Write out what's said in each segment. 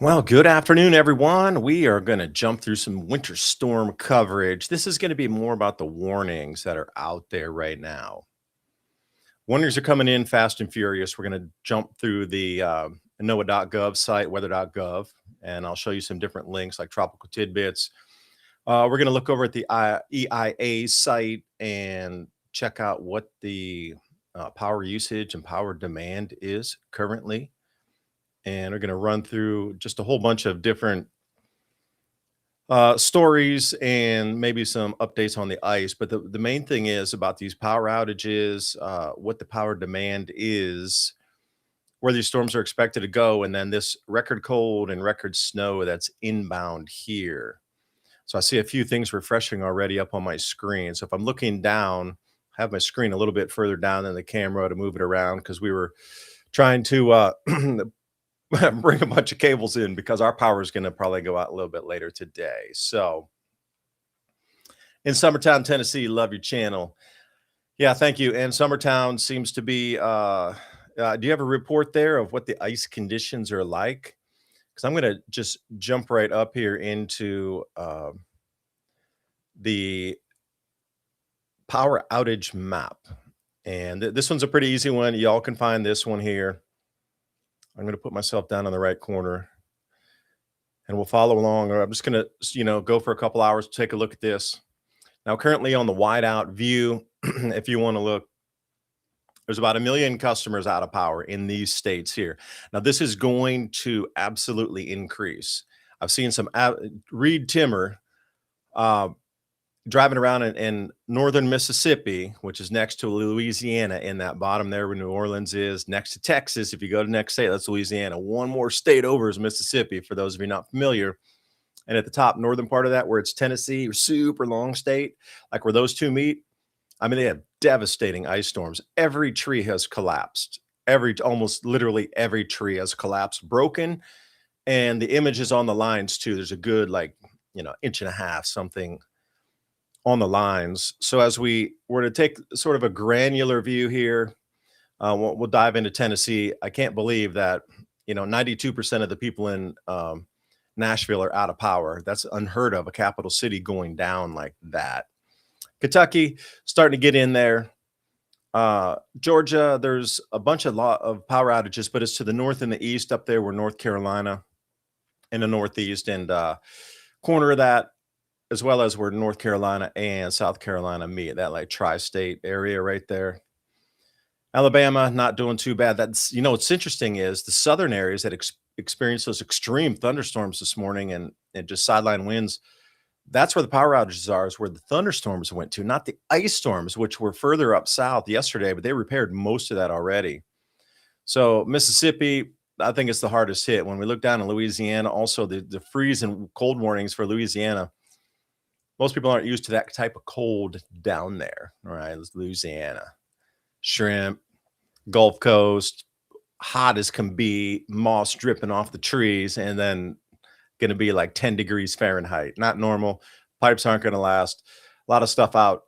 Well, good afternoon, everyone. We are going to jump through some winter storm coverage. This is going to be more about the warnings that are out there right now. Warnings are coming in fast and furious. We're going to jump through the NOAA.gov site, weather.gov, and I'll show you some different links like tropical tidbits. We're going to look over at the EIA site and check out what the power usage and power demand is currently. And we're going to run through just a whole bunch of different stories and maybe some updates on the ice. But the main thing is about these power outages, what the power demand is, where these storms are expected to go, and then this record cold and record snow that's inbound here. So I see a few things refreshing already up on my screen. So if I'm looking down, I have my screen a little bit further down than the camera to move it around because we were trying to bring a bunch of cables in because our power is going to probably go out a little bit later today. So in Summertown, Tennessee, love your channel. Yeah, thank you. And Summertown seems to be, do you have a report there of what the ice conditions are like? Because I'm going to just jump right up here into the power outage map. And this one's a pretty easy one. Y'all can find this one here. I'm going to put myself down in the right corner and we'll follow along. Or I'm just going to, go for a couple hours to take a look at this. Now, currently on the whiteout view, if you want to look, there's about 1 million customers out of power in these states here. Now, this is going to absolutely increase. I've seen some Reed Timmer driving around in northern Mississippi, which is next to Louisiana in that bottom there where New Orleans is, next to Texas. If you go to the next state, that's Louisiana. One more state over is Mississippi, for those of you not familiar. And at the top northern part of that, where it's Tennessee, super long state, like where those two meet, I mean, they have devastating ice storms. Every tree has collapsed. Almost literally every tree has collapsed, broken. And the images on the lines too, there's a good inch and a half, something on the lines. So as we were to take sort of a granular view here, we'll dive into Tennessee. I can't believe that, 92% of the people in Nashville are out of power. That's unheard of, a capital city going down like that. Kentucky starting to get in there. Georgia, there's a lot of power outages, but it's to the north and the east up there where North Carolina in the northeast and corner of that, as well as where North Carolina and South Carolina meet, that like tri-state area right there. Alabama, not doing too bad. That's, what's interesting is the southern areas that experienced those extreme thunderstorms this morning and just sideline winds. That's where the power outages are, is where the thunderstorms went to, not the ice storms, which were further up south yesterday, but they repaired most of that already. So Mississippi, I think it's the hardest hit. When we look down in Louisiana, also the freeze and cold warnings for Louisiana, most people aren't used to that type of cold down there. All right, Louisiana, shrimp, Gulf Coast, hot as can be, moss dripping off the trees, and then going to be like 10 degrees Fahrenheit. Not normal. Pipes aren't going to last. A lot of stuff out.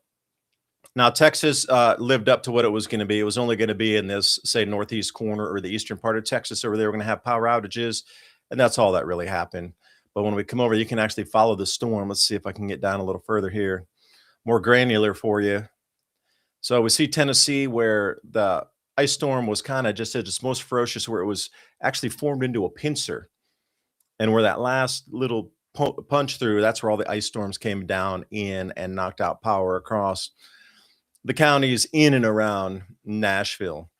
Now, Texas lived up to what it was going to be. It was only going to be in this, say, northeast corner or the eastern part of Texas over there. We're going to have power outages, and that's all that really happened. But when we come over, you can actually follow the storm. Let's see if I can get down a little further here. More granular for you. So we see Tennessee where the ice storm was kind of just at its most ferocious, where it was actually formed into a pincer. And where that last little punch through, that's where all the ice storms came down in and knocked out power across the counties in and around Nashville.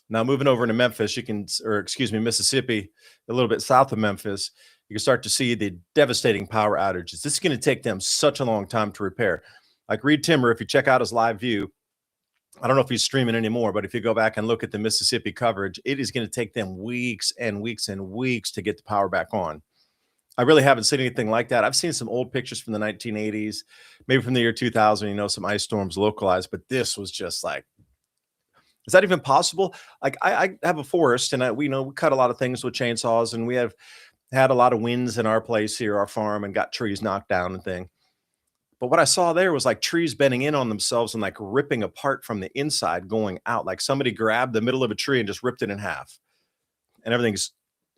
Now moving over to Memphis, Mississippi, a little bit south of Memphis, you can start to see the devastating power outages. This is going to take them such a long time to repair. Like Reed Timmer, if you check out his live view, I don't know if he's streaming anymore, but if you go back and look at the Mississippi coverage, it is going to take them weeks and weeks and weeks to get the power back on. I really haven't seen anything like that. I've seen some old pictures from the 1980s, maybe from the year 2000, some ice storms localized, but this was just like, is that even possible? Like I have a forest and we cut a lot of things with chainsaws, and we have had a lot of winds in our place here, our farm, and got trees knocked down and thing. But what I saw there was like trees bending in on themselves and like ripping apart from the inside going out. Like somebody grabbed the middle of a tree and just ripped it in half, and everything's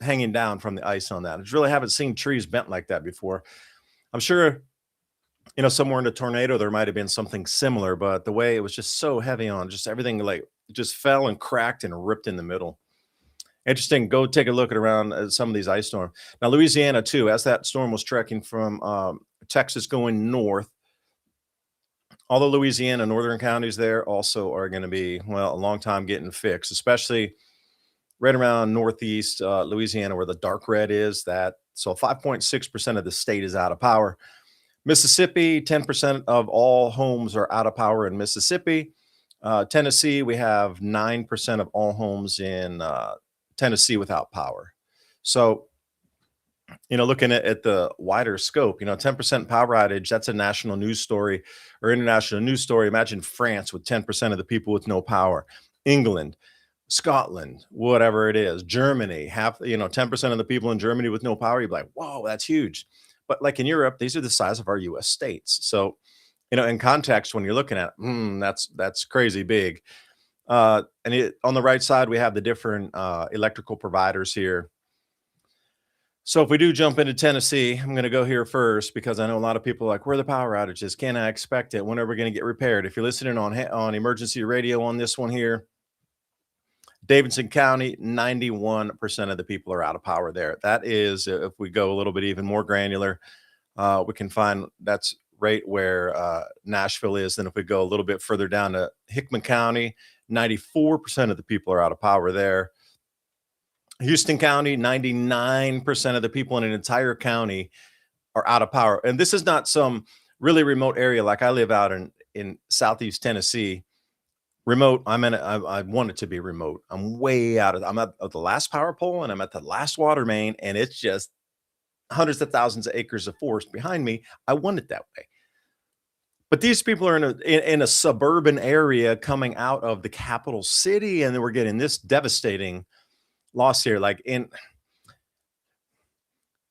hanging down from the ice on that. I just really haven't seen trees bent like that before. I'm sure, somewhere in a tornado there might have been something similar, but the way it was just so heavy on, just everything like just fell and cracked and ripped in the middle. Interesting. Go take a look at around some of these ice storms. Now, Louisiana too, as that storm was trekking from Texas going north, all the Louisiana northern counties there also are going to be, well, a long time getting fixed, especially right around northeast Louisiana where the dark red is. That so 5.6% of the state is out of power. Mississippi, 10% of all homes are out of power in Mississippi. Tennessee, we have 9% of all homes in Tennessee without power. So, looking at the wider scope, 10% power outage, that's a national news story or international news story. Imagine France with 10% of the people with no power, England, Scotland, whatever it is, Germany, 10% of the people in Germany with no power. You'd be like, whoa, that's huge. But like in Europe, these are the size of our US states. So, in context, when you're looking at that's crazy big. On the right side, we have the different electrical providers here. So if we do jump into Tennessee, I'm going to go here first because I know a lot of people are like, where are the power outages? Can I expect it? When are we going to get repaired? If you're listening on emergency radio on this one here, Davidson County, 91% of the people are out of power there. That is, if we go a little bit even more granular, we can find that's right where Nashville is. Then if we go a little bit further down to Hickman County, 94% of the people are out of power there. Houston County, 99% of the people in an entire county are out of power. And this is not some really remote area like I live out in Southeast Tennessee. Remote, I want it to be remote. I'm way out I'm at the last power pole and I'm at the last water main, and it's just hundreds of thousands of acres of forest behind me. I want it that way. But these people are in a suburban area coming out of the capital city, and then we're getting this devastating loss here. Like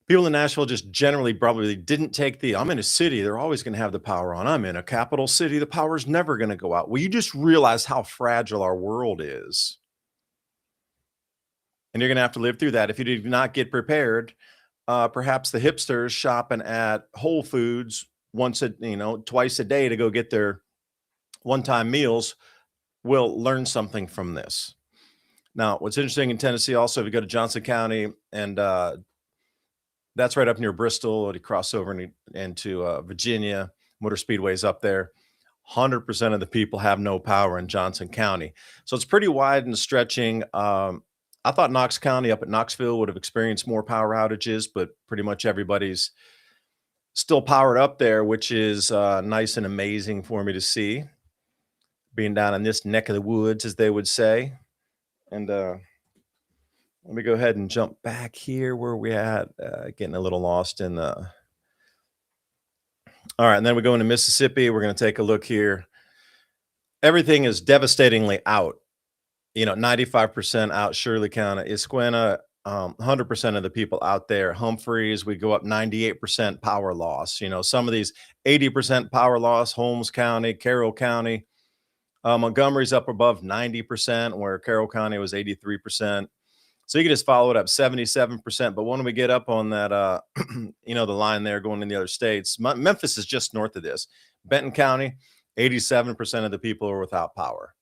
people in Nashville just generally probably didn't take I'm in a city, they're always going to have the power on. I'm in a capital city, the power's never going to go out. Well, you just realize how fragile our world is. And you're going to have to live through that if you do not get prepared. Perhaps the hipsters shopping at Whole Foods twice a day to go get their one-time meals will learn something from this. Now, what's interesting in Tennessee also, if you go to Johnson County, and that's right up near Bristol, and you cross over into Virginia, Motor Speedway's up there. 100% of the people have no power in Johnson County. So it's pretty wide and stretching. I thought Knox County up at Knoxville would have experienced more power outages, but pretty much everybody's still powered up there, which is nice and amazing for me to see, being down in this neck of the woods, as they would say. And let me go ahead and jump back here where we at, getting a little lost in the. All right, and then we go into Mississippi. We're going to take a look here. Everything is devastatingly out. 95% out. Shirley County, Issaquena, 100% of the people out there. Humphreys, we go up 98% power loss. Some of these 80% power loss. Holmes County, Carroll County. Montgomery's up above 90%, where Carroll County was 83%. So you can just follow it up 77%. But when we get up on that, the line there going in the other states, Memphis is just north of this. Benton County, 87% of the people are without power.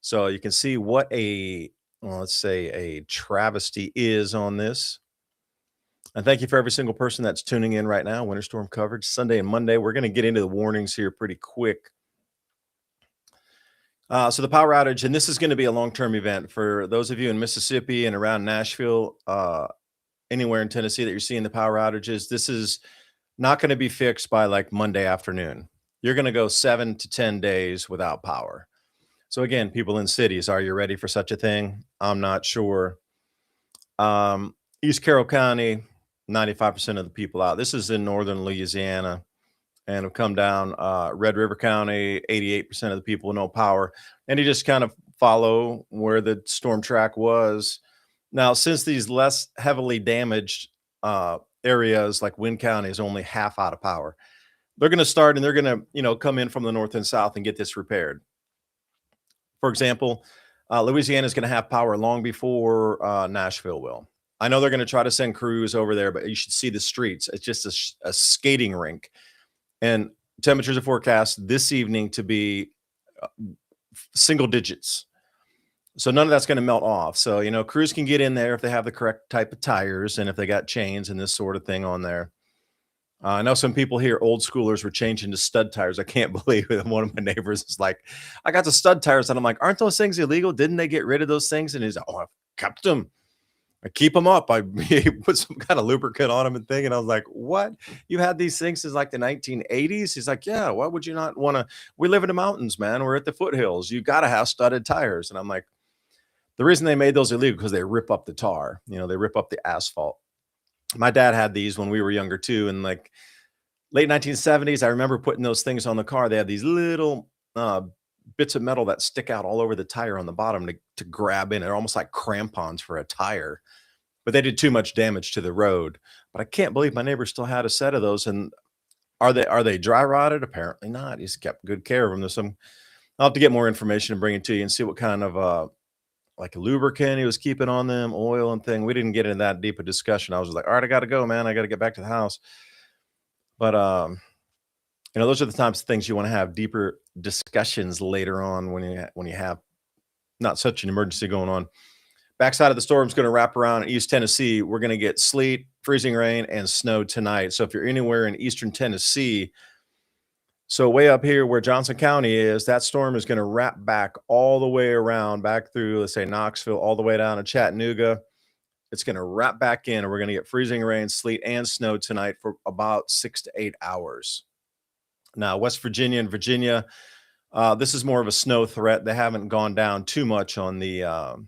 So you can see what let's say a travesty is on this. And thank you for every single person that's tuning in right now. Winter storm coverage Sunday and Monday. We're going to get into the warnings here pretty quick. So the power outage, and this is going to be a long-term event for those of you in Mississippi and around Nashville, anywhere in Tennessee that you're seeing the power outages. This is not going to be fixed by like Monday afternoon. You're going to go 7 to 10 days without power. So again, people in cities, are you ready for such a thing? I'm not sure. East Carroll County, 95% of the people out. This is in northern Louisiana. And have come down Red River County, 88% of the people with no power. And you just kind of follow where the storm track was. Now, since these less heavily damaged areas like Wynn County is only half out of power, they're going to start and they're going to, come in from the north and south and get this repaired. For example, Louisiana is going to have power long before Nashville will. I know they're going to try to send crews over there, but you should see the streets. It's just a skating rink. And temperatures are forecast this evening to be uh, single digits. So none of that's going to melt off. So, crews can get in there if they have the correct type of tires and if they got chains and this sort of thing on there. I know some people here, old schoolers, were changing to stud tires. I can't believe it. One of my neighbors is like, I got the stud tires. And I'm like, aren't those things illegal? Didn't they get rid of those things? And he's like, oh, I've kept them. I keep them up. I put some kind of lubricant on them and thing. And I was like, what? You had these things since like the 1980s? He's like, yeah, why would you not want to? We live in the mountains, man. We're at the foothills. You got to have studded tires. And I'm like, the reason they made those illegal because they rip up the tar. They rip up the asphalt. My dad had these when we were younger too. And like late 1970s, I remember putting those things on the car. They had these little bits of metal that stick out all over the tire on the bottom to grab in. They're almost like crampons for a tire, but they did too much damage to the road. But I can't believe my neighbor still had a set of those. And are they dry rotted? Apparently not. He's kept good care of them. I'll have to get more information and bring it to you and see what kind of like a lubricant he was keeping on them, oil and thing. We didn't get into that deep a discussion. I was like, all right, I got to go, man. I got to get back to the house. But those are the types of things you want to have deeper discussions later on when you have not such an emergency going on. Backside of the storm's going to wrap around in East Tennessee. We're going to get sleet, freezing rain, and snow tonight. So if you're anywhere in Eastern Tennessee, so way up here where Johnson County is, that storm is going to wrap back all the way around, back through, let's say, Knoxville, all the way down to Chattanooga. It's going to wrap back in, and we're going to get freezing rain, sleet, and snow tonight for about 6 to 8 hours. Now, West Virginia and Virginia, this is more of a snow threat. They haven't gone down too much on the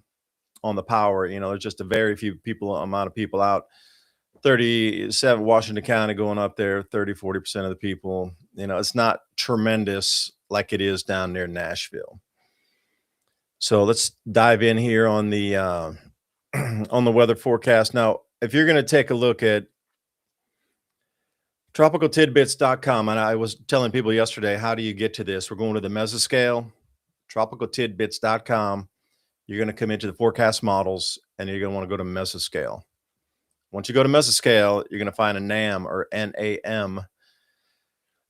power. There's just a very few amount of people out. 37 Washington County going up there, 30-40% of the people. It's not tremendous like it is down near Nashville. So let's dive in here on the on the weather forecast. Now, if you're going to take a look at tropicaltidbits.com, and I was telling people yesterday, how do you get to this? We're going to the mesoscale, tropicaltidbits.com. You're going to come into the forecast models, and you're going to want to go to mesoscale. Once you go to mesoscale, you're going to find a NAM or NAM.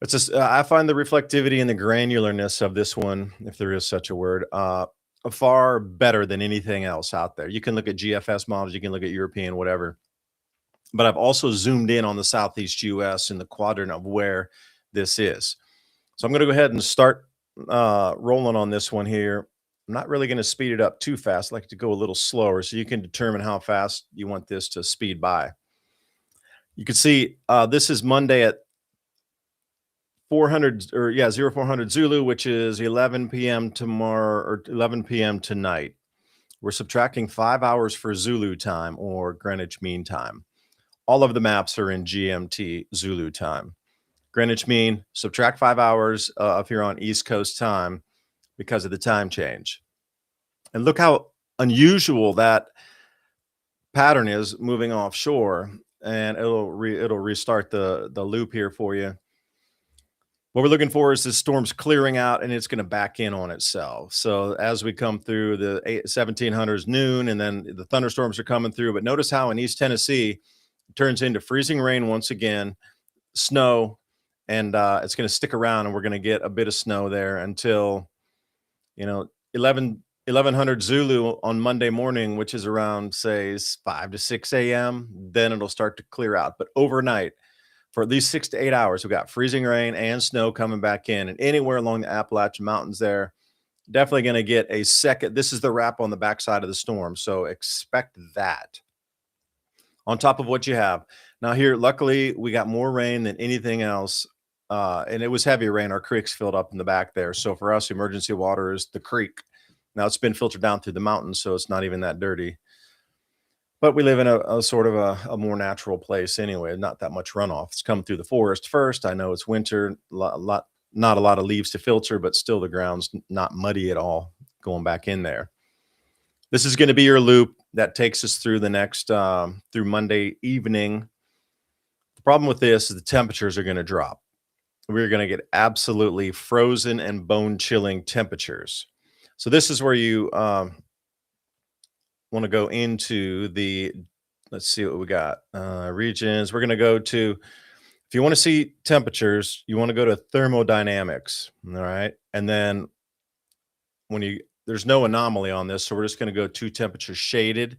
I find the reflectivity and the granularness of this one, if there is such a word, far better than anything else out there. You can look at GFS models, you can look at European, whatever. But I've also zoomed in on the Southeast US in the quadrant of where this is. So I'm going to go ahead and start rolling on this one here. I'm not really going to speed it up too fast. I like to go a little slower so you can determine how fast you want this to speed by. You can see this is Monday at 0400 Zulu, which is 11 p.m. tomorrow or 11 p.m. tonight. We're subtracting 5 hours for Zulu time or Greenwich Mean Time. All of the maps are in GMT Zulu time. Greenwich Mean, subtract 5 hours if you're on East Coast time because of the time change. And look how unusual that pattern is moving offshore, and it'll restart the loop here for you. What we're looking for is this storm's clearing out and it's going to back in on itself. So as we come through the 1700s noon, and then the thunderstorms are coming through. But notice how in East Tennessee it turns into freezing rain once again, snow, and it's going to stick around, and we're going to get a bit of snow there until 1100 Zulu on Monday morning, which is around, say, 5 to 6 a.m. Then it'll start to clear out. But overnight, for at least 6 to 8 hours, we've got freezing rain and snow coming back in. And anywhere along the Appalachian Mountains there, definitely going to get a second. This is the wrap on the backside of the storm. So expect that on top of what you have. Now here, luckily, we got more rain than anything else. And it was heavy rain. Our creeks filled up in the back there. So for us, emergency water is the creek. Now it's been filtered down through the mountains, so it's not even that dirty. But we live in a sort of a more natural place anyway, not that much runoff. It's coming through the forest first. I know it's winter, not a lot of leaves to filter, but still the ground's not muddy at all going back in there. This is going to be your loop that takes us through the next, through Monday evening. The problem with this is the temperatures are going to drop. We're going to get absolutely frozen and bone-chilling temperatures. So this is where you want to go into the Let's see what we got. Regions. We're going to go to, if you want to see temperatures, you want to go to thermodynamics. All right. And then there's no anomaly on this. So we're just going to go to temperature shaded.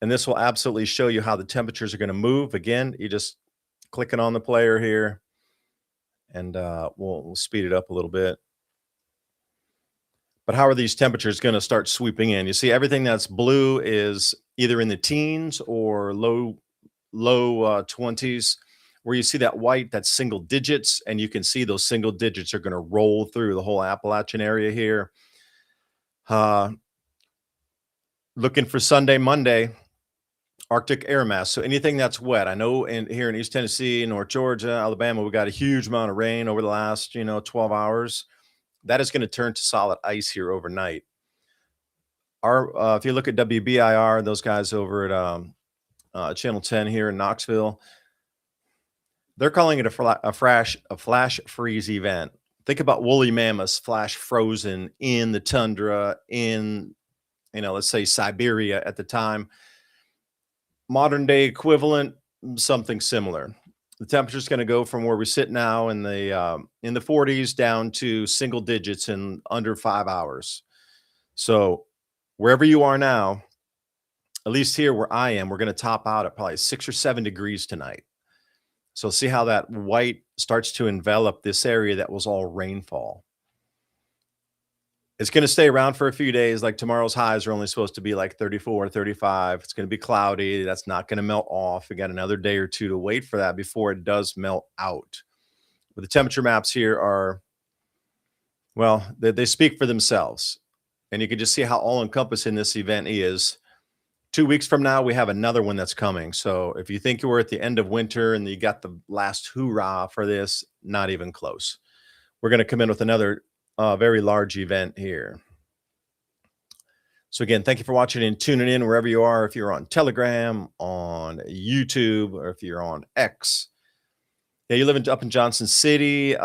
And this will absolutely show you how the temperatures are going to move. Again, you just click it on the player here, and we'll speed it up a little bit. But how are these temperatures going to start sweeping in? You see everything that's blue is either in the teens or low 20s. Where you see that white, that's single digits, and you can see those single digits are going to roll through the whole Appalachian area here. Looking for Sunday, Monday, Arctic air mass. So anything that's wet. I know here in East Tennessee, North Georgia, Alabama, we got a huge amount of rain over the last 12 hours. That is going to turn to solid ice here overnight. If you look at WBIR, those guys over at Channel 10 here in Knoxville, they're calling it a flash freeze event. Think about woolly mammoths flash frozen in the tundra in, let's say Siberia at the time. Modern day equivalent, something similar. The temperature is going to go from where we sit now in the 40s down to single digits in under 5 hours. So wherever you are now, at least here where I am, we're going to top out at probably 6 or 7 degrees tonight. So see how that white starts to envelop this area that was all rainfall. It's going to stay around for a few days. Like tomorrow's highs are only supposed to be like 34, 35. It's going to be cloudy. That's not going to melt off. We got another day or two to wait for that before it does melt out. But the temperature maps here are, well, they speak for themselves. And you can just see how all-encompassing this event is. 2 weeks from now, we have another one that's coming. So if you think you were at the end of winter and you got the last hoorah for this, not even close. We're going to come in with another very large event here. So again, thank you for watching and tuning in wherever you are. If you're on Telegram, on YouTube, or if you're on X. Yeah, you live up in Johnson City.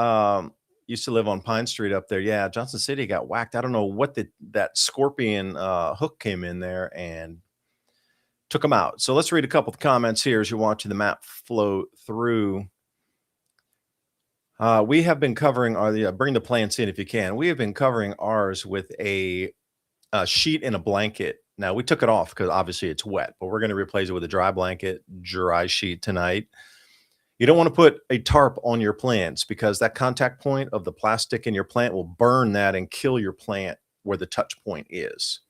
Used to live on Pine Street up there. Yeah, Johnson City got whacked. I don't know what that scorpion hook came in there and took them out. So let's read a couple of comments here as you're watching the map flow through. We have been covering bring the plants in if you can. We have been covering ours with a sheet and a blanket. Now we took it off because obviously it's wet, but we're going to replace it with a dry blanket, dry sheet tonight. You don't want to put a tarp on your plants because that contact point of the plastic in your plant will burn that and kill your plant where the touch point is.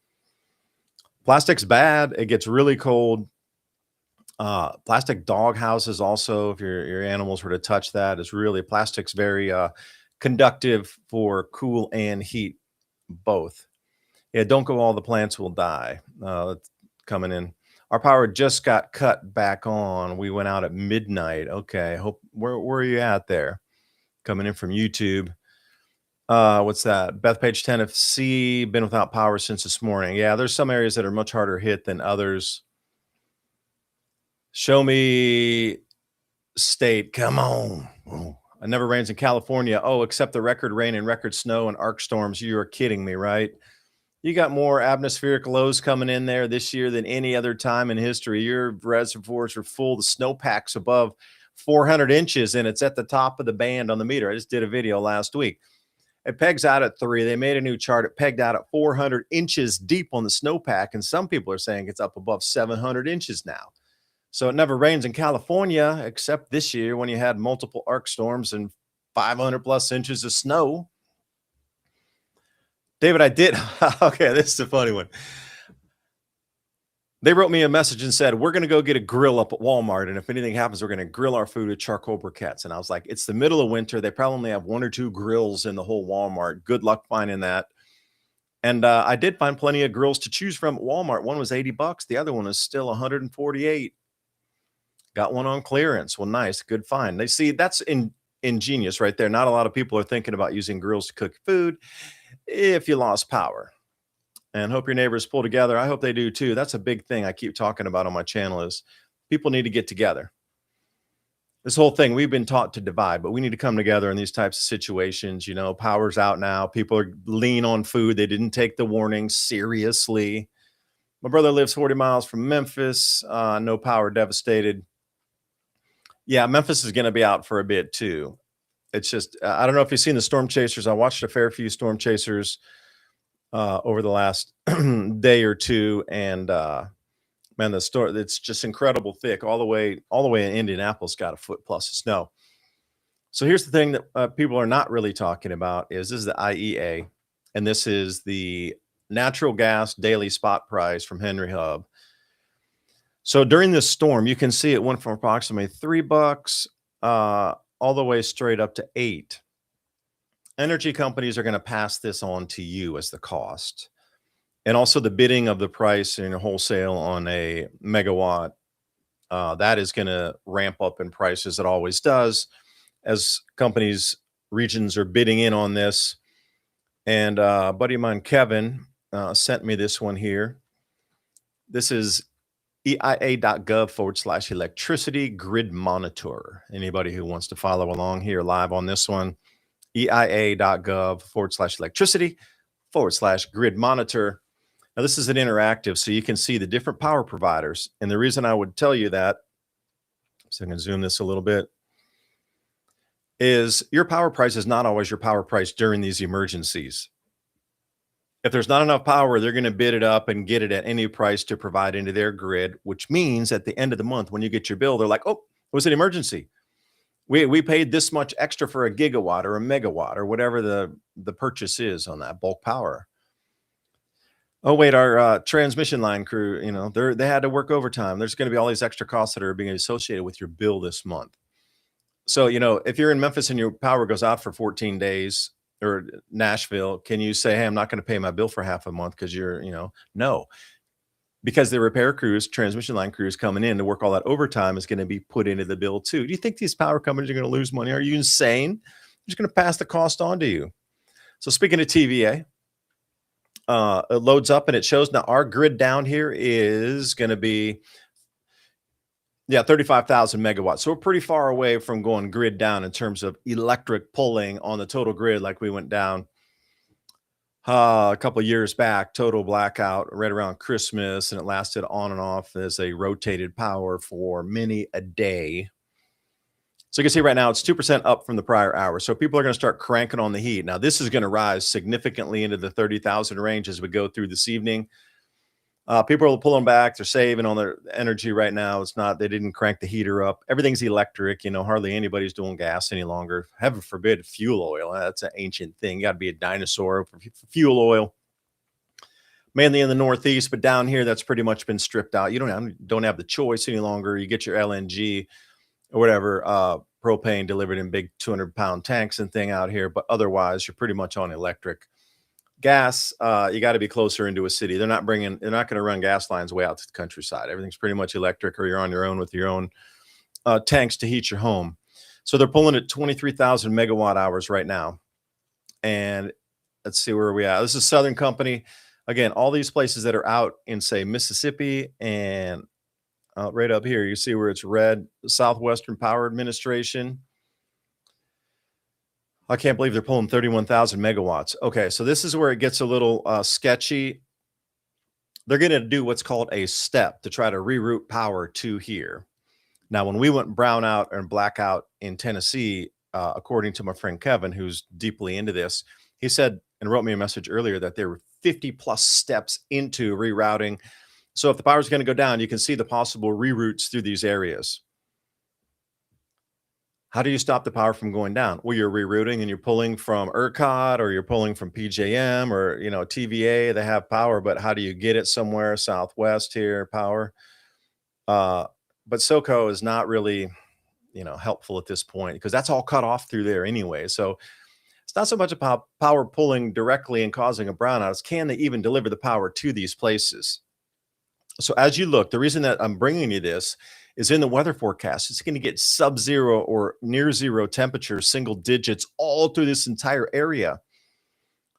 Plastic's bad. It gets really cold. Plastic dog houses also, if your animals were to touch that, plastic's very conductive for cool and heat, both. Yeah, don't go, all the plants will die. Coming in. Our power just got cut back on. We went out at midnight. Okay, where are you at there? Coming in from YouTube. What's that? Bethpage 10 FC, been without power since this morning. Yeah, there's some areas that are much harder hit than others. Show me state. Come on. Oh, it never rains in California. Oh, except the record rain and record snow and arc storms. You are kidding me, right? You got more atmospheric lows coming in there this year than any other time in history. Your reservoirs are full. The snowpack's above 400 inches, and it's at the top of the band on the meter. I just did a video last week. It pegs out at 3. They made a new chart. It pegged out at 400 inches deep on the snowpack, and some people are saying it's up above 700 inches now. So it never rains in California, except this year when you had multiple arc storms and 500 plus inches of snow. David, I did. Okay, this is a funny one. They wrote me a message and said, we're going to go get a grill up at Walmart. And if anything happens, we're going to grill our food with charcoal briquettes. And I was like, it's the middle of winter. They probably only have 1 or 2 grills in the whole Walmart. Good luck finding that. And I did find plenty of grills to choose from at Walmart. One was $80. The other one is still $148. Got one on clearance. Well, nice. Good find. They see that's ingenious right there. Not a lot of people are thinking about using grills to cook food if you lost power. And hope your neighbors pull together. I hope they do too. That's a big thing I keep talking about on my channel is people need to get together. This whole thing, we've been taught to divide, but we need to come together in these types of situations. You know, power's out now. People are lean on food. They didn't take the warning seriously. My brother lives 40 miles from Memphis. No power, devastated. Yeah, Memphis is going to be out for a bit too. It's just, I don't know if you've seen the storm chasers. I watched a fair few storm chasers over the last day or two, and man, the storm, it's just incredible thick all the way in Indianapolis, got a foot plus of snow. So here's the thing that people are not really talking about is this is the IEA, and this is the natural gas daily spot price from Henry Hub. So during this storm, you can see it went from approximately $3 all the way straight up to 8. Energy companies are going to pass this on to you as the cost. And also the bidding of the price in wholesale on a megawatt, that is going to ramp up in prices. It always does as companies, regions are bidding in on this. And a buddy of mine, Kevin, sent me this one here. This is EIA.gov/electricity grid monitor. Anybody who wants to follow along here live on this one, EIA.gov/electricity/grid monitor. Now, this is an interactive, so you can see the different power providers. And the reason I would tell you that, so I can zoom this a little bit, is your power price is not always your power price during these emergencies. If there's not enough power, they're going to bid it up and get it at any price to provide into their grid, which means at the end of the month, when you get your bill, they're like, oh, it was an emergency. We paid this much extra for a gigawatt or a megawatt or whatever the purchase is on that bulk power. Oh, wait, our transmission line crew, they had to work overtime. There's going to be all these extra costs that are being associated with your bill this month. So, if you're in Memphis and your power goes out for 14 days, or Nashville, can you say, hey, I'm not going to pay my bill for half a month because no, because the repair crews, transmission line crews coming in to work all that overtime is going to be put into the bill too. Do you think these power companies are going to lose money? Are you insane? They're just going to pass the cost on to you. So speaking of TVA, it loads up and it shows now our grid down here is going to be 35,000 megawatts. So we're pretty far away from going grid down in terms of electric pulling on the total grid, like we went down a couple of years back, total blackout right around Christmas, and it lasted on and off as a rotated power for many a day. So you can see right now it's 2% up from the prior hour. So people are going to start cranking on the heat. Now this is going to rise significantly into the 30,000 range as we go through this evening. People are pulling back. They're saving on their energy right now. They didn't crank the heater up. Everything's electric. Hardly anybody's doing gas any longer. Heaven forbid fuel oil. That's an ancient thing. You got to be a dinosaur for fuel oil. Mainly in the Northeast, but down here, that's pretty much been stripped out. You don't have the choice any longer. You get your LNG or whatever, propane delivered in big 200-pound tanks and thing out here. But otherwise, you're pretty much on electric. Gas, you got to be closer into a city. They're not going to run gas lines way out to the countryside. Everything's pretty much electric, or you're on your own with your own tanks to heat your home. So they're pulling at 23,000 megawatt hours right now. And let's see where we at. This is Southern Company. Again, all these places that are out in, say, Mississippi and right up here, you see where it's red, Southwestern Power Administration. I can't believe they're pulling 31,000 megawatts. Okay, so this is where it gets a little sketchy. They're going to do what's called a step to try to reroute power to here. Now, when we went brownout and blackout in Tennessee, according to my friend Kevin, who's deeply into this, he said and wrote me a message earlier that there were 50 plus steps into rerouting. So if the power is going to go down, you can see the possible reroutes through these areas. How do you stop the power from going down? Well, you're rerouting and you're pulling from ERCOT, or you're pulling from PJM, or, TVA. They have power, but how do you get it somewhere? Southwest here, power. But SoCo is not really, helpful at this point because that's all cut off through there anyway. So it's not so much about power pulling directly and causing a brownout. It's can they even deliver the power to these places? So as you look, the reason that I'm bringing you this is in the weather forecast. It's going to get sub-zero or near zero temperatures, single digits, all through this entire area.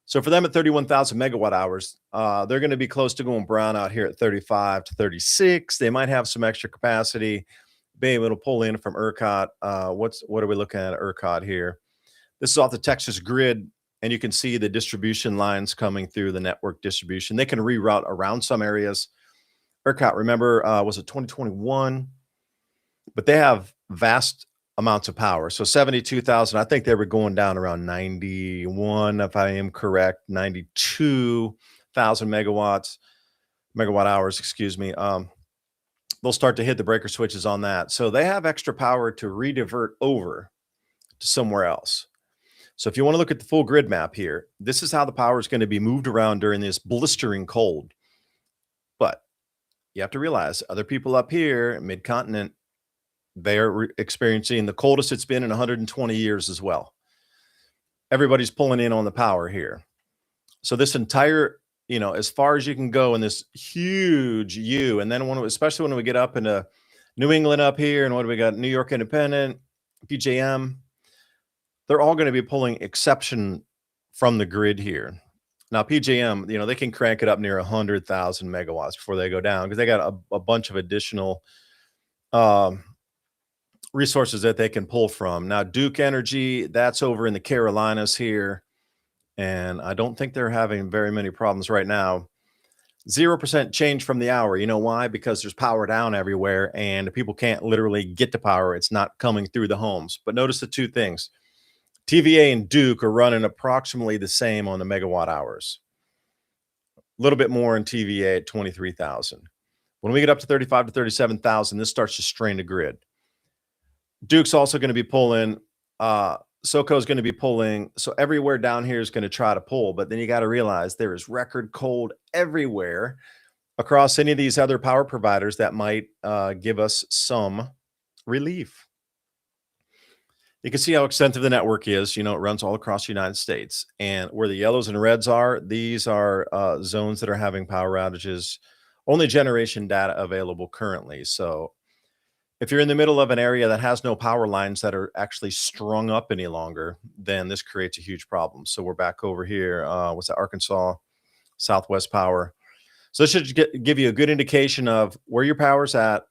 So for them at 31,000 megawatt hours, they're going to be close to going brown out here at 35 to 36. They might have some extra capacity, be able to pull in from ERCOT. What are we looking at ERCOT here? This is off the Texas grid, and you can see the distribution lines coming through the network distribution. They can reroute around some areas. ERCOT, remember, was it 2021? But they have vast amounts of power. So 72,000, I think they were going down around 91, if I am correct, 92,000 megawatt hours, excuse me. They'll start to hit the breaker switches on that. So they have extra power to redivert over to somewhere else. So if you want to look at the full grid map here, this is how the power is going to be moved around during this blistering cold. But you have to realize other people up here, mid-continent, they're experiencing the coldest it's been in 120 years as well. Everybody's pulling in on the power here. So this entire, as far as you can go in this huge U, and then especially when we get up into New England up here, and what do we got? New York Independent, PJM, they're all going to be pulling exception from the grid here. Now, PJM, they can crank it up near 100,000 megawatts before they go down because they got a bunch of additional resources that they can pull from. Now, Duke Energy, that's over in the Carolinas here, and I don't think they're having very many problems right now. 0% change from the hour. You know why? Because there's power down everywhere, and people can't literally get the power. It's not coming through the homes. But notice the two things. TVA and Duke are running approximately the same on the megawatt hours. A little bit more in TVA at 23,000. When we get up to 35 to 37,000, this starts to strain the grid. Duke's also going to be pulling. SoCo is going to be pulling. So everywhere down here is going to try to pull. But then you got to realize there is record cold everywhere across any of these other power providers that might give us some relief. You can see how extensive the network is. It runs all across the United States. And where the yellows and reds are, these are zones that are having power outages. Only generation data available currently. So if you're in the middle of an area that has no power lines that are actually strung up any longer, then this creates a huge problem. So we're back over here. What's that? Arkansas, Southwest Power. So this should give you a good indication of where your power's at,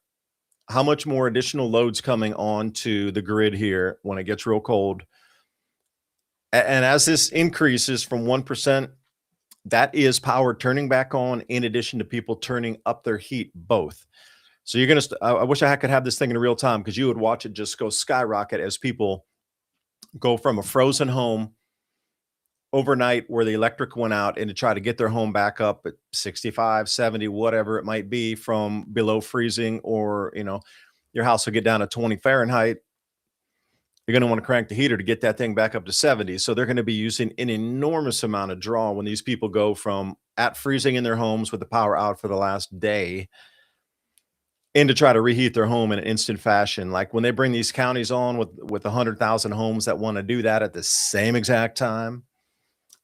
how much more additional loads coming onto the grid here when it gets real cold. And as this increases from 1%, that is power turning back on in addition to people turning up their heat, both. So you're going to, I wish I could have this thing in real time because you would watch it just go skyrocket as people go from a frozen home overnight where the electric went out and to try to get their home back up at 65, 70, whatever it might be from below freezing, or, your house will get down to 20 Fahrenheit. You're going to want to crank the heater to get that thing back up to 70. So they're going to be using an enormous amount of draw when these people go from at freezing in their homes with the power out for the last day and to try to reheat their home in an instant fashion. Like when they bring these counties on with 100,000 homes that want to do that at the same exact time,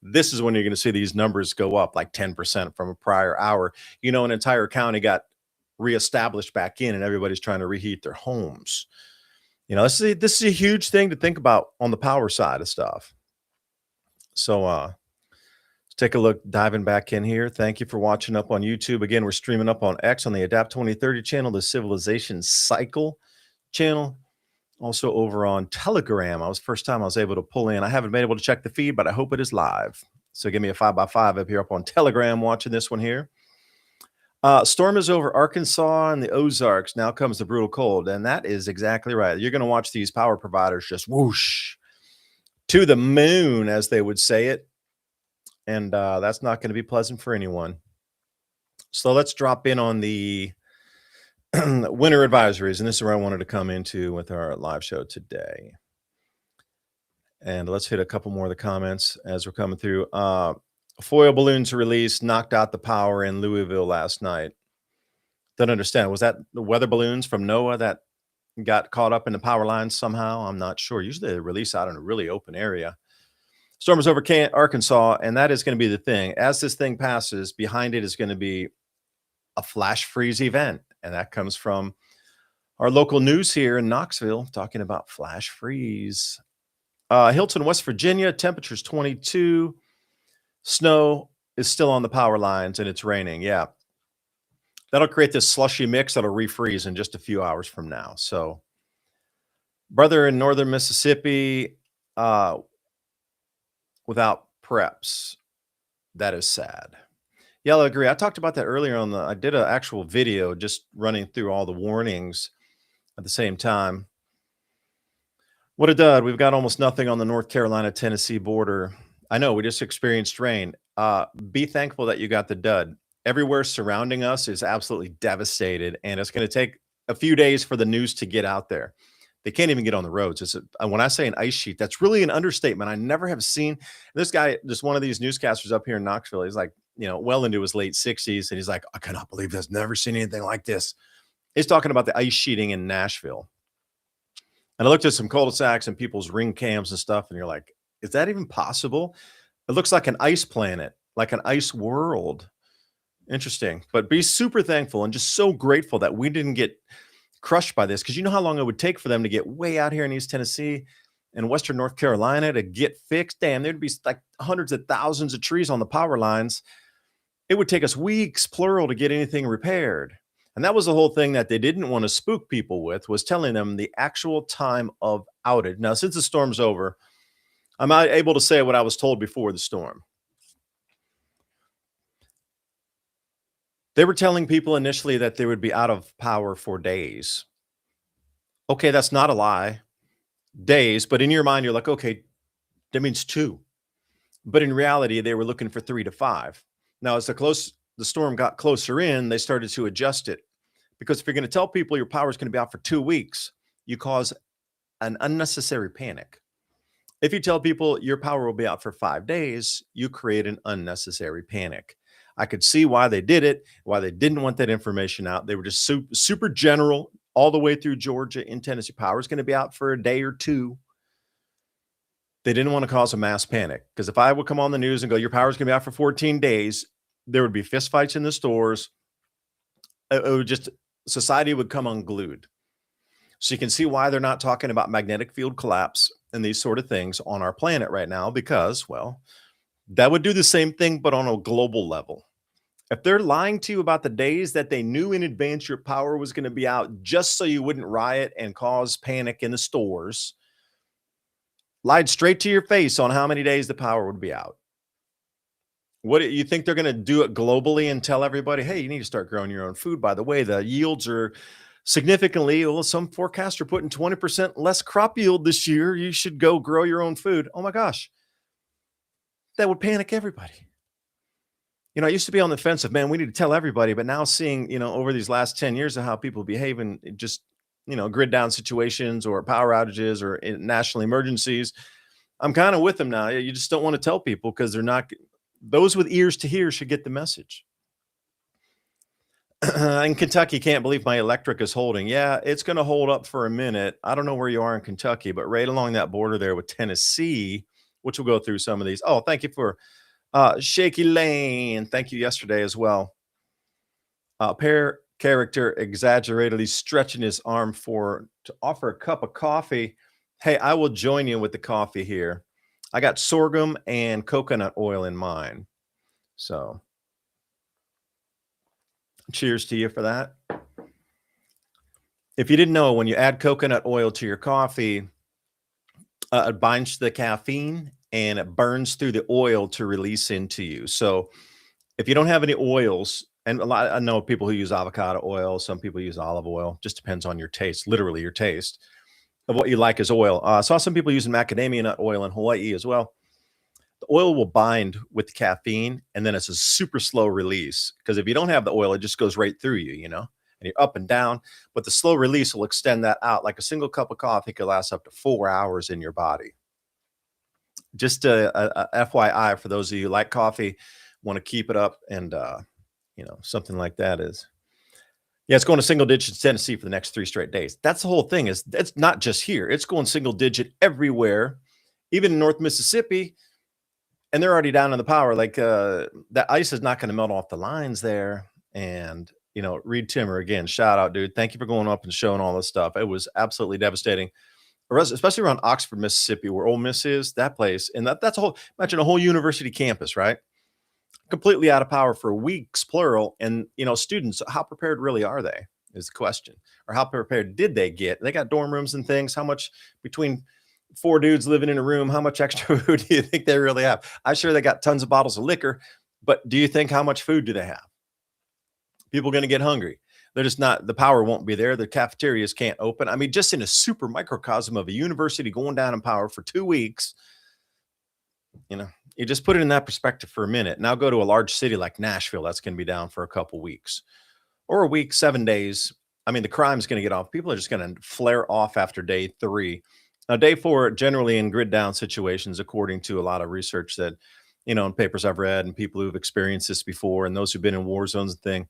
this is when you're going to see these numbers go up like 10% from a prior hour. An entire county got reestablished back in and everybody's trying to reheat their homes. This is a huge thing to think about on the power side of stuff. So let's take a look, diving back in here. Thank you for watching up on YouTube. Again, we're streaming up on X on the Adapt 2030 channel, the Civilization Cycle channel. Also over on Telegram. First time I was able to pull in. I haven't been able to check the feed, but I hope it is live. So give me a 5x5 up here up on Telegram watching this one here. Storm is over Arkansas and the Ozarks. Now comes the brutal cold. And that is exactly right. You're going to watch these power providers just whoosh to the moon, as they would say it. And that's not going to be pleasant for anyone. So let's drop in on the winter advisories. And this is where I wanted to come into with our live show today. And let's hit a couple more of the comments as we're coming through. Foil balloons released, knocked out the power in Louisville last night. Don't understand. Was that the weather balloons from NOAA that got caught up in the power lines somehow? I'm not sure. Usually they release out in a really open area. Storm is over Arkansas, and that is going to be the thing. As this thing passes, behind it is going to be a flash freeze event. And that comes from our local news here in Knoxville, talking about flash freeze. Hilton, West Virginia, temperatures 22. Snow is still on the power lines, and it's raining. Yeah. That'll create this slushy mix that'll refreeze in just a few hours from now. So, brother in northern Mississippi, without preps, that is sad. Yeah, I'll agree. I talked about that earlier I did an actual video just running through all the warnings at the same time. What a dud. We've got almost nothing on the North Carolina Tennessee border. I know we just experienced rain. Be thankful that you got the dud. Everywhere surrounding us is absolutely devastated, and it's going to take a few days for the news to get out there. They can't even get on the roads. When I say an ice sheet, that's really an understatement. I never have seen this guy, just one of these newscasters up here in Knoxville. He's like, well into his late 60s, and he's like, I cannot believe this. Never seen anything like this. He's talking about the ice sheeting in Nashville. And I looked at some cul-de-sacs and people's ring cams and stuff, and you're like, is that even possible? It looks like an ice planet, like an ice world. Interesting. But be super thankful and just so grateful that we didn't get crushed by this, because you know how long it would take for them to get way out here in East Tennessee and Western North Carolina to get fixed. Damn, there'd be like hundreds of thousands of trees on the power lines. It would take us weeks, plural, to get anything repaired. And that was the whole thing that they didn't want to spook people with, was telling them the actual time of outage. Now, since the storm's over, I'm not able to say what I was told before the storm. They were telling people initially that they would be out of power for days. Okay, that's not a lie. Days, but in your mind, you're like, okay, that means 2. But in reality, they were looking for 3 to 5. Now, as the storm got closer in, they started to adjust it. Because if you're going to tell people your power is going to be out for 2 weeks, you cause an unnecessary panic. If you tell people your power will be out for 5 days, you create an unnecessary panic. I could see why they did it, why they didn't want that information out. They were just super general all the way through Georgia and Tennessee. Power is going to be out for a day or 2. They didn't want to cause a mass panic, because if I would come on the news and go, your power is going to be out for 14 days, there would be fistfights in the stores. It would just, society would come unglued. So you can see why they're not talking about magnetic field collapse and these sort of things on our planet right now, because, well, that would do the same thing, but on a global level. If they're lying to you about the days that they knew in advance your power was going to be out just so you wouldn't riot and cause panic in the stores, lied straight to your face on how many days the power would be out. What do you think they're going to do it globally and tell everybody, hey, you need to start growing your own food? By the way, the yields are significantly, well, some forecasts are putting 20% less crop yield this year. You should go grow your own food. Oh my gosh. That would panic everybody. I used to be on the fence of, man, we need to tell everybody, but now seeing, over these last 10 years of how people behave in just, grid down situations or power outages or in national emergencies, I'm kind of with them now. You just don't want to tell people, because they're not, those with ears to hear should get the message. In Kentucky, can't believe my electric is holding. Yeah, it's going to hold up for a minute. I don't know where you are in Kentucky, but right along that border there with Tennessee, which will go through some of these. Oh, thank you for Shaky Lane. Thank you yesterday as well. Pair character exaggeratedly stretching his arm to offer a cup of coffee. Hey, I will join you with the coffee here. I got sorghum and coconut oil in mine. So cheers to you for that. If you didn't know, when you add coconut oil to your coffee, it binds to the caffeine and it burns through the oil to release into you. So if you don't have any oils, and I know people who use avocado oil, some people use olive oil, just depends on your taste, literally your taste of what you like as oil. I saw some people using macadamia nut oil in Hawaii as well. The oil will bind with the caffeine, and then it's a super slow release, because if you don't have the oil, it just goes right through you, and you're up and down. But the slow release will extend that out. Like a single cup of coffee could last up to 4 hours in your body. Just a FYI for those of you who like coffee, want to keep it up, and something like that is. Yeah, it's going to single digits in Tennessee for the next 3 straight days. That's the whole thing. It's not just here. It's going single digit everywhere, even in North Mississippi. And they're already down in the power. Like that ice is not going to melt off the lines there. And, Reed Timmer, again, shout out, dude. Thank you for going up and showing all this stuff. It was absolutely devastating, especially around Oxford, Mississippi, where Ole Miss is, that place. And that's imagine a whole university campus, right? Completely out of power for weeks, plural. And, students, how prepared really are they is the question. Or how prepared did they get? They got dorm rooms and things. How much between 4 dudes living in a room, how much extra food do you think they really have? I'm sure they got tons of bottles of liquor, But do you think how much food do they have? People are going to get hungry. They're just not, the power won't be there. The cafeterias can't open. I mean, just in a super microcosm of a university going down in power for 2 weeks, you just put it in that perspective for a minute. Now go to a large city like Nashville, that's going to be down for a couple weeks or a week, 7 days. I mean, the crime's going to get off. People are just going to flare off after day 3. Now, day 4, generally in grid down situations, according to a lot of research that, in papers I've read and people who've experienced this before and those who've been in war zones and thing,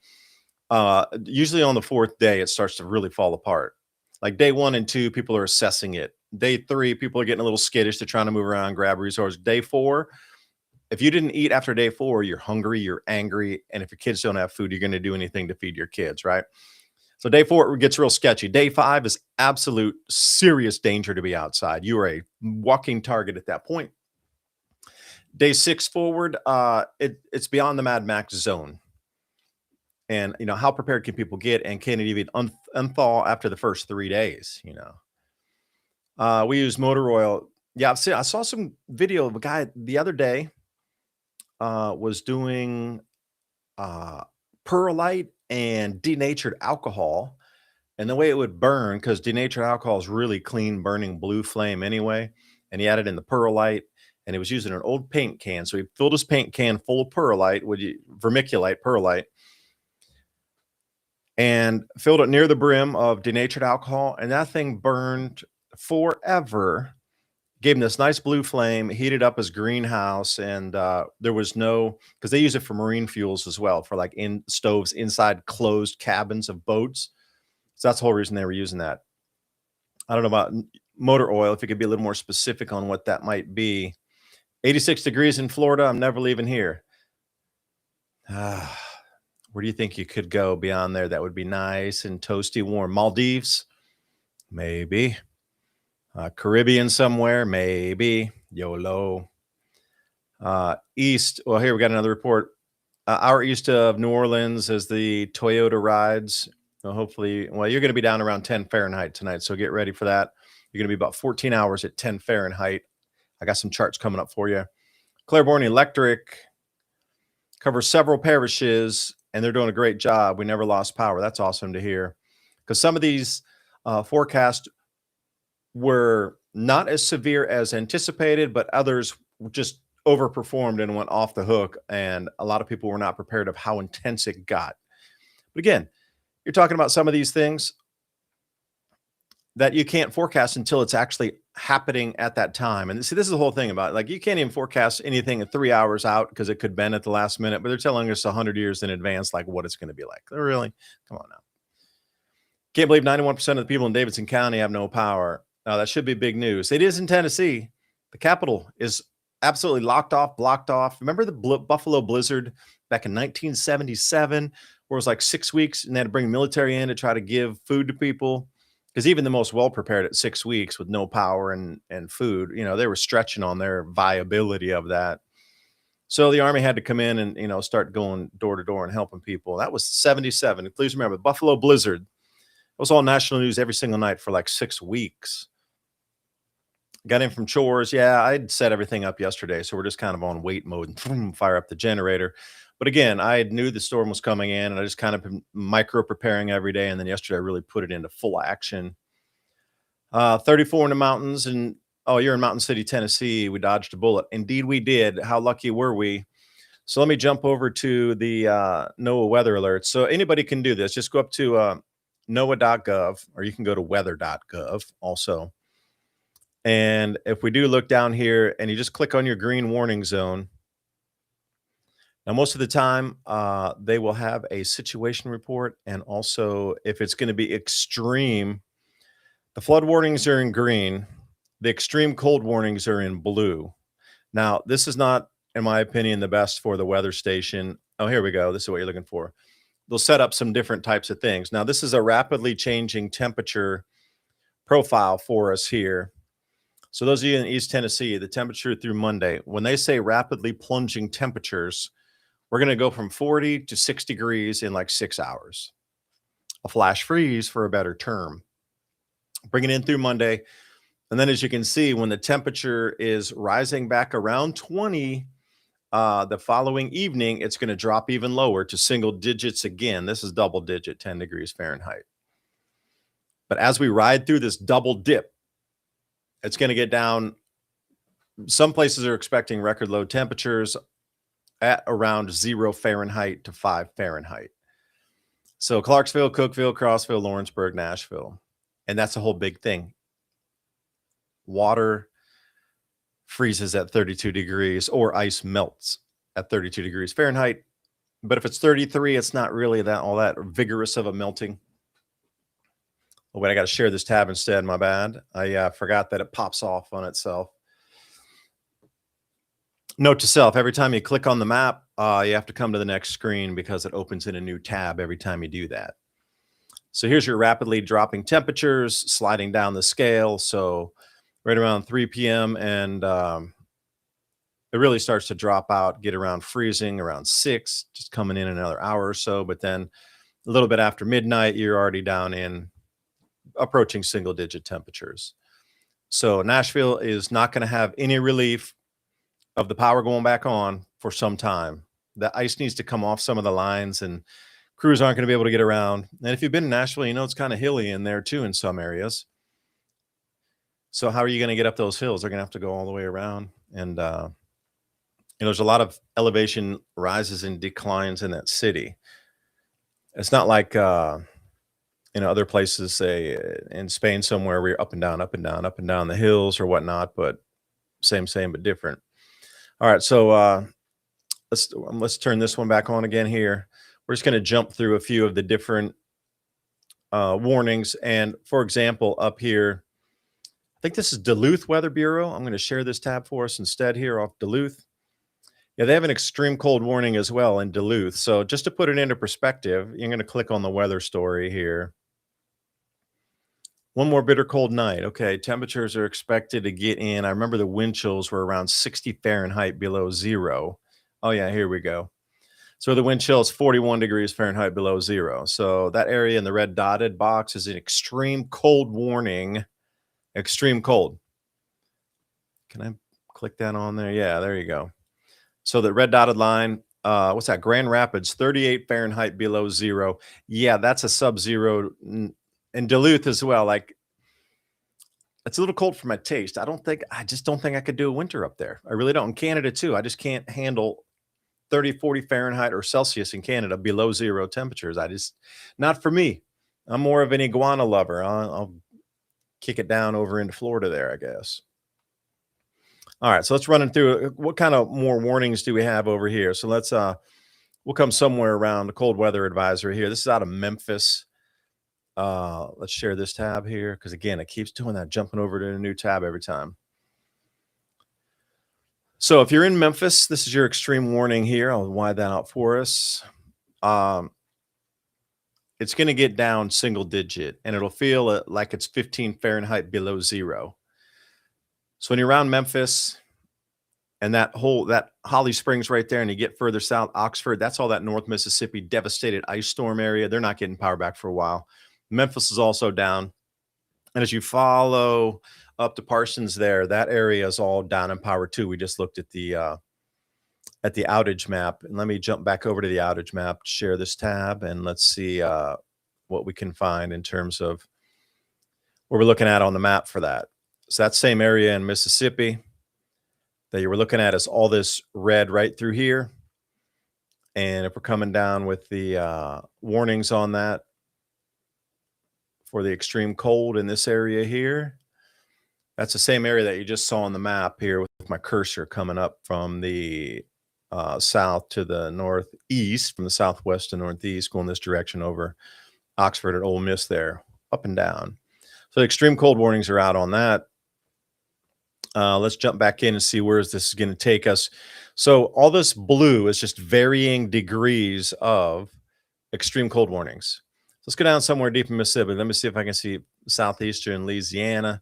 usually on the 4th day, it starts to really fall apart. Like day 1 and 2, people are assessing it. Day 3, people are getting a little skittish. They're trying to move around, grab resources. Day 4, if you didn't eat after day 4, you're hungry, you're angry. And if your kids don't have food, you're going to do anything to feed your kids, right? So day 4 gets real sketchy. Day 5 is absolute serious danger to be outside. You are a walking target at that point. Day 6 forward, it's beyond the Mad Max zone. And, how prepared can people get? And can it even unthaw after the first 3 days, We use motor oil. Yeah, I saw some video of a guy the other day was doing perlite and denatured alcohol. And the way it would burn, because denatured alcohol is really clean burning blue flame anyway. And he added in the perlite, and he was using an old paint can. So he filled his paint can full of perlite, vermiculite perlite, and filled it near the brim of denatured alcohol. And that thing burned forever. Gave him this nice blue flame, heated up his greenhouse. And there was because they use it for marine fuels as well, for like in stoves inside closed cabins of boats. So that's the whole reason they were using that. I don't know about motor oil, if you could be a little more specific on what that might be. 86 degrees in Florida. I'm never leaving here. Where do you think you could go beyond there that would be nice and toasty warm? Maldives? Maybe. Caribbean somewhere? Maybe. YOLO. East. Well, here we got another report. Hour east of New Orleans as the Toyota rides. Hopefully, you're going to be down around 10 Fahrenheit tonight, so get ready for that. You're going to be about 14 hours at 10 Fahrenheit. I got some charts coming up for you. Claiborne Electric covers several parishes, and they're doing a great job. We never lost power. That's awesome to hear, because some of these forecasts were not as severe as anticipated, but others just overperformed and went off the hook, and a lot of people were not prepared of how intense it got. But again, you're talking about some of these things that you can't forecast until it's actually happening at that time. And see, this is the whole thing about it. Like, you can't even forecast anything at 3 hours out because it could bend at the last minute, but they're telling us 100 years in advance, like what it's going to be like. They're really, come on now. Can't believe 91% of the people in Davidson County have no power. Now, that should be big news. It is in Tennessee. The capital is absolutely locked off, blocked off. Remember the Buffalo blizzard back in 1977, where it was like 6 weeks and they had to bring military in to try to give food to people? Because even the most well-prepared at 6 weeks with no power and food, they were stretching on their viability of that. So the Army had to come in and, start going door to door and helping people. That was 77. Please remember, the Buffalo blizzard. It was all national news every single night for like 6 weeks. Got in from chores. Yeah, I'd set everything up yesterday, so we're just kind of on wait mode and fire up the generator. But again, I knew the storm was coming in, and I just kind of been micro preparing every day. And then yesterday, I really put it into full action. 34 in the mountains, and you're in Mountain City, Tennessee. We dodged a bullet. Indeed, we did. How lucky were we? So let me jump over to the NOAA weather alerts. So anybody can do this. Just go up to NOAA.gov, or you can go to weather.gov also. And if we do look down here, and you just click on your green warning zone. Now, most of the time, they will have a situation report, and also if it's going to be extreme, the flood warnings are in green. The extreme cold warnings are in blue. Now, this is not, in my opinion, the best for the weather station. Oh, here we go. This is what you're looking for. They'll set up some different types of things. Now, this is a rapidly changing temperature profile for us here. So those of you in East Tennessee, the temperature through Monday, when they say rapidly plunging temperatures, we're going to go from 40 to 6 degrees in like 6 hours. A flash freeze for a better term. Bring it in through Monday. And then, as you can see, when the temperature is rising back around 20 The following evening, it's going to drop even lower to single digits again. This is double digit, 10 degrees Fahrenheit. But as we ride through this double dip, it's going to get down. Some places are expecting record low temperatures at around 0 Fahrenheit to 5 Fahrenheit. So Clarksville, Cookeville, Crossville, Lawrenceburg, Nashville. And that's a whole big thing. Water freezes at 32 degrees or ice melts at 32 degrees Fahrenheit. But if it's 33, it's not really all that vigorous of a melting. Oh, wait, I got to share this tab instead. My bad. I forgot that it pops off on itself. Note to self, every time you click on the map, you have to come to the next screen because it opens in a new tab every time you do that. So here's your rapidly dropping temperatures, sliding down the scale. So right around 3 p.m. and it really starts to drop out, get around freezing around 6, just coming in another hour or so. But then a little bit after midnight, you're already down in approaching single digit temperatures. So Nashville is not going to have any relief of the power going back on for some time. The ice needs to come off some of the lines and crews aren't going to be able to get around. And if you've been in Nashville, you know it's kind of hilly in there too in some areas. So how are you going to get up those hills? They're going to have to go all the way around. And there's a lot of elevation rises and declines in that city. It's not like other places, say in Spain somewhere, where you're up and down, up and down, up and down the hills or whatnot, but same but different. All right, so let's turn this one back on again here. We're just going to jump through a few of the different warnings. And for example, up here, I think this is Duluth Weather Bureau. I'm going to share this tab for us instead here off Duluth. Yeah, they have an extreme cold warning as well in Duluth. So just to put it into perspective, you're going to click on the weather story here. One more bitter cold night. Okay, temperatures are expected to get in. I remember the wind chills were around 60 Fahrenheit below 0. Oh, yeah, here we go. So the wind chill is 41 degrees Fahrenheit below 0. So that area in the red dotted box is an extreme cold warning. Extreme cold. Can I click that on there? Yeah, there you go. So the red dotted line, what's that? Grand Rapids, 38 Fahrenheit below 0. Yeah, that's a sub-zero. And Duluth as well. Like, it's a little cold for my taste. I just don't think I could do a winter up there. I really don't. In Canada too, I just can't handle 30, 40 Fahrenheit or Celsius in Canada below 0 temperatures. Not for me. I'm more of an iguana lover. I'll kick it down over into Florida there, I guess. All right, so let's run through what kind of more warnings do we have over here. So we'll come somewhere around the cold weather advisory here. This is out of Memphis. Let's share this tab here because again, it keeps doing that, jumping over to a new tab every time. So if you're in Memphis, this is your extreme warning here. I'll wide that out for us. It's going to get down single digit and it'll feel like it's 15 Fahrenheit below 0. So when you're around Memphis and that Holly Springs right there, and you get further south, Oxford, that's all that North Mississippi devastated ice storm area. They're not getting power back for a while. Memphis is also down. And as you follow up to Parsons there, that area is all down in power too. We just looked at the outage map. And let me jump back over to the outage map, share this tab, and let's see what we can find in terms of what we're looking at on the map for that. So that same area in Mississippi that you were looking at is all this red right through here. And if we're coming down with the warnings on that for the extreme cold in this area here, that's the same area that you just saw on the map here with my cursor coming up from the south to the northeast, from the southwest to northeast, going this direction over Oxford and Ole Miss there, up and down. So the extreme cold warnings are out on that. Let's jump back in and see where this is going to take us. So all this blue is just varying degrees of extreme cold warnings. Let's go down somewhere deep in Mississippi. Let me see if I can see southeastern Louisiana.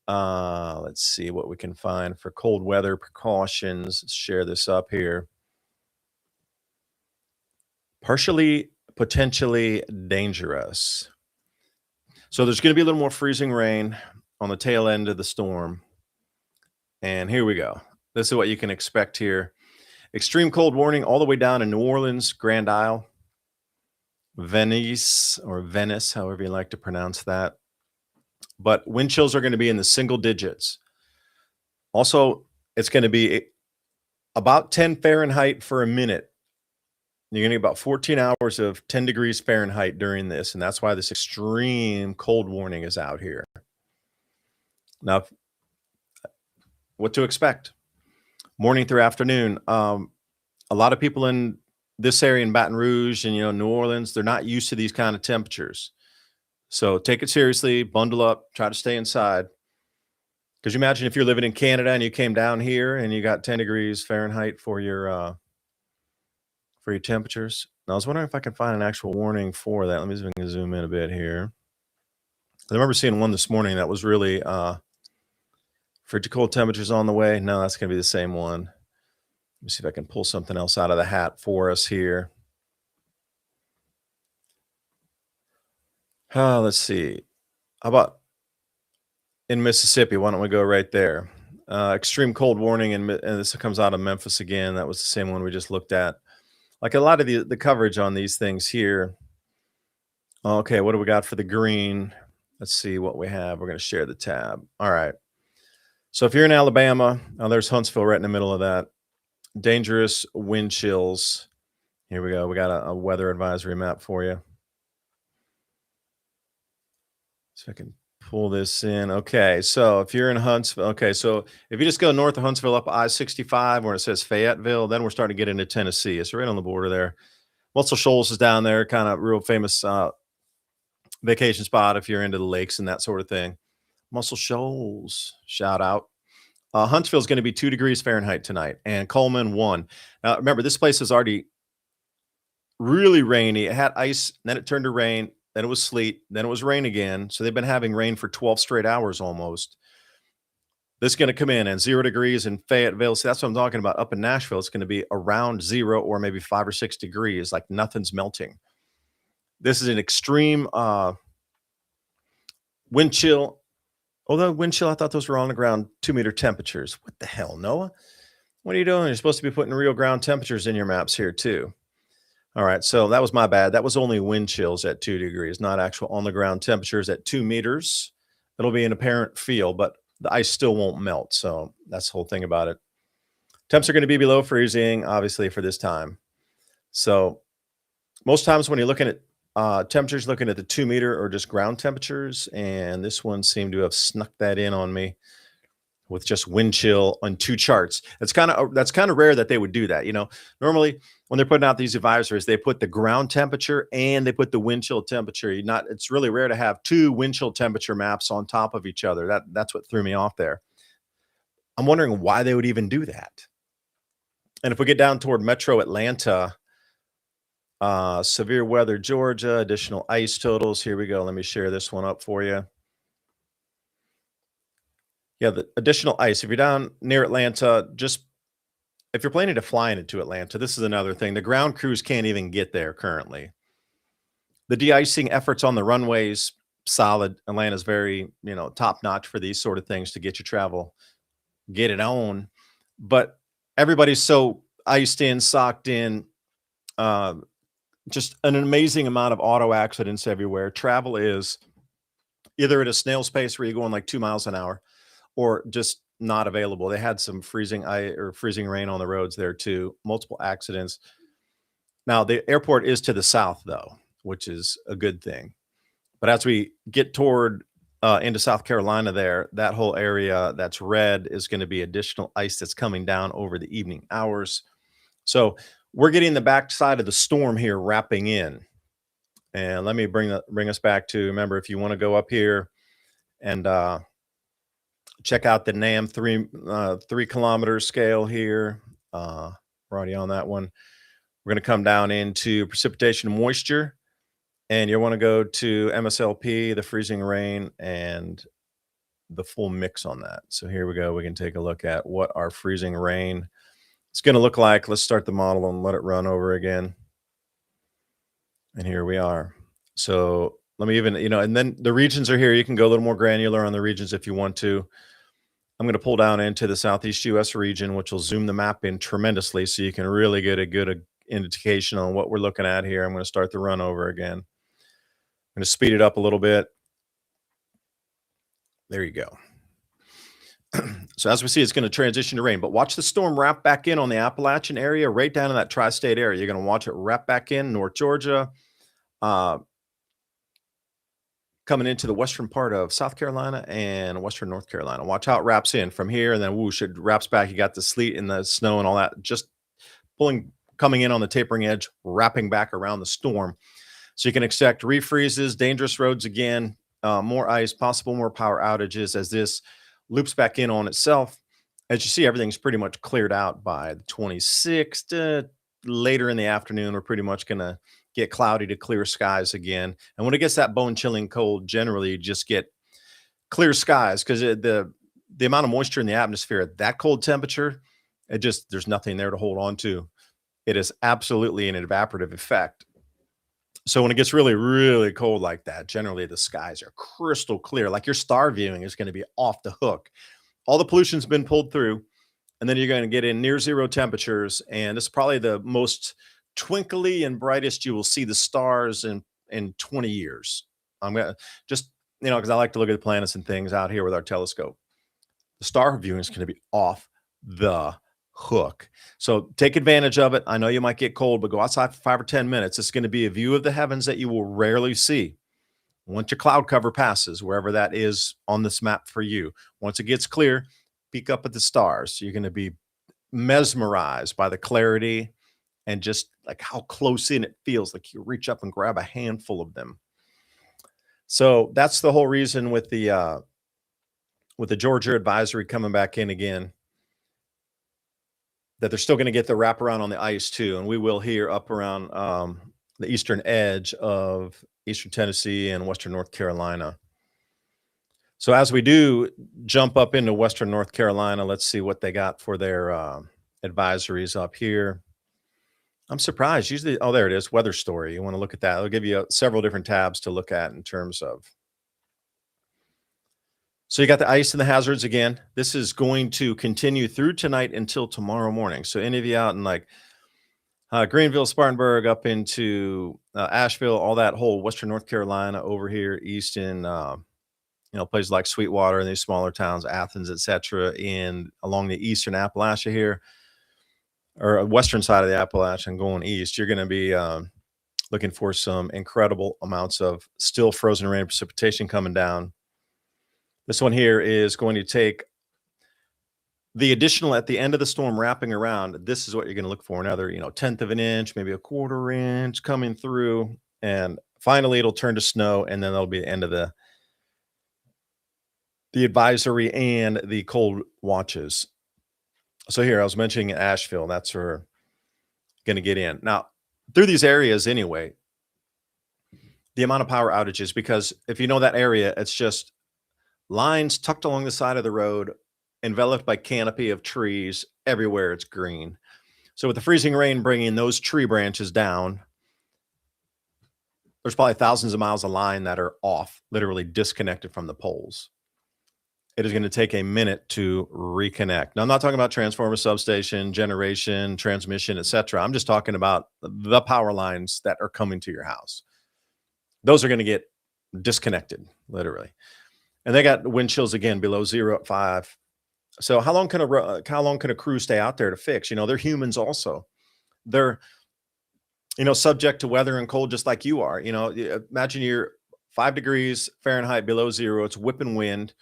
Let's see what we can find for cold weather precautions. Let's share this up here. Partially, potentially dangerous. So there's going to be a little more freezing rain on the tail end of the storm. And here we go. This is what you can expect here. Extreme cold warning all the way down in New Orleans, Grand Isle, Venice, or Venice, however you like to pronounce that. But wind chills are going to be in the single digits. Also, it's going to be about 10 Fahrenheit for a minute. You're going to get about 14 hours of 10 degrees Fahrenheit during this, and that's why this extreme cold warning is out here. Now, what to expect? Morning through afternoon. A lot of people in this area in Baton Rouge and New Orleans, they're not used to these kind of temperatures. So take it seriously, bundle up, try to stay inside. Because you imagine if you're living in Canada and you came down here and you got 10 degrees Fahrenheit for your temperatures. Now, I was wondering if I can find an actual warning for that. Let me zoom in a bit here. I remember seeing one this morning that was really frigid cold temperatures on the way. No, that's going to be the same one. Let me see if I can pull something else out of the hat for us here. Let's see. How about in Mississippi? Why don't we go right there? Extreme cold warning, and this comes out of Memphis again. That was the same one we just looked at. Like a lot of the coverage on these things here. Okay, what do we got for the green? Let's see what we have. We're going to share the tab. All right. So if you're in Alabama, there's Huntsville right in the middle of that. Dangerous wind chills. Here we go. We got a weather advisory map for you. So I can pull this in. Okay, so if you're in Huntsville, okay, so if you just go north of Huntsville up I-65 where it says Fayetteville, then we're starting to get into Tennessee. It's right on the border there. Muscle Shoals is down there, kind of real famous vacation spot if you're into the lakes and that sort of thing. Muscle Shoals, shout out. Huntsville is going to be 2 degrees Fahrenheit tonight, and Coleman 1. Now, remember, this place is already really rainy. It had ice, then it turned to rain, then it was sleet, then it was rain again. So they've been having rain for 12 straight hours almost. This is going to come in at 0 degrees in Fayetteville. So that's what I'm talking about. Up in Nashville, it's going to be around 0 or maybe 5 or 6 degrees, like nothing's melting. This is an extreme wind chill. Although wind chill, I thought those were on the ground 2-meter temperatures. What the hell, Noah? What are you doing? You're supposed to be putting real ground temperatures in your maps here too. All right, so that was my bad. That was only wind chills at 2 degrees, not actual on-the-ground temperatures at 2 meters. It'll be an apparent feel, but the ice still won't melt, so that's the whole thing about it. Temps are going to be below freezing, obviously, for this time. So most times when you're looking at temperatures, looking at the 2-meter or just ground temperatures, and this one seemed to have snuck that in on me with just wind chill on 2 charts. That's kind of rare that they would do that. Normally when they're putting out these advisories, they put the ground temperature and they put the wind chill temperature. It's really rare to have 2 wind chill temperature maps on top of each other. That's what threw me off there. I'm wondering why they would even do that. And if we get down toward Metro Atlanta, severe weather, Georgia, additional ice totals. Here we go. Let me share this one up for you. Yeah, the additional ice. If you're down near Atlanta, if you're planning to fly into Atlanta, this is another thing. The ground crews can't even get there currently. The de-icing efforts on the runways, solid. Atlanta's very, top-notch for these sort of things to get your travel, get it on. But everybody's so iced in, socked in, just an amazing amount of auto accidents everywhere. Travel is either at a snail's pace where you're going like 2 miles an hour or just not available. They had some freezing rain on the roads there too. Multiple accidents. Now the airport is to the south though, which is a good thing. But as we get toward into South Carolina there, that whole area that's red is going to be additional ice that's coming down over the evening hours. So we're getting the backside of the storm here wrapping in. And let me bring us back to, remember, if you want to go up here and check out the NAM 3 kilometer scale here. We're already on that one. We're going to come down into precipitation and moisture, and you want to go to MSLP, the freezing rain, and the full mix on that. So here we go. We can take a look at what our freezing rain is going to look like. Let's start the model and let it run over again. And here we are. So let me even, and then the regions are here. You can go a little more granular on the regions if you want to. I'm going to pull down into the Southeast US region, which will zoom the map in tremendously so you can really get a good indication on what we're looking at here. I'm going to start the run over again. I'm going to speed it up a little bit. There you go. So as we see, it's going to transition to rain, but watch the storm wrap back in on the Appalachian area, right down in that tri-state area. You're going to watch it wrap back in North Georgia, coming into the western part of South Carolina and western North Carolina. Watch how it wraps in from here, and then whoosh, it wraps back. You got the sleet and the snow and all that just coming in on the tapering edge, wrapping back around the storm. So you can expect refreezes, dangerous roads again, more ice, possible more power outages as this loops back in on itself. As you see, everything's pretty much cleared out by the 26th. Later in the afternoon, we're pretty much going to get cloudy to clear skies again. And when it gets that bone-chilling cold, generally you just get clear skies because the amount of moisture in the atmosphere at that cold temperature, there's nothing there to hold on to. It is absolutely an evaporative effect. So when it gets really, really cold like that, generally the skies are crystal clear. Like your star viewing is going to be off the hook. All the pollution's been pulled through, and then you're going to get in near zero temperatures. And it's probably the most twinkly and brightest you will see the stars in 20 years. I'm going to just, because I like to look at the planets and things out here with our telescope. The star viewing is going to be off the hook. So take advantage of it. I know you might get cold, but go outside for 5 or 10 minutes. It's going to be a view of the heavens that you will rarely see. Once your cloud cover passes, wherever that is on this map for you, once it gets clear, peek up at the stars. You're going to be mesmerized by the clarity and just like how close in it feels, like you reach up and grab a handful of them. So that's the whole reason with the Georgia advisory coming back in again, that they're still going to get the wraparound on the ice too. And we will hear up around the eastern edge of eastern Tennessee and western North Carolina. So as we do jump up into western North Carolina, let's see what they got for their advisories up here. I'm surprised. Usually, oh, there it is, weather story. You want to look at that. It'll give you several different tabs to look at in terms of. So you got the ice and the hazards again. This is going to continue through tonight until tomorrow morning. So any of you out in like Greenville, Spartanburg, up into Asheville, all that whole western North Carolina over here, east in places like Sweetwater and these smaller towns, Athens, etc., along the eastern Appalachia here, or western side of the Appalachian going east, you're going to be looking for some incredible amounts of still frozen rain precipitation coming down. This one here is going to take the additional at the end of the storm wrapping around. This is what you're going to look for. Another, 1/10 of an inch, maybe a 1/4 inch coming through. And finally, it'll turn to snow. And then that'll be the end of the advisory and the cold watches. So here I was mentioning Asheville. That's where we're going to get in. Now, through these areas anyway, the amount of power outages, because if you know that area, it's just lines tucked along the side of the road, enveloped by canopy of trees. Everywhere it's green. So with the freezing rain bringing those tree branches down, there's probably thousands of miles of line that are off, literally disconnected from the poles. It is going to take a minute to reconnect. Now, I'm not talking about transformer, substation, generation, transmission, etc. I'm just talking about the power lines that are coming to your house. Those are going to get disconnected, literally. And they got wind chills again below 0 at 5. So how long can a crew stay out there to fix? They're humans also. They're subject to weather and cold just like you are. Imagine you're 5 degrees Fahrenheit below 0. It's whipping wind.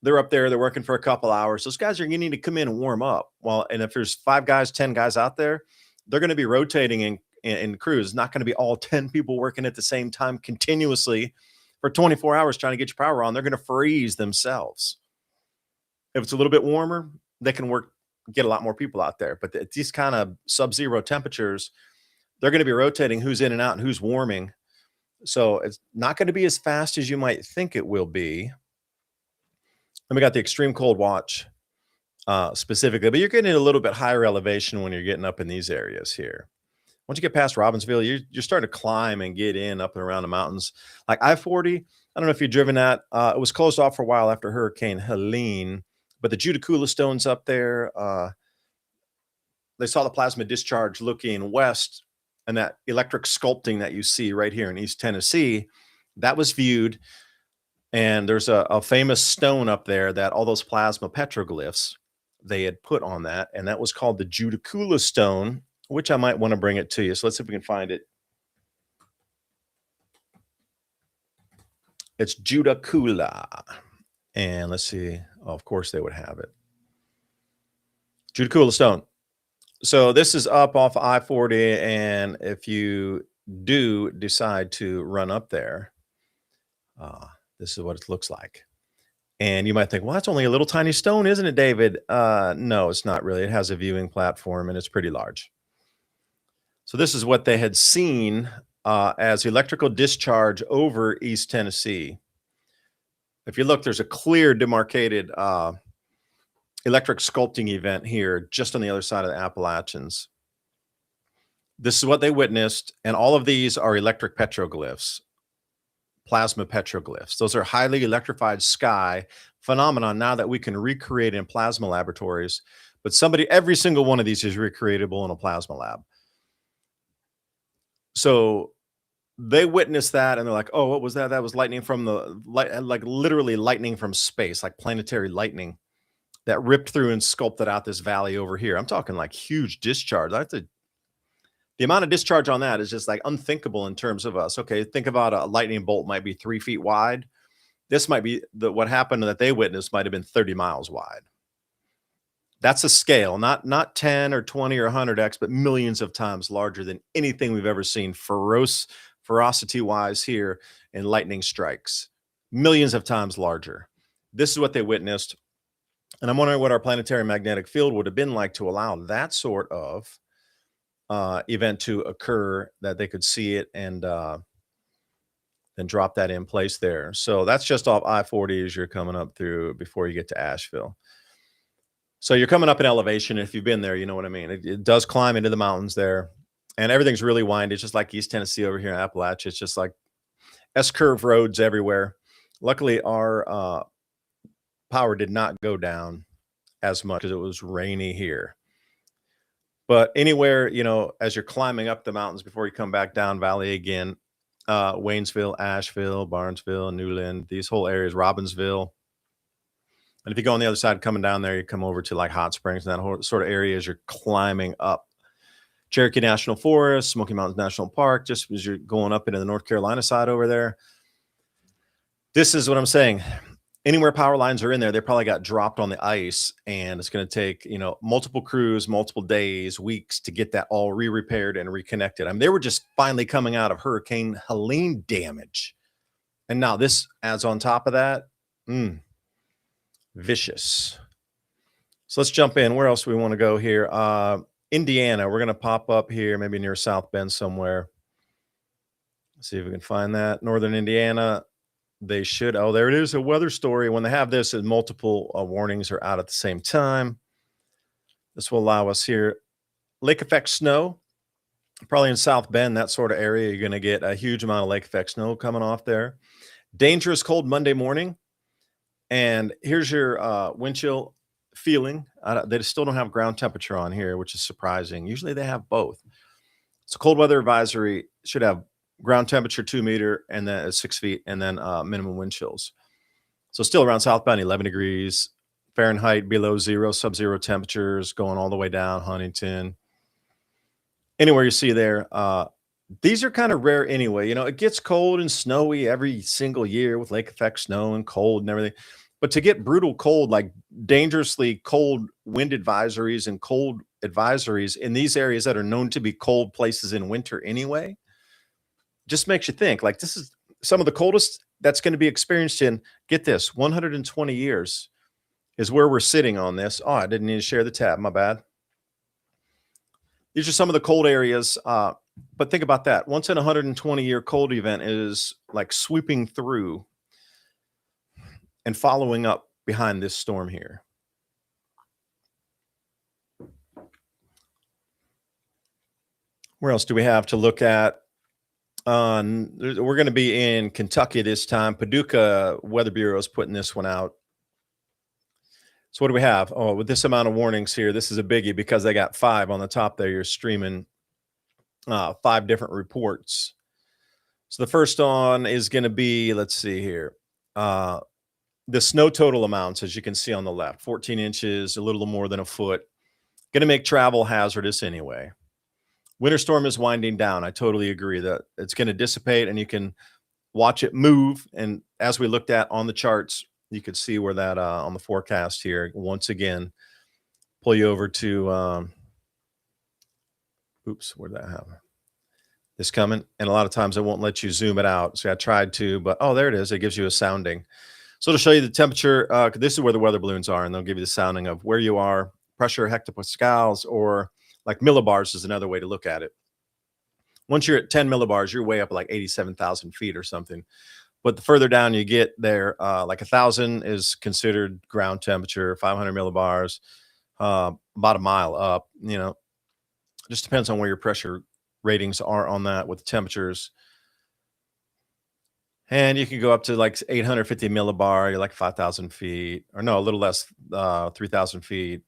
They're up there. They're working for a couple hours. Those guys are going to need to come in and warm up. And if there's 5 guys, 10 guys out there, they're going to be rotating in crews. It's not going to be all 10 people working at the same time continuously for 24 hours trying to get your power on. They're going to freeze themselves. If it's a little bit warmer, they can get a lot more people out there. But at these kind of sub-zero temperatures, they're going to be rotating who's in and out and who's warming. So it's not going to be as fast as you might think it will be. And we got the extreme cold watch specifically, but you're getting a little bit higher elevation when you're getting up in these areas here. Once you get past Robbinsville, you're starting to climb and get in up and around the mountains. Like I-40, I don't know if you've driven that. It was closed off for a while after Hurricane Helene, But the Judicula stones up there, they saw the plasma discharge looking west, and that electric sculpting that you see right here in East Tennessee, that was viewed. And there's a famous stone up there that all those plasma petroglyphs they had put on that, and that was called the Judicula stone, which I might want to bring it to you. So let's see if we can find it. It's Judicula. And let's see. Oh, of course they would have it. Judicula stone. So this is up off I-40, and if you do decide to run up there, this is what it looks like. And you might think, well, that's only a little tiny stone, isn't it, David? No, it's not really. It has a viewing platform, and it's pretty large. So this is what they had seen as electrical discharge over East Tennessee. If you look, there's a clear demarcated electric sculpting event here just on the other side of the Appalachians. This is what they witnessed, and all of these are electric petroglyphs, plasma petroglyphs. Those are highly electrified sky phenomenon now that we can recreate in plasma laboratories, but every single one of these is recreatable in a plasma lab. So they witnessed that, and they're like, oh, what was that? That was lightning from like literally lightning from space, like planetary lightning that ripped through and sculpted out this valley over here. I'm talking like huge discharge. The amount of discharge on that is just like unthinkable in terms of us. Okay, think about a lightning bolt might be 3 feet wide. This might be what happened that they witnessed might have been 30 miles wide. That's a scale, not 10 or 20 or 100x, but millions of times larger than anything we've ever seen ferocity-wise here in lightning strikes. Millions of times larger. This is what they witnessed. And I'm wondering what our planetary magnetic field would have been like to allow that sort of event to occur, that they could see it and then drop that in place there. So that's just off I-40 as you're coming up through before you get to Asheville. So you're coming up in elevation. If you've been there, you know what I mean. It does climb into the mountains there, and everything's really windy. It's just like East Tennessee over here in Appalachia. It's just like S-curve roads everywhere. Luckily, our power did not go down as much because it was rainy here. But anywhere, you know, as you're climbing up the mountains before you come back down valley again, Waynesville, Asheville, Barnesville, Newland, these whole areas, Robbinsville. And if you go on the other side, coming down there, you come over to like Hot Springs and that whole sort of area as you're climbing up Cherokee National Forest, Smoky Mountains National Park, just as you're going up into the North Carolina side over there. This is what I'm saying. Anywhere power lines are in there, they probably got dropped on the ice, and it's going to take, you know, multiple crews, multiple days, weeks to get that all re-repaired and reconnected. I mean, they were just finally coming out of Hurricane Helene damage. And now this adds on top of that. Vicious. So let's jump in. Where else do we want to go here? Indiana. We're going to pop up here, maybe near South Bend somewhere. Let's see if we can find that. Northern Indiana. They should. Oh, there it is. A weather story. When they have this, and multiple warnings are out at the same time. This will allow us here. Lake effect snow. Probably in South Bend, that sort of area, you're going to get a huge amount of lake effect snow coming off there. Dangerous cold Monday morning. And here's your wind chill feeling. They still don't have ground temperature on here, which is surprising. Usually they have both. So cold weather advisory should have ground temperature 2 meters and then 6 feet, and then minimum wind chills. So still around South Bend, 11 degrees Fahrenheit, below zero, sub-zero temperatures going all the way down Huntington. Anywhere you see there, these are kind of rare anyway. You know, it gets cold and snowy every single year with lake effect snow and cold and everything. But to get brutal cold, like dangerously cold wind advisories and cold advisories in these areas that are known to be cold places in winter anyway, just makes you think, like, this is some of the coldest that's going to be experienced in, get this, 120 years is where we're sitting on this. Oh, I didn't need to share the tab. My bad. These are some of the cold areas. But think about that. Once in a 120-year cold event is like sweeping through and following up behind this storm here. Where else do we have to look at? We're going to be in Kentucky this time. Paducah Weather Bureau is putting this one out. So what do we have? Oh, with this amount of warnings here, this is a biggie because they got 5 on the top there. You're streaming 5 different reports. So the first one is going to be, let's see here. The snow total amounts, as you can see on the left, 14 inches, a little more than a foot. Going to make travel hazardous anyway. Winter storm is winding down. I totally agree that it's going to dissipate and you can watch it move. And as we looked at on the charts, you could see where that on the forecast here, once again, pull you over to, oops, where'd that happen? This coming. And a lot of times it won't let you zoom it out. So I tried to, but oh, there it is. It gives you a sounding. So to show you the temperature, this is where the weather balloons are, and they'll give you the sounding of where you are, pressure hectopascals, or like millibars is another way to look at it. Once you're at 10 millibars, you're way up like 87,000 feet or something. But the further down you get there, like 1,000 is considered ground temperature, 500 millibars, about a mile up, just depends on where your pressure ratings are on that with the temperatures. And you can go up to like 850 millibar, you're like 5,000 feet, or no, a little less, 3,000 feet.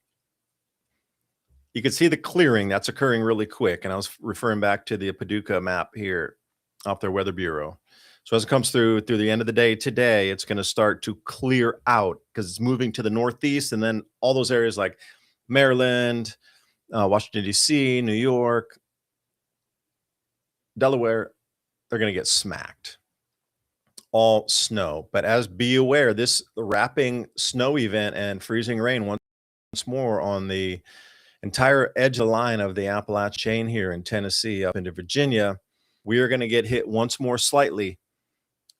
You can see the clearing that's occurring really quick. And I was referring back to the Paducah map here off their Weather Bureau. So as it comes through the end of the day today, it's going to start to clear out because it's moving to the northeast. And then all those areas like Maryland, Washington, D.C., New York, Delaware, they're going to get smacked. All snow. But be aware, this wrapping snow event and freezing rain once more on the entire edge of the line of the Appalachian chain here in Tennessee up into Virginia. We are going to get hit once more slightly,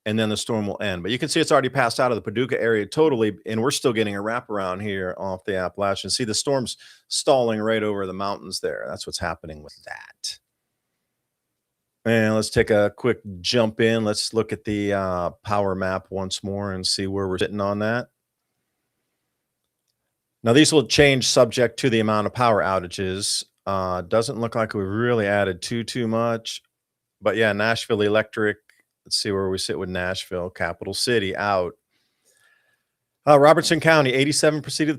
and then the storm will end. But you can see it's already passed out of the Paducah area totally, and we're still getting a wraparound here off the Appalachian. See, the storm's stalling right over the mountains there. That's what's happening with that. And let's take a quick jump in. Let's look at the power map once more and see where we're sitting on that. Now, these will change subject to the amount of power outages. Doesn't look like we've really added too much. But yeah, Nashville Electric. Let's see where we sit with Nashville, capital city, out. Robertson County, 87%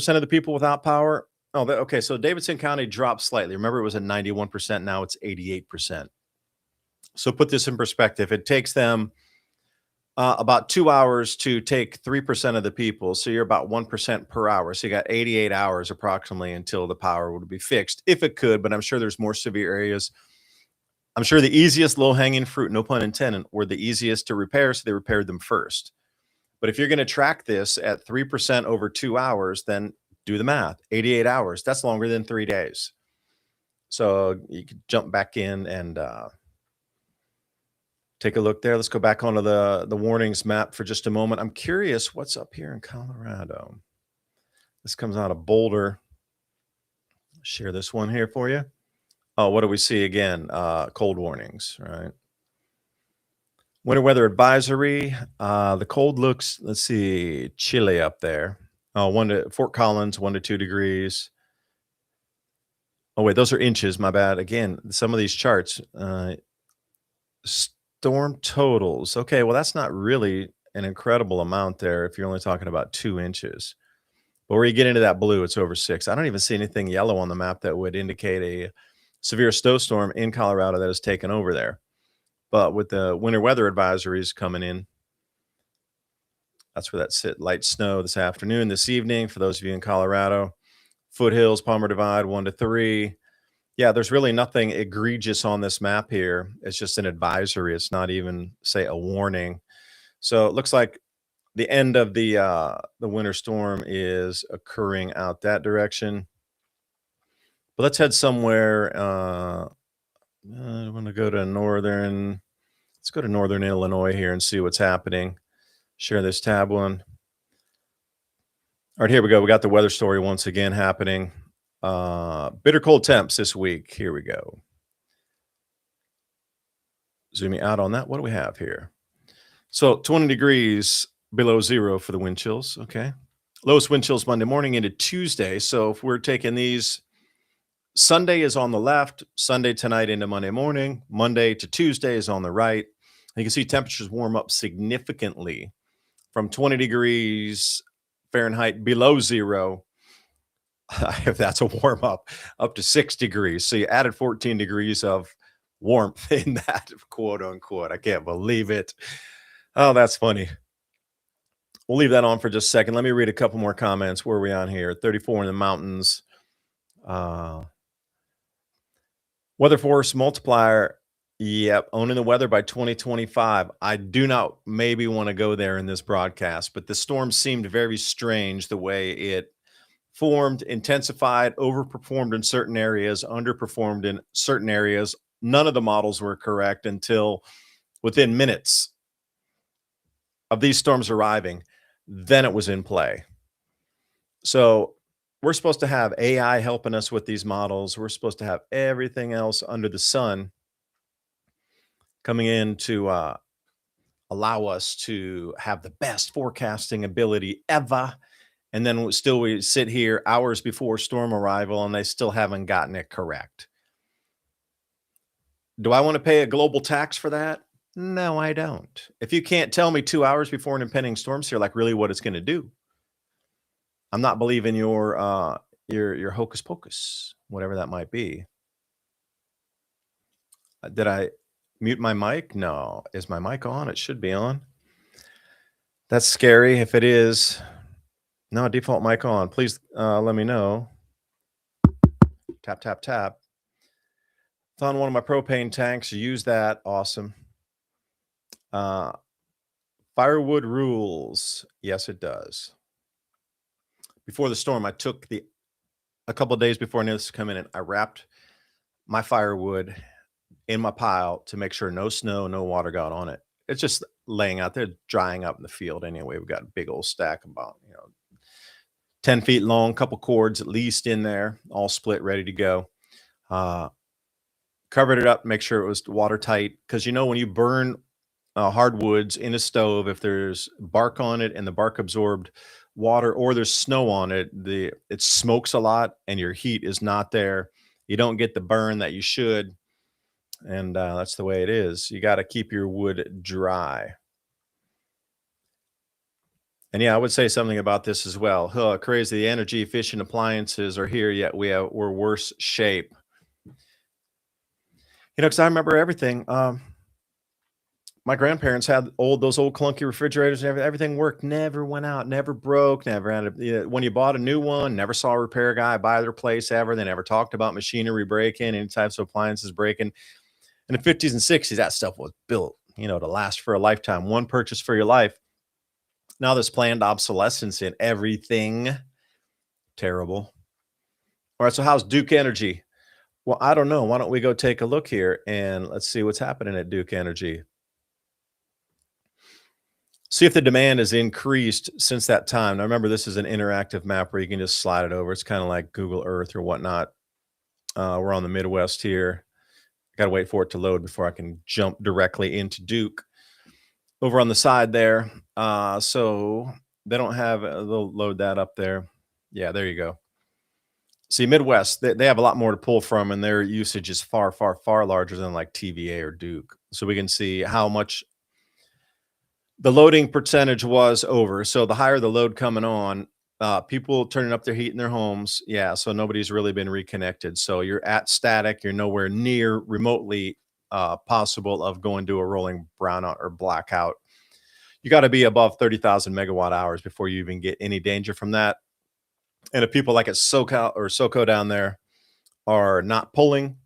of the people without power. Oh, okay. So Davidson County dropped slightly. Remember, it was at 91%. Now it's 88%. So put this in perspective. It takes them about 2 hours to take 3% of the people. So you're about 1% per hour. So you got 88 hours approximately until the power would be fixed, if it could. But I'm sure there's more severe areas. I'm sure the easiest low-hanging fruit, no pun intended, were the easiest to repair, so they repaired them first. But if you're going to track this at 3% over 2 hours, then do the math. 88 hours. That's longer than 3 days. So you could jump back in and take a look there. Let's go back onto the warnings map for just a moment. I'm curious what's up here in Colorado. This comes out of Boulder. Share this one here for you. Oh, what do we see again? Cold warnings, right? Winter weather advisory. The cold looks, let's see, chilly up there. Oh, Fort Collins, 1 to 2 degrees. Oh, wait, those are inches. My bad. Again, some of these charts. Storm totals. Okay, well, that's not really an incredible amount there if you're only talking about 2 inches. But where you get into that blue, it's over 6. I don't even see anything yellow on the map that would indicate a severe snowstorm in Colorado that has taken over there. But with the winter weather advisories coming in, that's where that sit. Light snow this afternoon, this evening, for those of you in Colorado. Foothills, Palmer Divide, 1 to 3. Yeah, there's really nothing egregious on this map here. It's just an advisory. It's not even, say, a warning. So it looks like the end of the winter storm is occurring out that direction. But let's head somewhere. I want to go to let's go to northern Illinois here and see what's happening. Share this tab one. All right, here we go. We got the weather story once again happening. Bitter cold temps this week. Here we go. Zooming out on that. What do we have here? So 20 degrees below zero for the wind chills. Okay. Lowest wind chills Monday morning into Tuesday. So if we're taking these, Sunday is on the left, Sunday tonight into Monday morning, Monday to Tuesday is on the right. And you can see temperatures warm up significantly from 20 degrees Fahrenheit below zero. If that's a warm up to 6 degrees. So you added 14 degrees of warmth in that, quote unquote. I can't believe it. Oh, that's funny. We'll leave that on for just a second. Let me read a couple more comments. Where are we on here? 34 in the mountains. Weather force multiplier. Yep. Owning the weather by 2025. I do not maybe want to go there in this broadcast, but the storm seemed very strange the way it formed, intensified, overperformed in certain areas, underperformed in certain areas. None of the models were correct until within minutes of these storms arriving. Then it was in play. So we're supposed to have AI helping us with these models. We're supposed to have everything else under the sun coming in to allow us to have the best forecasting ability ever. And then still we sit here hours before storm arrival and they still haven't gotten it correct. Do I want to pay a global tax for that? No, I don't. If you can't tell me 2 hours before an impending storm's here, like really what it's going to do, I'm not believing your hocus pocus, whatever that might be. Did I mute my mic? No. Is my mic on? It should be on. That's scary. If it is, no, default mic on. Please let me know. Tap, tap, tap. Found one of my propane tanks. Use that. Awesome. Firewood rules. Yes, it does. Before the storm, I took a couple of days before I knew this was coming in, I wrapped my firewood in my pile to make sure no snow, no water got on it. It's just laying out there, drying up in the field anyway. We've got a big old stack about 10 feet long, couple cords at least in there, all split, ready to go. Covered it up, make sure it was watertight. Because when you burn hardwoods in a stove, if there's bark on it and the bark absorbed water, or there's snow on it, it smokes a lot and your heat is not there. You don't get the burn that you should. And that's the way it is. You got to keep your wood dry. And yeah, I would say something about this as well. Crazy. The energy efficient appliances are here, yet we're worse shape. Because I remember everything. My grandparents had those old clunky refrigerators and everything worked, never went out, never broke, never had when you bought a new one, never saw a repair guy buy their place ever. They never talked about machinery breaking, any types of appliances breaking. In the 50s and 60s, that stuff was built, to last for a lifetime. One purchase for your life. Now there's planned obsolescence in everything. Terrible. All right, so how's Duke Energy? Well, I don't know. Why don't we go take a look here and let's see what's happening at Duke Energy. See if the demand has increased since that time. Now, remember, this is an interactive map where you can just slide it over. It's kind of like Google Earth or whatnot. We're on the Midwest here. Got to wait for it to load before I can jump directly into Duke. Over on the side there. So they don't have, they'll load that up there. Yeah, there you go. See, Midwest, they have a lot more to pull from, and their usage is far, far, far larger than like TVA or Duke. So we can see how much the loading percentage was over. So the higher the load coming on, people turning up their heat in their homes. Yeah. So nobody's really been reconnected. So you're at static. You're nowhere near remotely possible of going to a rolling brownout or blackout. You got to be above 30,000 megawatt hours before you even get any danger from that. And if people like at SoCo down there are not pulling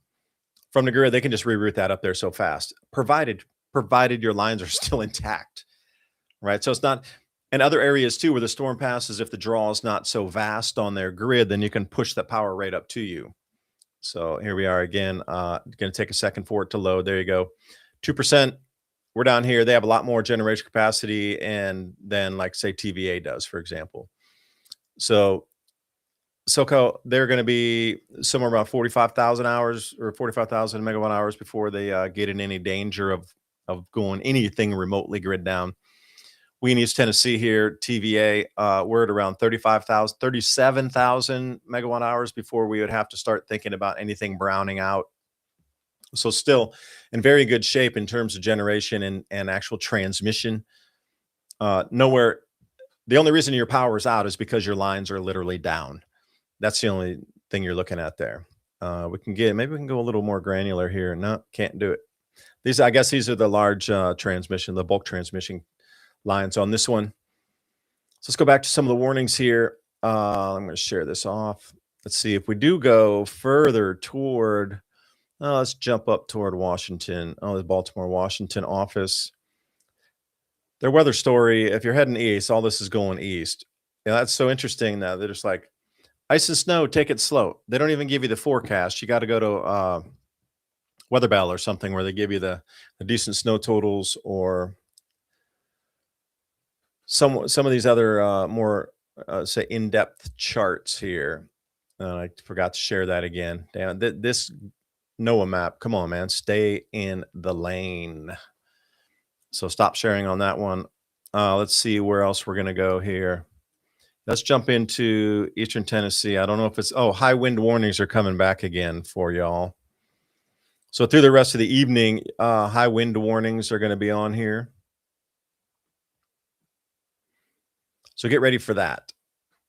from the grid, they can just reroute that up there so fast, provided your lines are still intact. Right. So it's not in other areas too, where the storm passes. If the draw is not so vast on their grid, then you can push the power right up to you. So here we are again. Going to take a second for it to load. There you go. 2%. We're down here. They have a lot more generation capacity and then like say TVA does, for example. So SoCo, they're going to be somewhere about 45,000 hours or 45,000 megawatt hours before they get in any danger of going anything remotely grid down. We in East Tennessee here, TVA, we're at around 37,000 megawatt hours before we would have to start thinking about anything browning out. So still in very good shape in terms of generation and actual transmission. Nowhere The only reason your power is out is because your lines are literally down. That's the only thing you're looking at there. Maybe we can go a little more granular here. No, can't do it. I guess these are the large transmission, the bulk transmission lines on this one. So let's go back to some of the warnings here. I'm going to share this off. Let's see if we do go further toward, let's jump up toward Washington. Oh, the Baltimore, Washington office. Their weather story, if you're heading east, all this is going east. Yeah, that's so interesting that they're just like, ice and snow, take it slow. They don't even give you the forecast. You got to go to Weather Bell or something where they give you the decent snow totals, or some of these other more say in-depth charts here. I forgot to share that again. Damn, this NOAA map. Come on, man, stay in the lane. So stop sharing on that one. Let's see where else we're gonna go here. Let's jump into Eastern Tennessee. I don't know if it's high wind warnings are coming back again for y'all. So through the rest of the evening, high wind warnings are going to be on here. So get ready for that.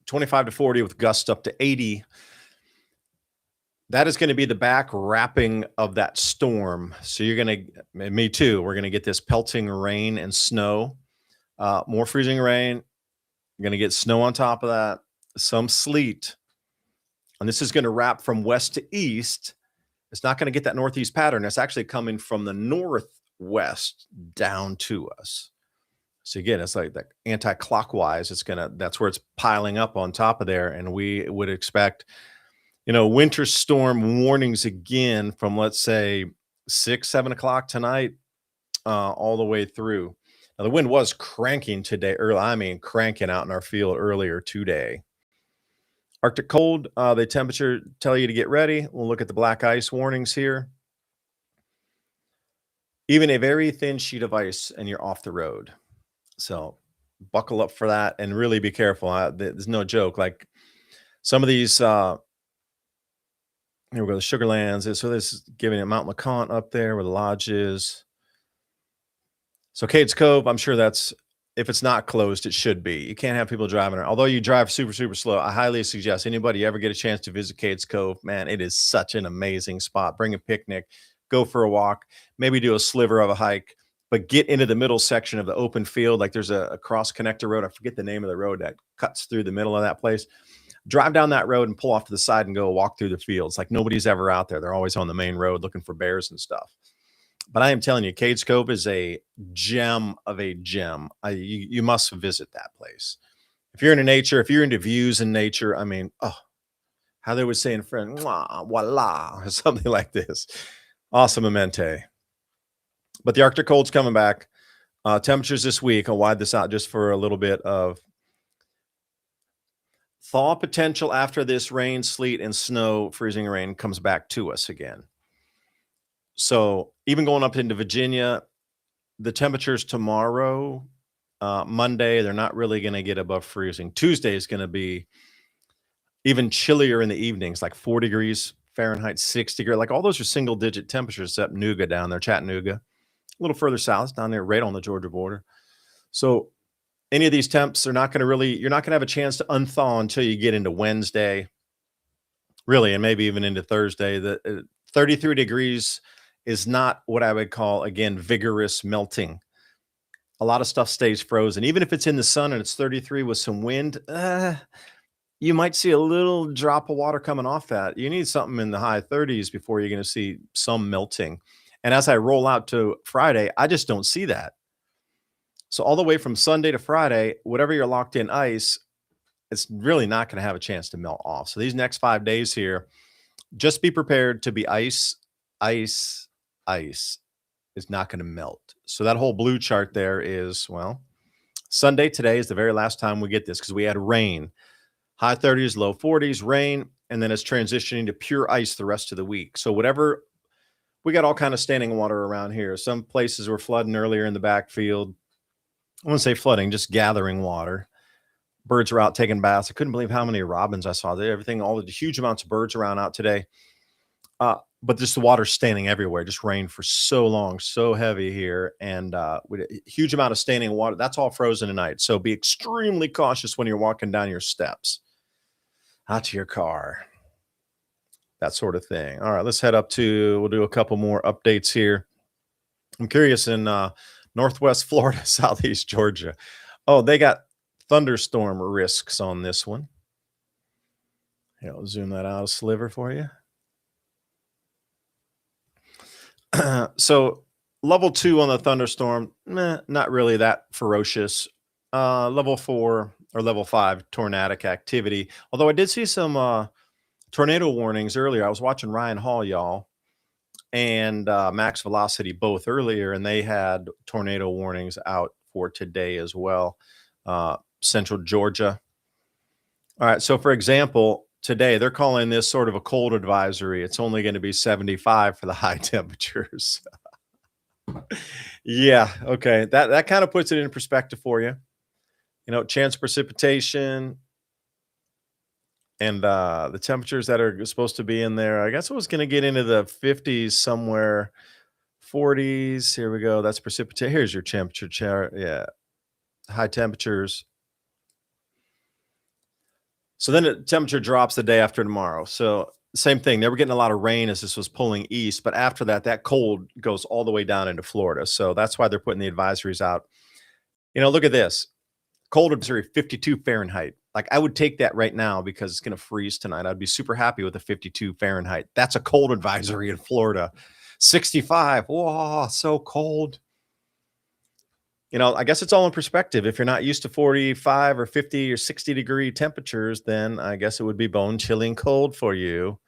25 to 40 with gusts up to 80. That is going to be the back wrapping of that storm. So you're going to, me too, we're going to get this pelting rain and snow, more freezing rain. You're going to get snow on top of that, some sleet. And this is going to wrap from west to east. It's not going to get that northeast pattern. It's actually coming from the northwest down to us. So again, it's like that anti-clockwise. That's where it's piling up on top of there. And we would expect, winter storm warnings again from, let's say, 6, 7 o'clock tonight, all the way through. Now, the wind was cranking today, cranking out in our field earlier today. Arctic cold, the temperature tell you to get ready. We'll look at the black ice warnings here. Even a very thin sheet of ice and you're off the road. So buckle up for that and really be careful. There's no joke. Like some of these, here we go, the Sugarlands. So this is giving it Mount LeConte up there where the lodge is. So Cades Cove, I'm sure that's, if it's not closed, it should be. You can't have people driving around. Although you drive super, super slow, I highly suggest anybody ever get a chance to visit Cades Cove, man, it is such an amazing spot. Bring a picnic, go for a walk, maybe do a sliver of a hike, but get into the middle section of the open field. Like there's a cross connector road. I forget the name of the road that cuts through the middle of that place. Drive down that road and pull off to the side and go walk through the fields. Like nobody's ever out there. They're always on the main road looking for bears and stuff. But I am telling you, Cades Cove is a gem of a gem. You must visit that place. If you're into nature, if you're into views in nature, how they would say in French, voila, or something like this. Awesome amente. But the Arctic cold's coming back. Temperatures this week, I'll wide this out just for a little bit of thaw potential after this rain, sleet, and snow, freezing rain comes back to us again. So even going up into Virginia, the temperatures tomorrow, Monday, they're not really going to get above freezing. Tuesday is going to be even chillier in the evenings, like 4 degrees Fahrenheit, 6 degrees. Like all those are single digit temperatures except Nuga down there, Chattanooga, a little further south down there, right on the Georgia border. So any of these temps are not going to you're not going to have a chance to unthaw until you get into Wednesday, really, and maybe even into Thursday. The 33 degrees is not what I would call, again, vigorous melting. A lot of stuff stays frozen. Even if it's in the sun and it's 33 with some wind, you might see a little drop of water coming off that. You need something in the high 30s before you're going to see some melting. And as I roll out to Friday, I just don't see that. So all the way from Sunday to Friday, whatever you're locked in ice, it's really not going to have a chance to melt off. So these next 5 days here, just be prepared to be ice. Ice is not going to melt. So that whole blue chart there is, well, Sunday today is the very last time we get this because we had rain, high 30s, low 40s, rain, and then it's transitioning to pure ice the rest of the week. So whatever, we got all kind of standing water around here. Some places were flooding earlier in the backfield. I wouldn't say flooding, just gathering water. Birds were out taking baths. I couldn't believe how many robins I saw there. Everything, all the huge amounts of birds around out today. but just the water standing everywhere. Just rained for so long, so heavy here, and with a huge amount of standing water. That's all frozen tonight. So be extremely cautious when you're walking down your steps, out to your car, that sort of thing. All right, let's head up to. We'll do a couple more updates here. I'm curious in Northwest Florida, Southeast Georgia. Oh, they got thunderstorm risks on this one. Here, I'll zoom that out a sliver for you. So level 2 on the thunderstorm, not really that ferocious. Level 4 or level 5 tornadic activity. Although I did see some tornado warnings earlier. I was watching Ryan Hall, y'all, and Max Velocity both earlier, and they had tornado warnings out for today as well. Central Georgia. All right. So, for example, today they're calling this sort of a cold advisory. It's only going to be 75 for the high temperatures. Yeah. Okay. That kind of puts it in perspective for you. You know, chance of precipitation and the temperatures that are supposed to be in there. I guess it was going to get into the 50s somewhere, 40s. Here we go. That's precipitation. Here's your temperature chart. Yeah. High temperatures. So then the temperature drops the day after tomorrow. So same thing. They were getting a lot of rain as this was pulling east, but after that, that cold goes all the way down into Florida. So that's why they're putting the advisories out. You know, look at this. Cold advisory 52 Fahrenheit. Like I would take that right now because it's going to freeze tonight. I'd be super happy with a 52 Fahrenheit. That's a cold advisory in Florida. 65. Whoa, so cold. You know, I guess it's all in perspective. If you're not used to 45 or 50 or 60-degree temperatures, then I guess it would be bone chilling cold for you,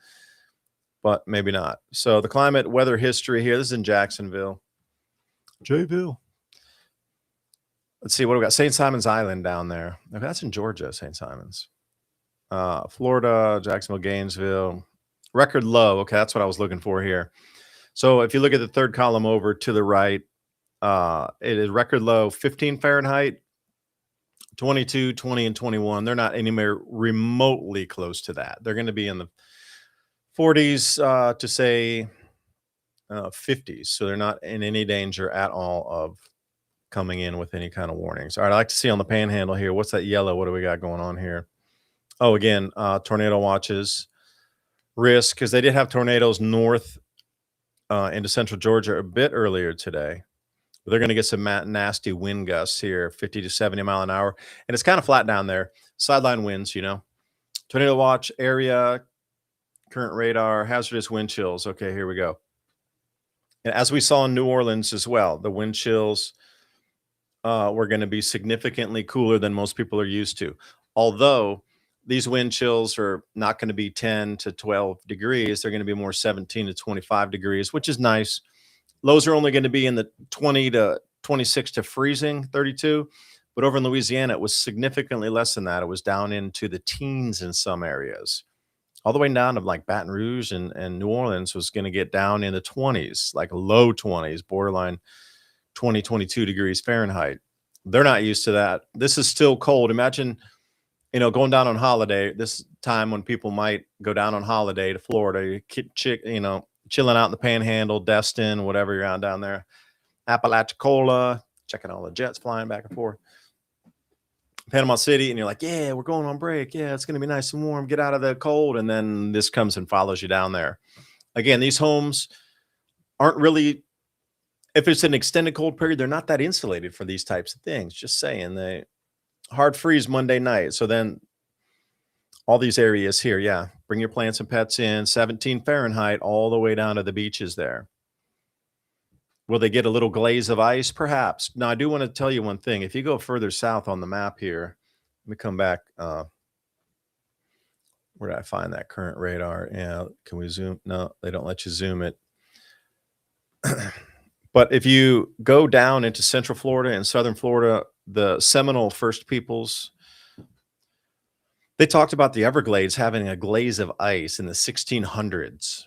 but maybe not. So the climate weather history here, this is in Jacksonville. Jayville. Let's see what we got. St. Simon's Island down there. Okay, that's in Georgia, St. Simon's. Florida, Jacksonville, Gainesville. Record low. Okay, that's what I was looking for here. So if you look at the third column over to the right, it is record low 15 Fahrenheit, 22, 20, and 21. They're not anywhere remotely close to that. They're going to be in the 40s to say 50s. So they're not in any danger at all of coming in with any kind of warnings. All right, I'd like to see on the panhandle here. What's that yellow? What do we got going on here? Oh, again, tornado watches risk because they did have tornadoes north into central Georgia a bit earlier today. They're going to get some nasty wind gusts here, 50 to 70 mile an hour. And it's kind of flat down there. Sideline winds, you know. Tornado watch area, current radar, hazardous wind chills. Okay, here we go. And as we saw in New Orleans as well, the wind chills were going to be significantly cooler than most people are used to. Although these wind chills are not going to be 10 to 12 degrees. They're going to be more 17 to 25 degrees, which is nice. Lows are only going to be in the 20 to 26 to freezing, 32. But over in Louisiana, it was significantly less than that. It was down into the teens in some areas. All the way down to like Baton Rouge and New Orleans was going to get down in the 20s, like low 20s, borderline 20, 22 degrees Fahrenheit. They're not used to that. This is still cold. Imagine, you know, going down on holiday, this time when people might go down on holiday to Florida, you know, chilling out in the Panhandle, Destin, whatever you're out down there, Apalachicola, checking all the jets flying back and forth, Panama City, and you're like, yeah, we're going on break. Yeah, it's going to be nice and warm. Get out of the cold. And then this comes and follows you down there. Again, these homes aren't really, if it's an extended cold period, they're not that insulated for these types of things. Just saying, they hard freeze Monday night. So then all these areas here, yeah, bring your plants and pets in, 17 Fahrenheit, all the way down to the beaches there. Will they get a little glaze of ice? Perhaps. Now, I do want to tell you one thing. If you go further south on the map here, let me come back. Where did I find that current radar? Yeah, can we zoom? No, they don't let you zoom it. But if you go down into central Florida and southern Florida, the Seminole First Peoples, they talked about the Everglades having a glaze of ice in the 1600s.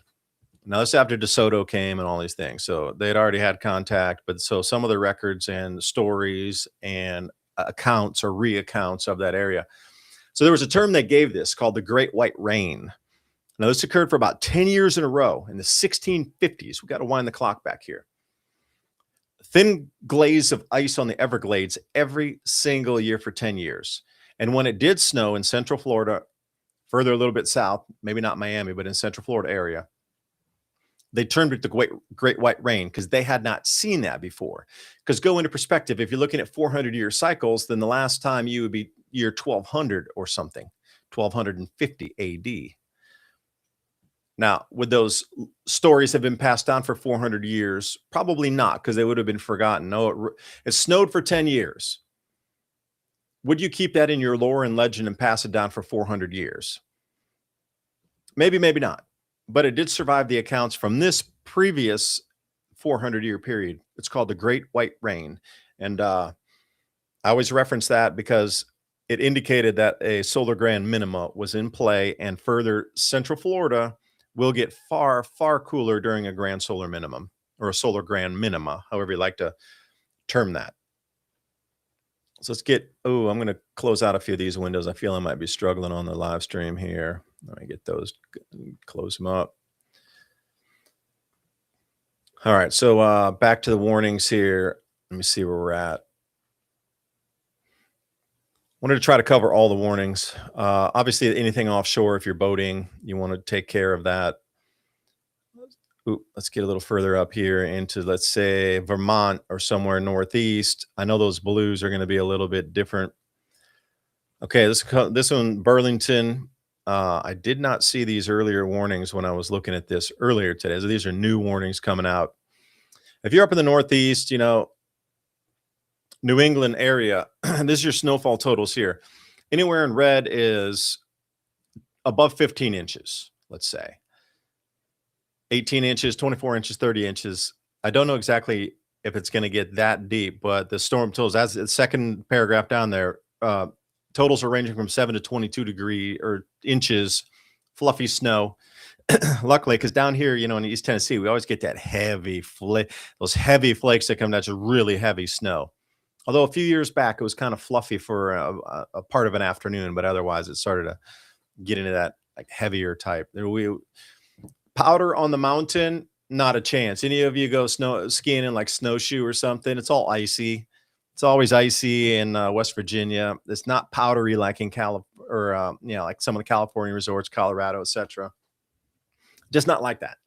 Now, this after DeSoto came and all these things. So they'd already had contact. But so some of the records and stories and accounts or reaccounts of that area. So there was a term they gave this called the Great White Rain. Now, this occurred for about 10 years in a row in the 1650s. We got to wind the clock back here. Thin glaze of ice on the Everglades every single year for 10 years. And when it did snow in Central Florida, further a little bit south, maybe not Miami, but in Central Florida area, they termed it the Great White Rain because they had not seen that before. Because go into perspective, if you're looking at 400-year cycles, then the last time you would be year 1200 or something, 1250 AD. Now, would those stories have been passed down for 400 years? Probably not, because they would have been forgotten. No, it snowed for 10 years. Would you keep that in your lore and legend and pass it down for 400 years? Maybe, maybe not. But it did survive the accounts from this previous 400-year period. It's called the Great White Rain. And I always reference that because it indicated that a solar grand minima was in play, and further, Central Florida will get far, far cooler during a grand solar minimum, or a solar grand minima, however you like to term that. So let's get, oh, I'm going to close out a few of these windows. I feel I might be struggling on the live stream here. Let me get those, close them up. All right, so back to the warnings here. Let me see where we're at. Wanted to try to cover all the warnings. Obviously, anything offshore, if you're boating, you want to take care of that. Ooh, let's get a little further up here into, let's say, Vermont or somewhere northeast. I know those blues are going to be a little bit different. Okay, this one, Burlington. I did not see these earlier warnings when I was looking at this earlier today. So these are new warnings coming out. If you're up in the northeast, you know, New England area, this is your snowfall totals here. Anywhere in red is above 15 inches, let's say. 18 inches, 24 inches, 30 inches. I don't know exactly if it's going to get that deep, but the storm totals, as the second paragraph down there, totals are ranging from 7 to 22 degree or inches, fluffy snow. Luckily, because down here, you know, in East Tennessee, we always get that heavy those heavy flakes that come down, just really heavy snow. Although a few years back, it was kind of fluffy for a part of an afternoon, but otherwise it started to get into that like heavier type. Powder on the mountain, not a chance. Any of you go skiing in like snowshoe or something, it's all icy. It's always icy in West Virginia. It's not powdery like in like some of the California resorts, Colorado, etc. Just not like that.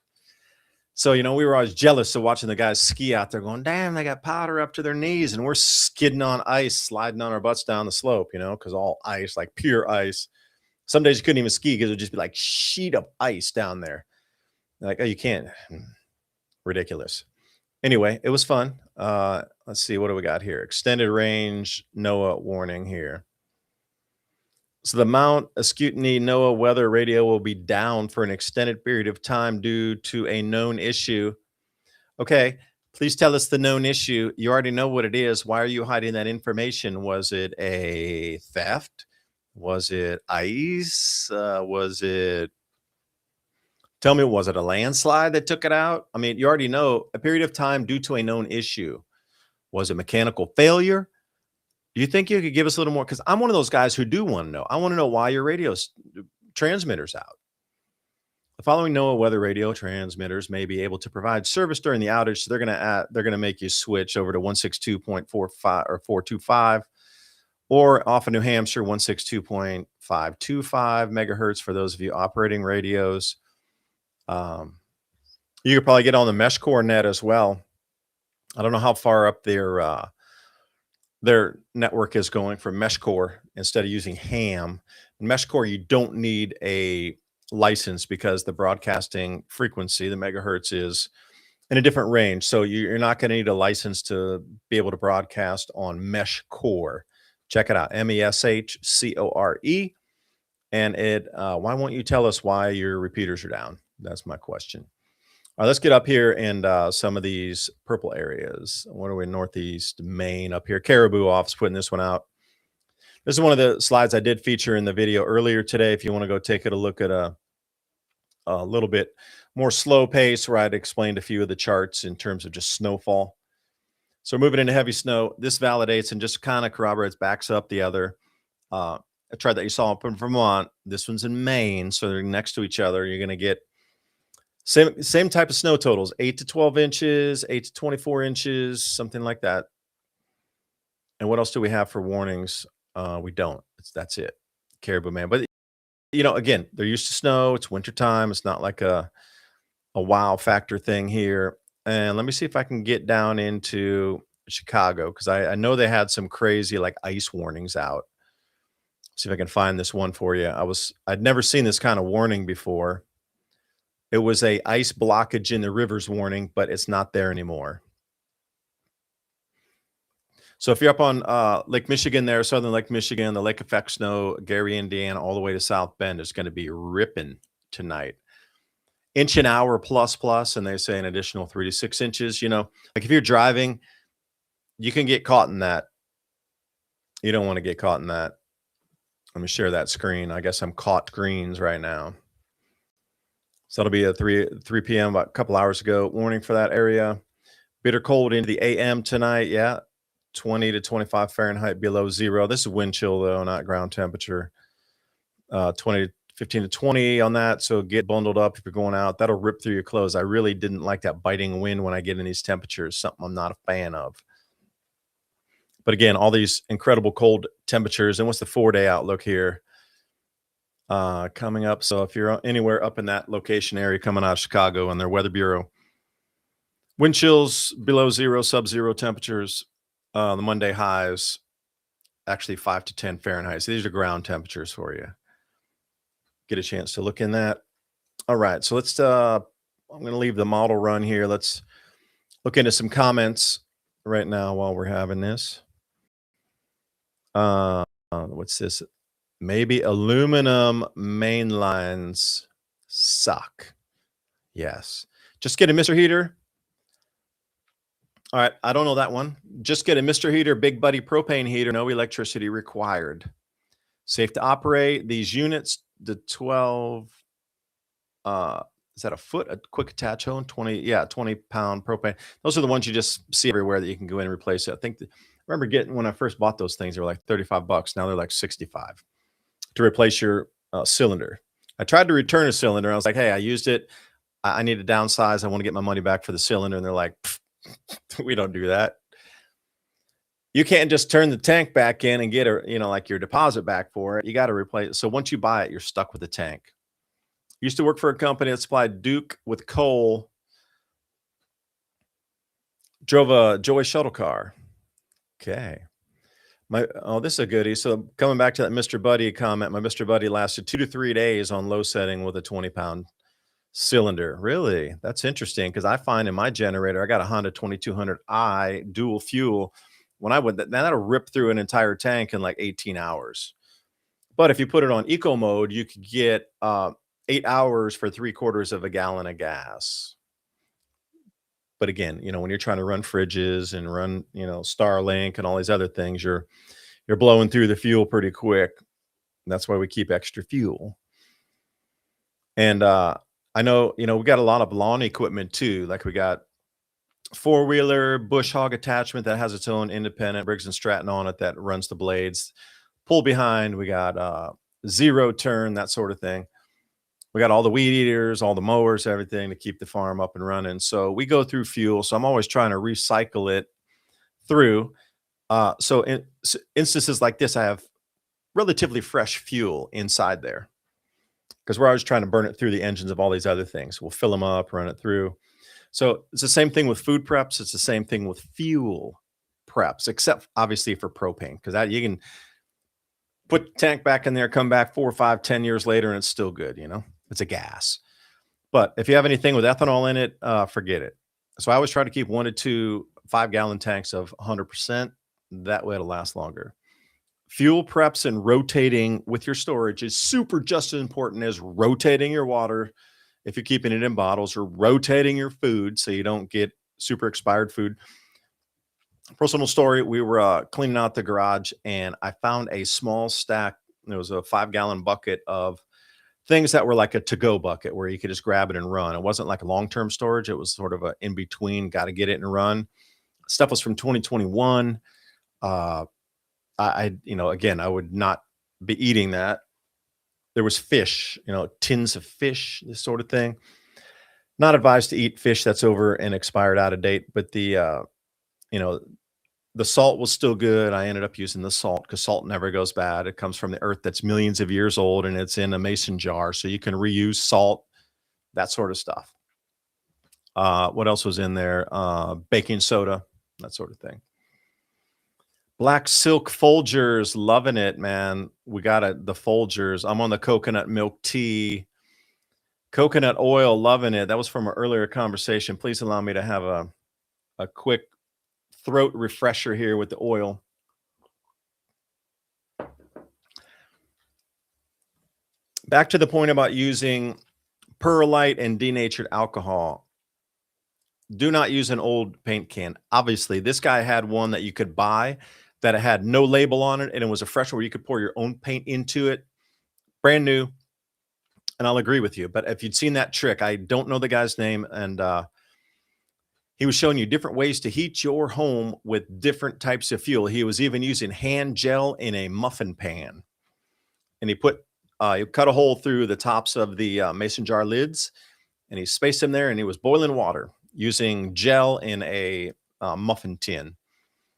So, you know, we were always jealous of watching the guys ski out there going, damn, they got powder up to their knees, and we're skidding on ice, sliding on our butts down the slope, you know, because all ice, like pure ice. Some days you couldn't even ski because it would just be like sheet of ice down there. Like, oh, you can't. Ridiculous. Anyway, it was fun. Let's see, what do we got here? Extended range NOAA warning here. So the Mount Ascutney NOAA weather radio will be down for an extended period of time due to a known issue. Okay, please tell us the known issue. You already know what it is. Why are you hiding that information? Was it a theft? Was it ice? Tell me, was it a landslide that took it out? I mean, you already know a period of time due to a known issue. Was it mechanical failure? Do you think you could give us a little more? Because I'm one of those guys who do want to know. I want to know why your radio transmitter's out. The following NOAA weather radio transmitters may be able to provide service during the outage. So they're gonna make you switch over to 162.45 or 425, or off of New Hampshire 162.525 megahertz for those of you operating radios. You could probably get on the mesh core net as well. I don't know how far up their network is going for mesh core instead of using ham. In mesh core, you don't need a license because the broadcasting frequency, the megahertz, is in a different range. So you're not going to need a license to be able to broadcast on mesh core. Check it out, MESHCORE. And why won't you tell us why your repeaters are down? That's my question. All right, let's get up here and some of these purple areas. What are we, northeast Maine up here? Caribou Off's putting this one out. This is one of the slides I did feature in the video earlier today. If you want to go take a look at a little bit more slow pace, where I'd explained a few of the charts in terms of just snowfall. So moving into heavy snow, this validates and just kind of corroborates, backs up the other. chart that you saw up in Vermont. This one's in Maine, so they're next to each other. You're going to get same type of snow totals, 8 to 12 inches, 8 to 24 inches, something like that. And what else do we have for warnings? We don't. That's it. Caribou man. But again, they're used to snow. It's wintertime. It's not like a wow factor thing here. And let me see if I can get down into Chicago, because I know they had some crazy like ice warnings out. See if I can find this one for you. I'd never seen this kind of warning before. It was a ice blockage in the rivers warning, but it's not there anymore. So if you're up on Lake Michigan there, southern Lake Michigan, the lake effect snow, Gary, Indiana, all the way to South Bend, is going to be ripping tonight. Inch an hour plus, and they say an additional 3 to 6 inches. Like if you're driving, you can get caught in that. You don't want to get caught in that. Let me share that screen. I guess I'm caught greens right now. So that'll be a 3 p.m. about a couple hours ago. Warning for that area. Bitter cold into the AM tonight. Yeah. 20 to 25 Fahrenheit below zero. This is wind chill though, not ground temperature. 15 to 20 on that. So get bundled up if you're going out. That'll rip through your clothes. I really didn't like that biting wind when I get in these temperatures. Something I'm not a fan of. But again, all these incredible cold temperatures. And what's the 4-day outlook here? Coming up. So if you're anywhere up in that location area coming out of Chicago and their weather bureau, wind chills below zero, sub-zero temperatures. The Monday highs, actually 5 to 10 Fahrenheit. So these are ground temperatures for you. Get a chance to look in that. All right. So let's, I'm going to leave the model run here. Let's look into some comments right now while we're having this. What's this? Maybe aluminum main lines suck. Yes. Just get a Mr. Heater. All right. I don't know that one. Just get a Mr. Heater, Big Buddy propane heater, no electricity required. Safe to operate. These units, the 12, is that a foot? A quick attach hose? 20-pound propane. Those are the ones you just see everywhere that you can go in and replace it. I remember getting, when I first bought those things, they were like $35. Now they're like $65 to replace your cylinder. I tried to return a cylinder. I was like, hey, I used it. I need to downsize. I want to get my money back for the cylinder. And they're like, we don't do that. You can't just turn the tank back in and get like your deposit back for it. You got to replace it. So once you buy it, you're stuck with the tank. Used to work for a company that supplied Duke with coal. Drove a Joy shuttle car. Okay. This is a goodie. So coming back to that Mr. Buddy comment, my Mr. Buddy lasted 2 to 3 days on low setting with a 20-pound cylinder. Really? That's interesting, because I find in my generator, I got a Honda 2200i dual fuel. When I would, that'll rip through an entire tank in like 18 hours. But if you put it on eco mode, you could get 8 hours for 3/4 of a gallon of gas. But again, when you're trying to run fridges and run, Starlink and all these other things, you're blowing through the fuel pretty quick. And that's why we keep extra fuel. And I know, we got a lot of lawn equipment too. Like we got 4-wheeler bush hog attachment that has its own independent Briggs and Stratton on it that runs the blades. Pull behind, we got zero turn, that sort of thing. We got all the weed eaters, all the mowers, everything to keep the farm up and running. So we go through fuel. So I'm always trying to recycle it through. So in instances like this, I have relatively fresh fuel inside there, because we're always trying to burn it through the engines of all these other things. We'll fill them up, run it through. So it's the same thing with food preps. It's the same thing with fuel preps, except obviously for propane, because that you can put the tank back in there, come back 4, 5, 10 years later, and it's still good. It's a gas. But if you have anything with ethanol in it, forget it. So I always try to keep 1 to 2 5-gallon tanks of 100%. That way it'll last longer. Fuel preps and rotating with your storage is super just as important as rotating your water if you're keeping it in bottles, or rotating your food so you don't get super expired food. Personal story, we were cleaning out the garage and I found a small stack. It was a 5-gallon bucket of things that were like a to-go bucket where you could just grab it and run. It wasn't like long-term storage. It was sort of a in-between, got to get it and run. Stuff was from 2021. Again, I would not be eating that. There was fish, tins of fish, this sort of thing. Not advised to eat fish that's over and expired out of date, but you know, the salt was still good. I ended up using the salt because salt never goes bad. It comes from the earth that's millions of years old and it's in a mason jar. So you can reuse salt, that sort of stuff. What else was in there? Baking soda, that sort of thing. Black silk Folgers, loving it, man. We got it, the Folgers. I'm on the coconut milk tea. Coconut oil, loving it. That was from an earlier conversation. Please allow me to have a quick throat refresher here with the oil. Back to the point about using perlite and denatured alcohol. Do not use an old paint can. Obviously, this guy had one that you could buy that it had no label on it, and it was a fresh one where you could pour your own paint into it. Brand new. And I'll agree with you. But if you'd seen that trick, I don't know the guy's name, and he was showing you different ways to heat your home with different types of fuel. He was even using hand gel in a muffin pan. And he cut a hole through the tops of the mason jar lids, and he spaced them there, and he was boiling water using gel in a muffin tin.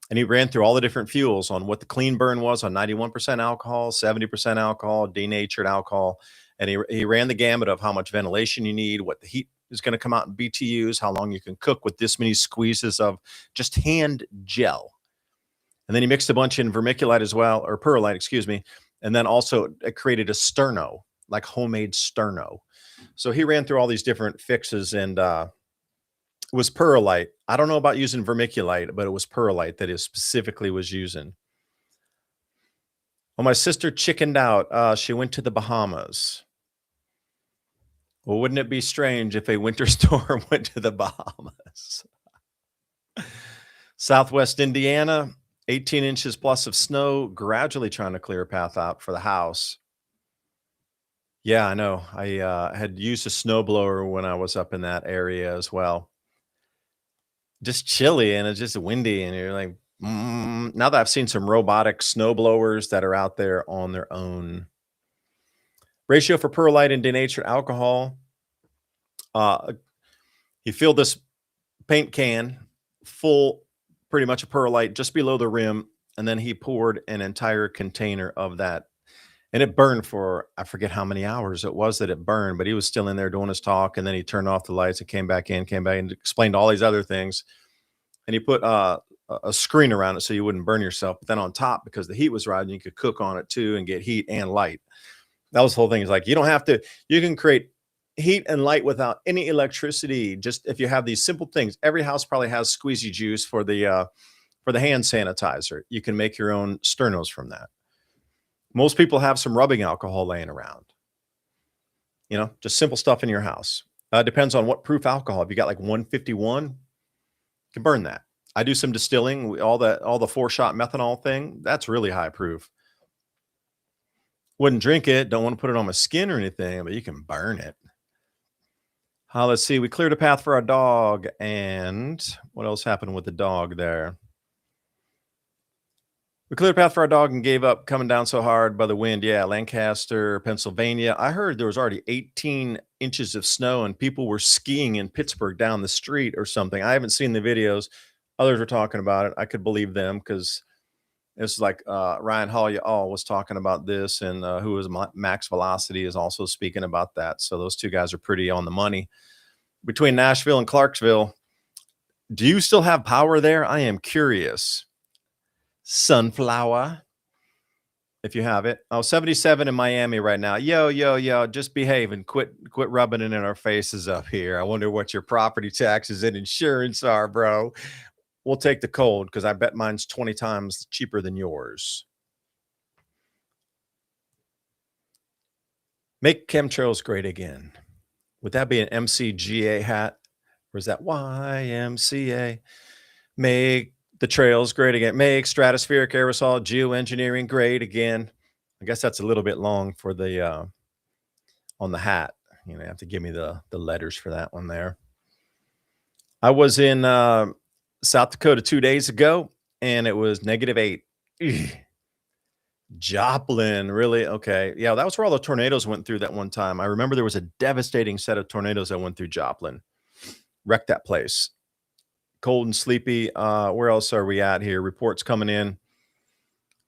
And he ran through all the different fuels on what the clean burn was on 91% alcohol, 70% alcohol, denatured alcohol. And he ran the gamut of how much ventilation you need, what the heat is going to come out in BTUs, how long you can cook with this many squeezes of just hand gel. And then he mixed a bunch in vermiculite as well, or perlite, excuse me. And then also it created a sterno, like homemade sterno. So he ran through all these different fixes, and it was perlite. I don't know about using vermiculite, but it was perlite that he specifically was using. Well, my sister chickened out. She went to the Bahamas. Well, wouldn't it be strange if a winter storm went to the Bahamas? Southwest Indiana, 18 inches plus of snow, gradually trying to clear a path out for the house. Yeah, I know. I had used a snowblower when I was up in that area as well. Just chilly, and it's just windy, and you're like, now that I've seen some robotic snowblowers that are out there on their own. Ratio for perlite and denatured alcohol. He filled this paint can full, pretty much of perlite just below the rim, and then he poured an entire container of that. And it burned for, I forget how many hours it was that it burned, but he was still in there doing his talk, and then he turned off the lights and came back and explained all these other things. And he put a screen around it so you wouldn't burn yourself. But then on top, because the heat was rising, you could cook on it too and get heat and light. That was the whole thing. It's like, you don't have to, you can create heat and light without any electricity. Just if you have these simple things. Every house probably has squeezy juice for the hand sanitizer. You can make your own sternos from that. Most people have some rubbing alcohol laying around. Just simple stuff in your house. Depends on what proof alcohol. If you got like 151, you can burn that. I do some distilling, all the 4-shot methanol thing. That's really high proof. Wouldn't drink it. Don't want to put it on my skin or anything, but you can burn it. Let's see. We cleared a path for our dog. And what else happened with the dog there? We cleared a path for our dog and gave up coming down so hard by the wind. Yeah, Lancaster, Pennsylvania. I heard there was already 18 inches of snow and people were skiing in Pittsburgh down the street or something. I haven't seen the videos. Others were talking about it. I could believe them because it's like Ryan Hall was talking about this, and who is Max Velocity is also speaking about that. So those two guys are pretty on the money. Between Nashville and Clarksville, do you still have power there? I am curious. Sunflower, if you have it. 77 in Miami right now. Yo, just behave and quit rubbing it in our faces up here. I wonder what your property taxes and insurance are, bro. We'll take the cold because I bet mine's 20 times cheaper than yours. Make chemtrails great again. Would that be an MCGA hat? Or is that YMCA? Make the trails great again. Make stratospheric aerosol geoengineering great again. I guess that's a little bit long for the on the hat. You have to give me the letters for that one there. I was in South Dakota 2 days ago, and it was -8. Joplin, really? Okay. Yeah, that was where all the tornadoes went through that one time. I remember there was a devastating set of tornadoes that went through Joplin, wrecked that place. Cold and sleepy. Where else are we at here? Reports coming in.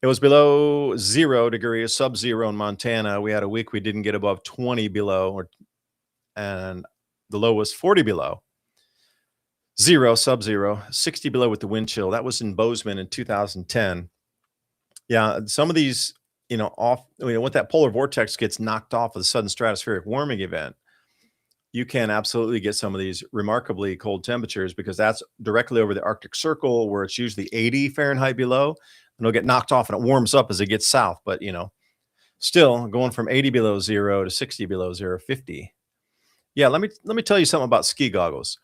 It was below 0 degrees, sub-zero in Montana. We had a week we didn't get above 20 below, and the low was 40 below. 0, sub-zero, 60 below with the wind chill. That was in Bozeman in 2010. Yeah, some of these, when that polar vortex gets knocked off with a sudden stratospheric warming event, you can absolutely get some of these remarkably cold temperatures because that's directly over the Arctic Circle where it's usually 80 Fahrenheit below, and it'll get knocked off and it warms up as it gets south. But, still going from 80 below zero to 60 below zero, 50. Yeah, let me tell you something about ski goggles.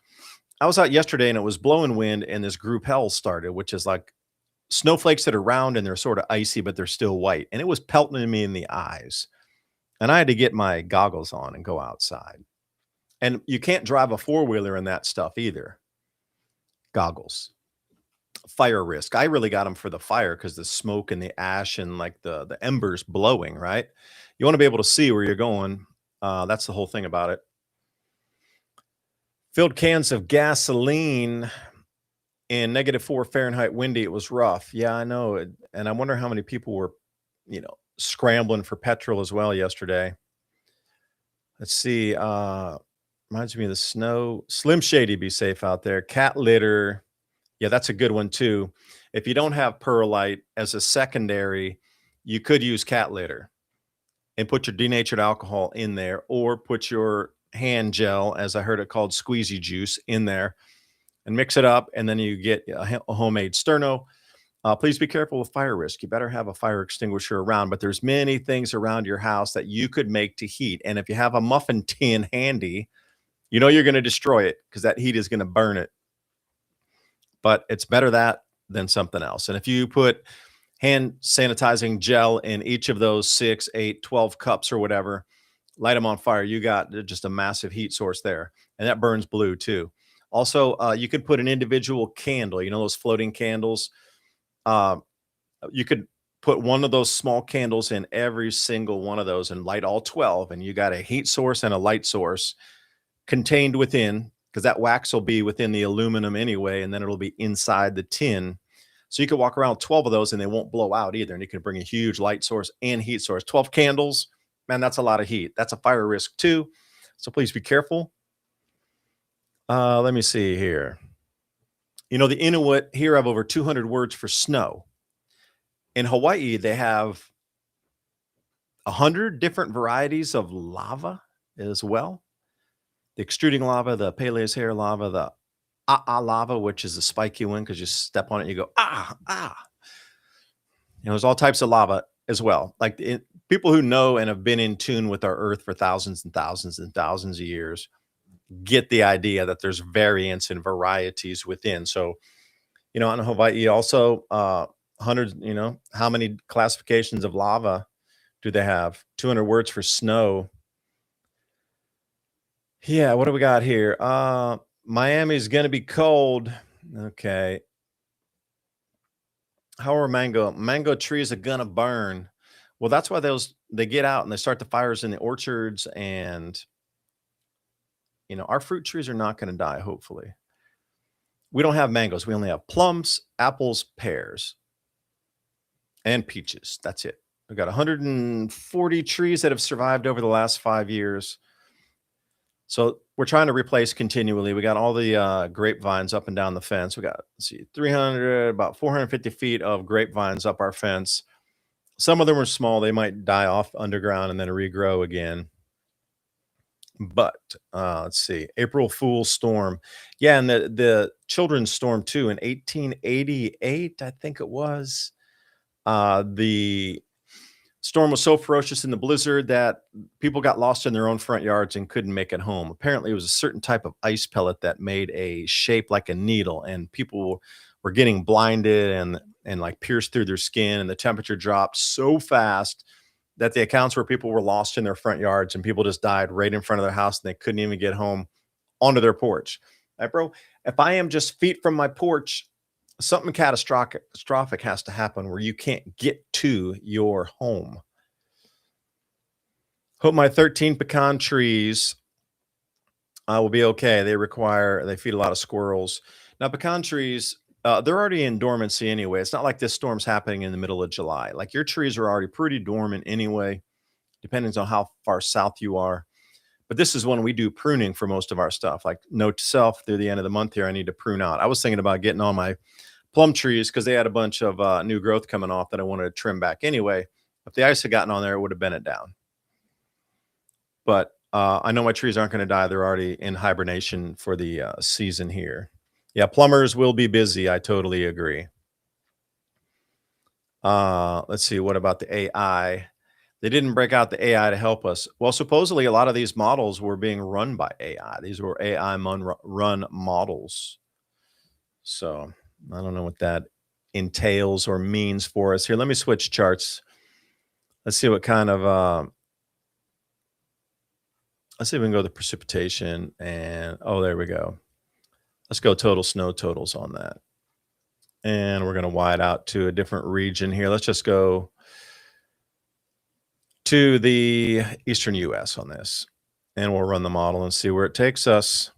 I was out yesterday and it was blowing wind and this group hell started, which is like snowflakes that are round and they're sort of icy, but they're still white. And it was pelting me in the eyes. And I had to get my goggles on and go outside. And you can't drive a four-wheeler in that stuff either. Goggles. Fire risk. I really got them for the fire because the smoke and the ash and like the embers blowing, right? You want to be able to see where you're going. That's the whole thing about it. Filled cans of gasoline in -4 Fahrenheit windy. It was rough. Yeah, I know. And I wonder how many people were, scrambling for petrol as well yesterday. Let's see. Reminds me of the snow. Slim Shady, be safe out there. Cat litter. Yeah, that's a good one too. If you don't have perlite as a secondary, you could use cat litter and put your denatured alcohol in there, or put your hand gel, as I heard it called, squeezy juice, in there and mix it up. And then you get a homemade sterno. Please be careful with fire risk. You better have a fire extinguisher around, but there's many things around your house that you could make to heat. And if you have a muffin tin handy, you're going to destroy it because that heat is going to burn it. But it's better that than something else. And if you put hand sanitizing gel in each of those 6, 8, 12 cups or whatever, light them on fire, you got just a massive heat source there. And that burns blue too. Also, you could put an individual candle, those floating candles. You could put one of those small candles in every single one of those and light all 12. And you got a heat source and a light source contained within, because that wax will be within the aluminum anyway, and then it'll be inside the tin. So you could walk around with 12 of those and they won't blow out either. And you can bring a huge light source and heat source. 12 candles, man, that's a lot of heat. That's a fire risk too. So please be careful. Let me see here. The Inuit here have over 200 words for snow. In Hawaii, they have 100 different varieties of lava as well. The extruding lava, the Peleus hair lava, the lava, which is the spiky one because you step on it and you go, ah. There's all types of lava as well. Like people who know and have been in tune with our Earth for thousands and thousands and thousands of years get the idea that there's variants and varieties within. So, on Hawaii also, hundreds, how many classifications of lava do they have? 200 words for snow. Yeah, what do we got here? Miami's going to be cold. Okay. How are mango trees are going to burn? Well, that's why they get out and they start the fires in the orchards, and our fruit trees are not going to die, hopefully. We don't have mangoes. We only have plums, apples, pears, and peaches. That's it. We've got 140 trees that have survived over the last 5 years. So we're trying to replace continually. We got all the grapevines up and down the fence. We got, 300, about 450 feet of grapevines up our fence. Some of them are small. They might die off underground and then regrow again. But let's see, April Fool's storm. Yeah, and the children's storm too in 1888, I think it was. The storm was so ferocious in the blizzard that people got lost in their own front yards and couldn't make it home. Apparently, it was a certain type of ice pellet that made a shape like a needle, and people were getting blinded and like pierced through their skin, and the temperature dropped so fast that the accounts where people were lost in their front yards and people just died right in front of their house and they couldn't even get home onto their porch. Right, bro? If I am just feet from my porch, something catastrophic has to happen where you can't get to your home. Hope my 13 pecan trees will be okay. They feed a lot of squirrels. Now, pecan trees, they're already in dormancy anyway. It's not like this storm's happening in the middle of July. Like your trees are already pretty dormant anyway, depending on how far south you are. But this is when we do pruning for most of our stuff. Like note to self, through the end of the month here, I need to prune out. I was thinking about getting on my plum trees because they had a bunch of new growth coming off that I wanted to trim back anyway. If the ice had gotten on there, it would have bent it down. But I know my trees aren't going to die. They're already in hibernation for the season here. Yeah, plumbers will be busy. I totally agree. Let's see. What about the AI? They didn't break out the AI to help us. Well, supposedly a lot of these models were being run by AI. These were AI run models. So I don't know what that entails or means for us here. Let me switch charts. Let's see what kind of let's see if we can go to the precipitation and oh, there we go. Let's go total snow totals on that. And we're going to wide out to a different region here. Let's just go to the eastern US on this. And we'll run the model and see where it takes us.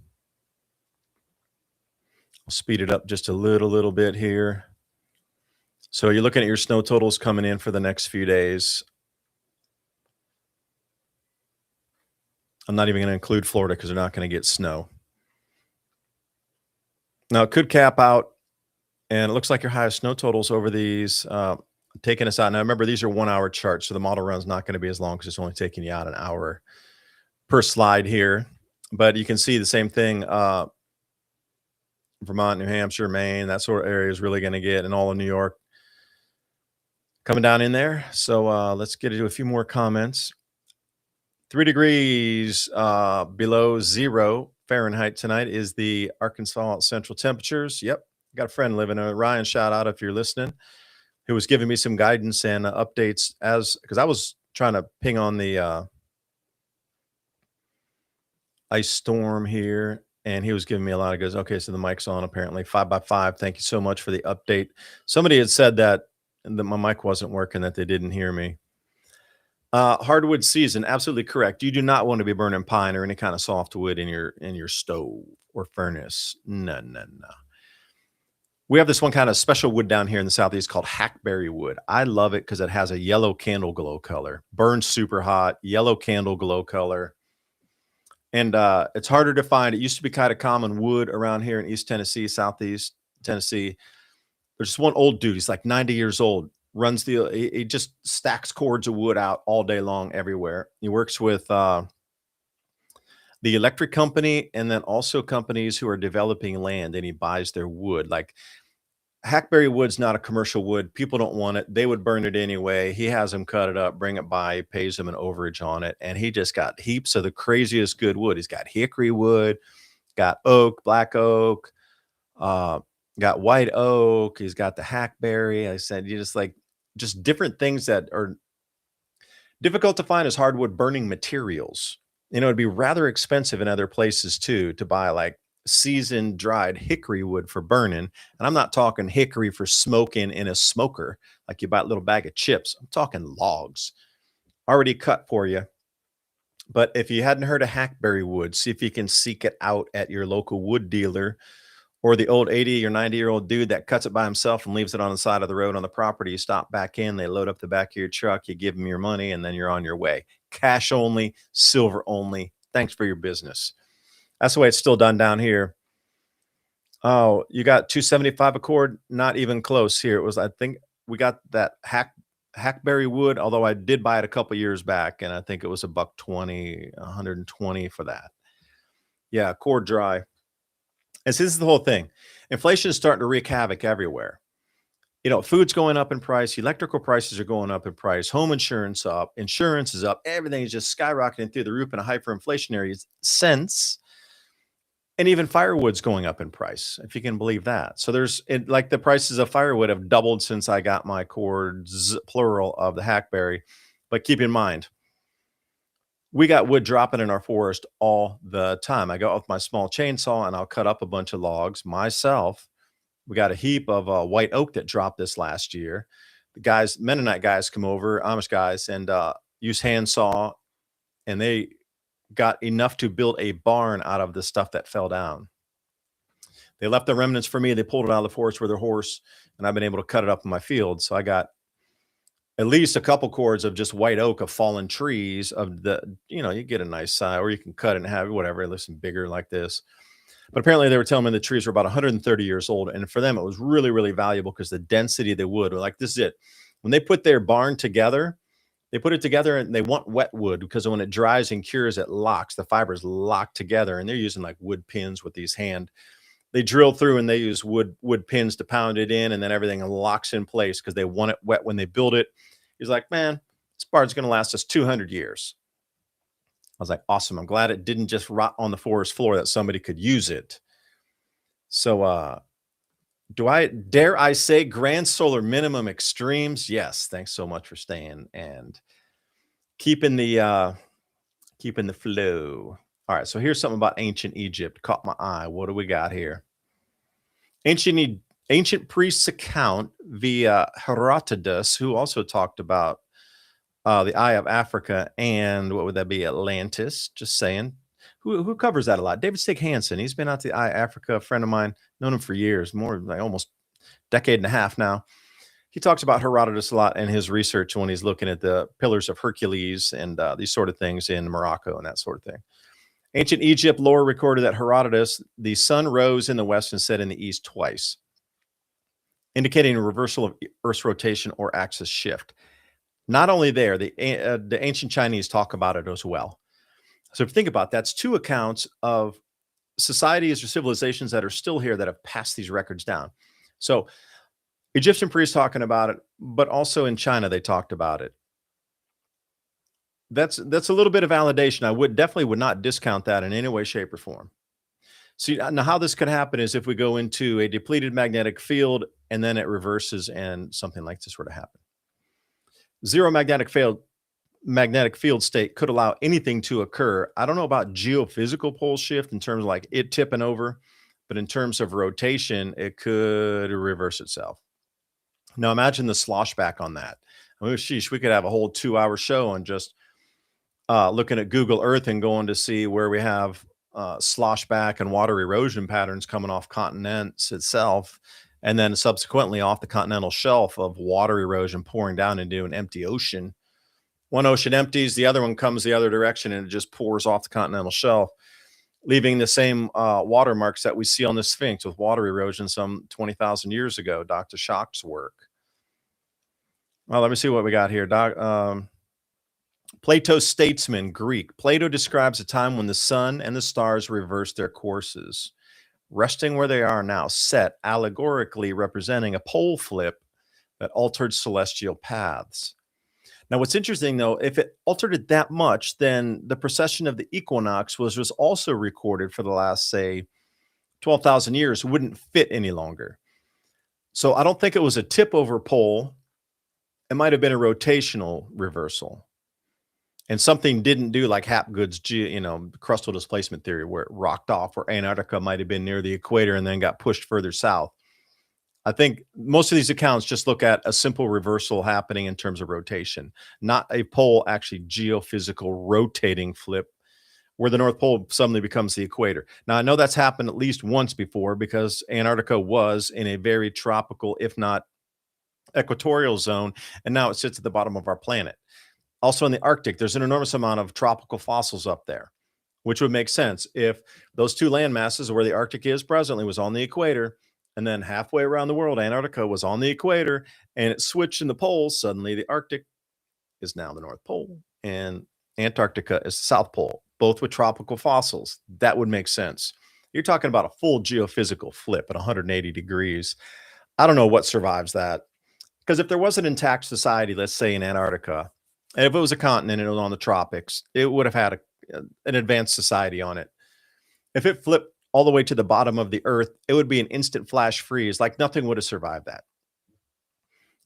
I'll speed it up just a little bit here. So you're looking at your snow totals coming in for the next few days. I'm not even going to include Florida because they're not going to get snow. Now, it could cap out, and it looks like your highest snow totals over these taking us out. Now, remember, these are 1 hour charts, so the model run's not going to be as long because it's only taking you out an hour per slide here. But you can see the same thing. Vermont, New Hampshire, Maine, that sort of area is really going to get, and all of New York coming down in there. So let's get into a few more comments. 3 degrees below 0 Fahrenheit tonight is the Arkansas central temperatures. Yep. Got a friend living in Ryan, shout out if you're listening, who was giving me some guidance and updates because I was trying to ping on the ice storm here, and he was giving me a lot of goes, okay, so the mic's on apparently 5x5. Thank you so much for the update. Somebody had said that my mic wasn't working, that they didn't hear me. Hardwood season, absolutely correct. You do not want to be burning pine or any kind of softwood in your stove or furnace. No. We have this one kind of special wood down here in the Southeast called hackberry wood. I love it because it has a yellow candle glow color. Burns super hot, yellow candle glow color. And it's harder to find. It used to be kind of common wood around here in East Tennessee, Southeast Tennessee. There's just one old dude. He's like 90 years old. He just stacks cords of wood out all day long everywhere. He works with the electric company and then also companies who are developing land, and he buys their wood. Like hackberry wood's not a commercial wood. People don't want it. They would burn it anyway. He has them cut it up, bring it by, pays them an overage on it. And he just got heaps of the craziest good wood. He's got hickory wood, got oak, black oak, got white oak. He's got the hackberry. I said, you just different things that are difficult to find as hardwood burning materials. It'd be rather expensive in other places too to buy like seasoned dried hickory wood for burning. And I'm not talking hickory for smoking in a smoker, like you buy a little bag of chips. I'm talking logs already cut for you. But if you hadn't heard of hackberry wood, see if you can seek it out at your local wood dealer, or the old 80 or 90-year-old dude that cuts it by himself and leaves it on the side of the road on the property. You stop back in, they load up the back of your truck, you give them your money, and then you're on your way. Cash only, silver only. Thanks for your business. That's the way it's still done down here. Oh, you got 275 a cord? Not even close here. It was, I think we got that hackberry wood, although I did buy it a couple years back, and I think it was $120, $120 for that. Yeah, cord dry. And so this is the whole thing. Inflation is starting to wreak havoc everywhere. Food's going up in price. Electrical prices are going up in price. Home insurance up. Insurance is up. Everything is just skyrocketing through the roof in a hyperinflationary sense. And even firewood's going up in price, if you can believe that. So like the prices of firewood have doubled since I got my cords, plural, of the hackberry. But keep in mind, we got wood dropping in our forest all the time. I go out with my small chainsaw and I'll cut up a bunch of logs myself, We got a heap of white oak that dropped this last year. The guys, Mennonite guys, come over, Amish guys, and use handsaw, and they got enough to build a barn out of the stuff that fell down. They left the remnants for me. They pulled it out of the forest with their horse, and I've been able to cut it up in my field. So I got at least a couple cords of just white oak of fallen trees of the, you get a nice size, or you can cut it and have whatever, listen bigger like this. But apparently they were telling me the trees were about 130 years old. And for them, it was really, really valuable because the density of the wood, like this is it. When they put their barn together, they put it together and they want wet wood because when it dries and cures, it locks. The fibers lock together, and they're using like wood pins with these they drill through and they use wood pins to pound it in, and then everything locks in place because they want it wet when they build it. He's like, man, this barn's going to last us 200 years. I was like, awesome. I'm glad it didn't just rot on the forest floor, that somebody could use it. So, dare I say grand solar minimum extremes? Yes. Thanks so much for staying and keeping the flow. All right. So here's something about ancient Egypt. Caught my eye. What do we got here? Ancient priests account via Herodotus, who also talked about the Eye of Africa, and what would that be? Atlantis. Just saying. Who covers that a lot? David Stig Hansen. He's been out to the Eye of Africa. A friend of mine, known him for years, more like almost decade and a half now. He talks about Herodotus a lot in his research when he's looking at the Pillars of Hercules and these sort of things in Morocco and that sort of thing. Ancient Egypt lore recorded that Herodotus, the sun rose in the west and set in the east twice, indicating a reversal of Earth's rotation or axis shift. Not only there, the ancient Chinese talk about it as well. So if you think about it, that's two accounts of societies or civilizations that are still here that have passed these records down. So Egyptian priests talking about it, but also in China, they talked about it. That's a little bit of validation. I definitely would not discount that in any way, shape, or form. See, now how this could happen is if we go into a depleted magnetic field and then it reverses and something like this were to happen. Zero magnetic field state could allow anything to occur. I don't know about geophysical pole shift in terms of like it tipping over, but in terms of rotation, it could reverse itself. Now imagine the slosh back on that. I mean, sheesh, we could have a whole 2-hour show on just looking at Google Earth and going to see where we have slosh back and water erosion patterns coming off continents itself, and then subsequently off the continental shelf of water erosion pouring down into an empty ocean. One ocean empties, the other one comes the other direction, and it just pours off the continental shelf, leaving the same watermarks that we see on the Sphinx with water erosion some 20,000 years ago, Dr. Schock's work. Well, let me see what we got here. Plato's statesman, Greek. Plato describes a time when the sun and the stars reversed their courses, resting where they are now, set allegorically representing a pole flip that altered celestial paths. Now, what's interesting, though, if it altered it that much, then the precession of the equinox was also recorded for the last, say, 12,000 years, wouldn't fit any longer. So I don't think it was a tip over pole. It might have been a rotational reversal. And something didn't do like Hapgood's, crustal displacement theory, where it rocked off, or Antarctica might have been near the equator and then got pushed further south. I think most of these accounts just look at a simple reversal happening in terms of rotation, not a pole actually geophysical rotating flip where the North Pole suddenly becomes the equator. Now, I know that's happened at least once before because Antarctica was in a very tropical, if not equatorial zone, and now it sits at the bottom of our planet. Also in the Arctic, there's an enormous amount of tropical fossils up there, which would make sense if those two land masses where the Arctic is presently was on the equator, and then halfway around the world, Antarctica was on the equator, and it switched in the poles. Suddenly, the Arctic is now the North Pole, and Antarctica is the South Pole, both with tropical fossils. That would make sense. You're talking about a full geophysical flip at 180 degrees. I don't know what survives that. Because if there was an intact society, let's say in Antarctica, and if it was a continent and it was on the tropics, it would have had an advanced society on it. If it flipped all the way to the bottom of the earth, it would be an instant flash freeze. Like nothing would have survived that.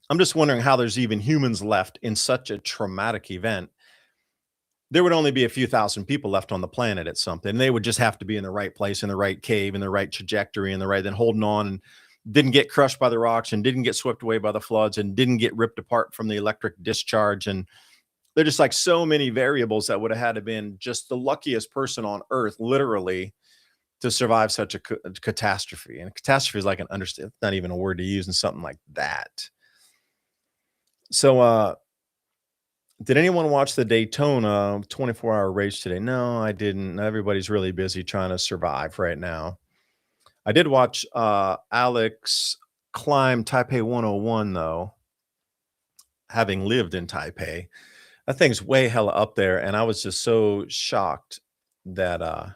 I'm just wondering how there's even humans left in such a traumatic event. There would only be a few thousand people left on the planet at something. They would just have to be in the right place, in the right cave, in the right trajectory, in the right, then holding on and didn't get crushed by the rocks and didn't get swept away by the floods and didn't get ripped apart from the electric discharge. And they're just like so many variables that would have had to been just the luckiest person on earth, literally, to survive such a catastrophe. And catastrophe is like an understatement, not even a word to use in something like that. So, did anyone watch the Daytona 24-hour race today? No, I didn't. Everybody's really busy trying to survive right now. I did watch Alex climb Taipei 101, though, having lived in Taipei. That thing's way hella up there, and I was just so shocked that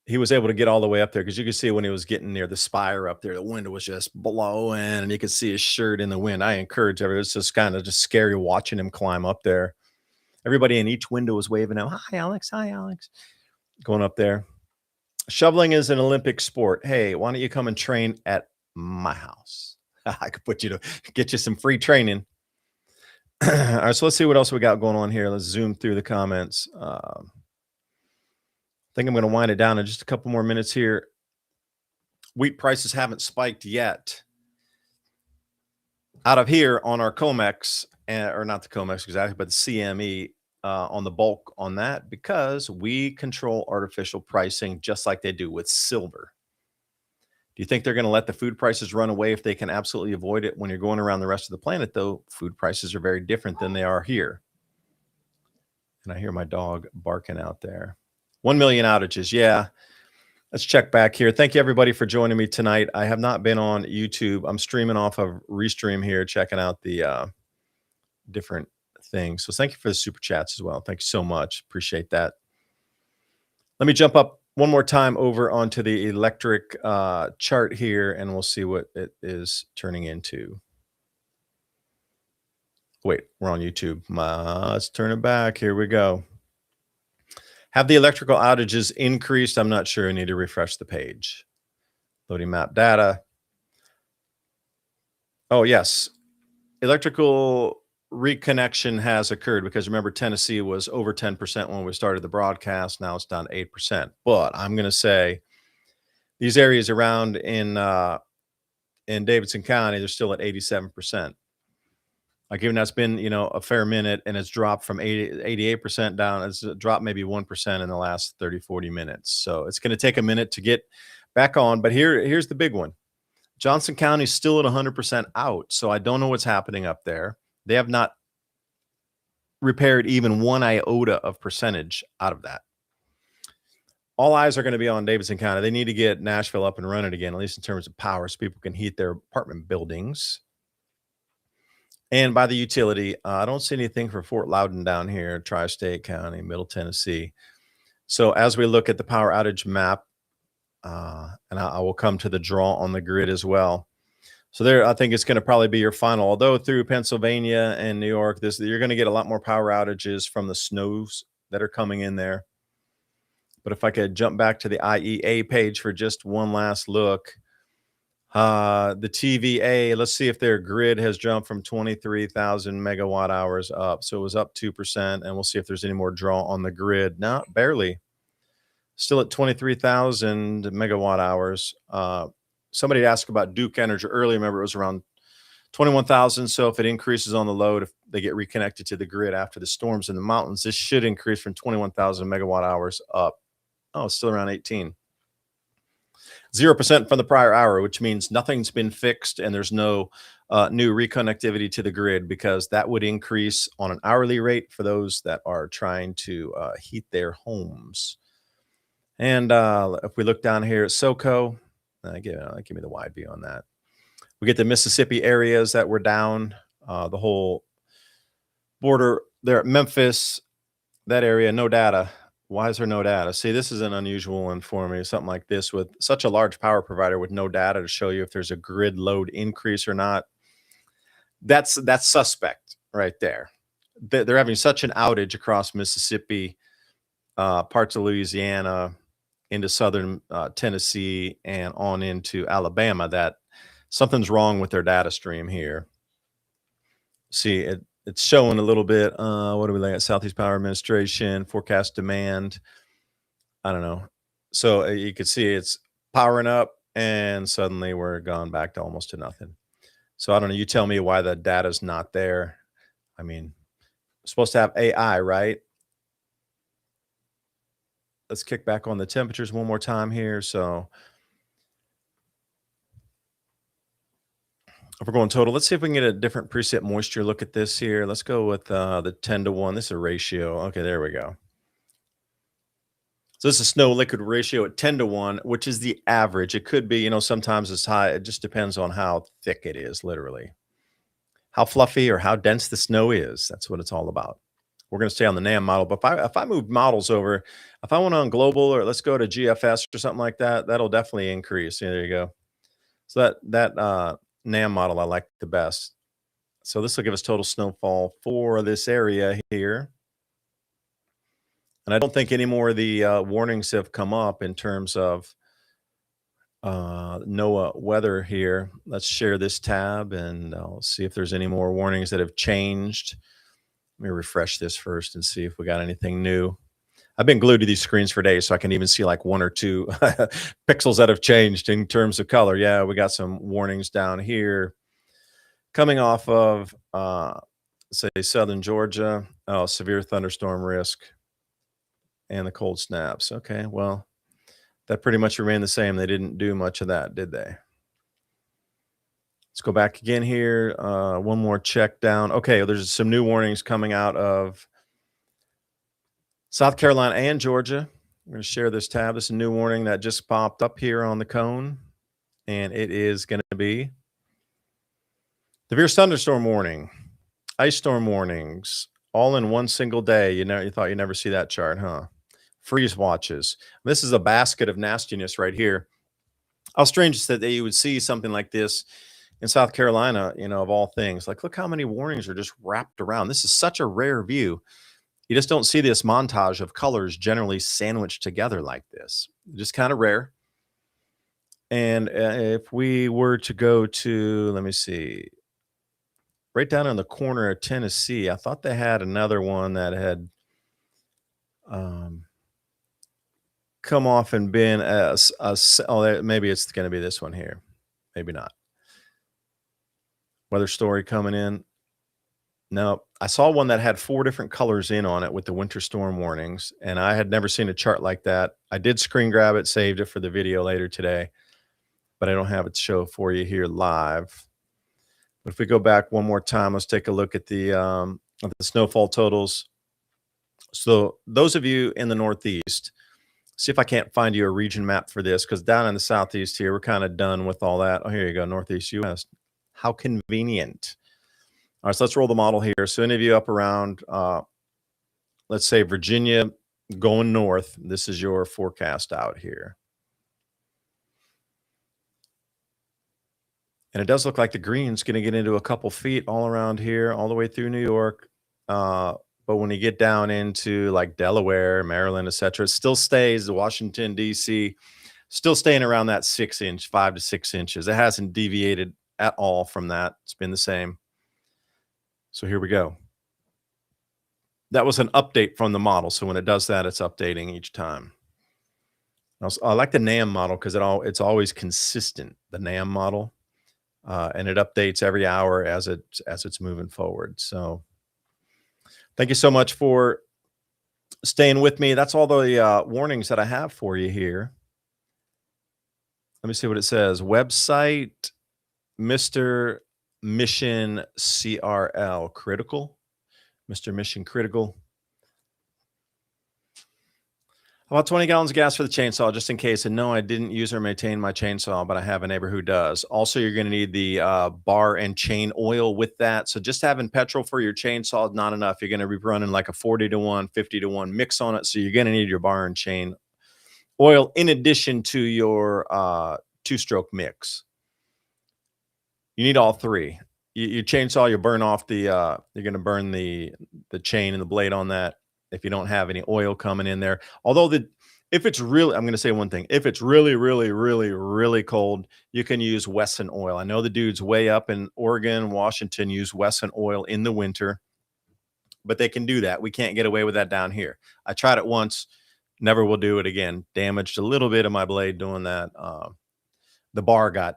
he was able to get all the way up there, because you could see when he was getting near the spire up there, the wind was just blowing, and you could see his shirt in the wind. I encourage everyone. It's just kind of just scary watching him climb up there. Everybody in each window was waving out, "Hi, Alex. Hi, Alex." Going up there. Shoveling is an Olympic sport. Hey, why don't you come and train at my house? I could put you to get you some free training. All right, so let's see what else we got going on here. Let's zoom through the comments. I think I'm going to wind it down in just a couple more minutes here. Wheat prices haven't spiked yet. Out of here on our COMEX, or not the COMEX exactly, but the CME on the bulk on that, because we control artificial pricing just like they do with silver. Do you think they're going to let the food prices run away if they can absolutely avoid it? When you're going around the rest of the planet, though, food prices are very different than they are here. And I hear my dog barking out there. 1 million outages. Yeah. Let's check back here. Thank you, everybody, for joining me tonight. I have not been on YouTube. I'm streaming off of Restream here, checking out the different things. So thank you for the super chats as well. Thank you so much. Appreciate that. Let me jump up one more time over onto the electric chart here, and we'll see what it is turning into. Wait, we're on YouTube. Let's turn it back. Here we go. Have the electrical outages increased? I'm not sure. I need to refresh the page. Loading map data. Oh, yes. Electrical reconnection has occurred, because remember, Tennessee was over 10% when we started the broadcast. Now it's down to 8%. But I'm going to say these areas around in Davidson County, they're still at 87%. Like, even that's been, a fair minute, and it's dropped from 88% down. It's dropped maybe 1% in the last 30, 40 minutes. So it's going to take a minute to get back on. But here's the big one. Johnson County is still at 100% out. So I don't know what's happening up there. They have not repaired even one iota of percentage out of that. All eyes are going to be on Davidson County. They need to get Nashville up and running again, at least in terms of power, so people can heat their apartment buildings. And by the utility, I don't see anything for Fort Loudoun down here, Tri-State County, Middle Tennessee. So as we look at the power outage map, and I will come to the draw on the grid as well. So there, I think it's going to probably be your final. Although through Pennsylvania and New York, you're going to get a lot more power outages from the snows that are coming in there. But if I could jump back to the IEA page for just one last look, the TVA, let's see if their grid has jumped from 23,000 megawatt hours up. So it was up 2%, and we'll see if there's any more draw on the grid. No, barely. Still at 23,000 megawatt hours. Somebody asked about Duke Energy earlier. Remember, it was around 21,000. So if it increases on the load, if they get reconnected to the grid after the storms in the mountains, this should increase from 21,000 megawatt hours up. Oh, it's still around 18. 0% from the prior hour, which means nothing's been fixed and there's no new reconnectivity to the grid, because that would increase on an hourly rate for those that are trying to heat their homes. And if we look down here at SoCo, give me the wide view on that. We get the Mississippi areas that were down, the whole border there at Memphis, that area, no data. Why is there no data? See, this is an unusual one for me. Something like this with such a large power provider with no data to show you if there's a grid load increase or not. That's suspect right there. They're having such an outage across Mississippi, parts of Louisiana, into southern Tennessee, and on into Alabama, that something's wrong with their data stream here. See, it's showing a little bit. What do we like at Southeast Power Administration, forecast demand? I don't know. So you can see it's powering up, and suddenly we're gone back to almost to nothing. So I don't know. You tell me why the data's not there. I mean, supposed to have AI, right? Let's kick back on the temperatures one more time here. So if we're going total, let's see if we can get a different preset moisture look at this here. Let's go with the 10 to 1. This is a ratio. Okay, there we go. So this is snow liquid ratio at 10 to 1, which is the average. It could be, sometimes it's high. It just depends on how thick it is, literally. How fluffy or how dense the snow is. That's what it's all about. We're going to stay on the NAM model. But if I move models over, if I went on global or let's go to GFS or something like that, that'll definitely increase. Yeah, there you go. So that NAM model I like the best. So this will give us total snowfall for this area here. And I don't think any more of the warnings have come up in terms of NOAA weather here. Let's share this tab and I'll see if there's any more warnings that have changed. Let me refresh this first and see if we got anything new. I've been glued to these screens for days, so I can even see like 1 or 2 pixels that have changed in terms of color. Yeah, we got some warnings down here coming off of, say, southern Georgia. Oh, severe thunderstorm risk and the cold snaps. Okay, well, that pretty much remained the same. They didn't do much of that, did they? Let's go back again here. One more check down. Okay, there's some new warnings coming out of South Carolina and Georgia. We're going to share this tab. This is a new warning that just popped up here on the cone, and it is going to be severe thunderstorm warning, ice storm warnings, all in one single day. You thought you'd never see that chart, huh? Freeze watches. This is a basket of nastiness right here. How strange is that you would see something like this in South Carolina, of all things. Like, look how many warnings are just wrapped around. This is such a rare view. You just don't see this montage of colors generally sandwiched together like this. Just kind of rare. And if we were to go to, let me see, right down in the corner of Tennessee, I thought they had another one that had come off and been maybe it's going to be this one here. Maybe not. Weather story coming in. No, I saw one that had 4 different colors in on it with the winter storm warnings, and I had never seen a chart like that. I did screen grab it, saved it for the video later today, but I don't have it to show for you here live. But if we go back one more time, let's take a look at the snowfall totals. So those of you in the Northeast, see if I can't find you a region map for this, because down in the Southeast here, we're kind of done with all that. Oh, here you go, Northeast U.S. How convenient. All right, so let's roll the model here. So any of you up around, let's say Virginia going north, this is your forecast out here. And it does look like the green's going to get into a couple feet all around here, all the way through New York. But when you get down into like Delaware, Maryland, etc., it still stays, Washington, D.C., still staying around that 6-inch, 5 to 6 inches. It hasn't deviated at all from that. It's been the same. So here we go. That was an update from the model. So when it does that, it's updating each time. I like the NAM model because it's always consistent, the NAM model. And it updates every hour as it's moving forward. So thank you so much for staying with me. That's all the warnings that I have for you here. Let me see what it says. Website, Mr. Mission CRL, critical. Mr. Mission critical. About 20 gallons of gas for the chainsaw, just in case. And no, I didn't use or maintain my chainsaw, but I have a neighbor who does. Also, you're going to need the bar and chain oil with that. So just having petrol for your chainsaw is not enough. You're going to be running like a 40 to 1, 50 to 1 mix on it. So you're going to need your bar and chain oil in addition to your 2-stroke mix. You need all 3. Your chainsaw, you burn off you're going to burn the chain and the blade on that. If you don't have any oil coming in there, although if it's really, I'm going to say one thing, if it's really, really, really, really cold, you can use Wesson oil. I know the dudes way up in Oregon, Washington use Wesson oil in the winter, but they can do that. We can't get away with that down here. I tried it once, never will do it again. Damaged a little bit of my blade doing that. the bar got,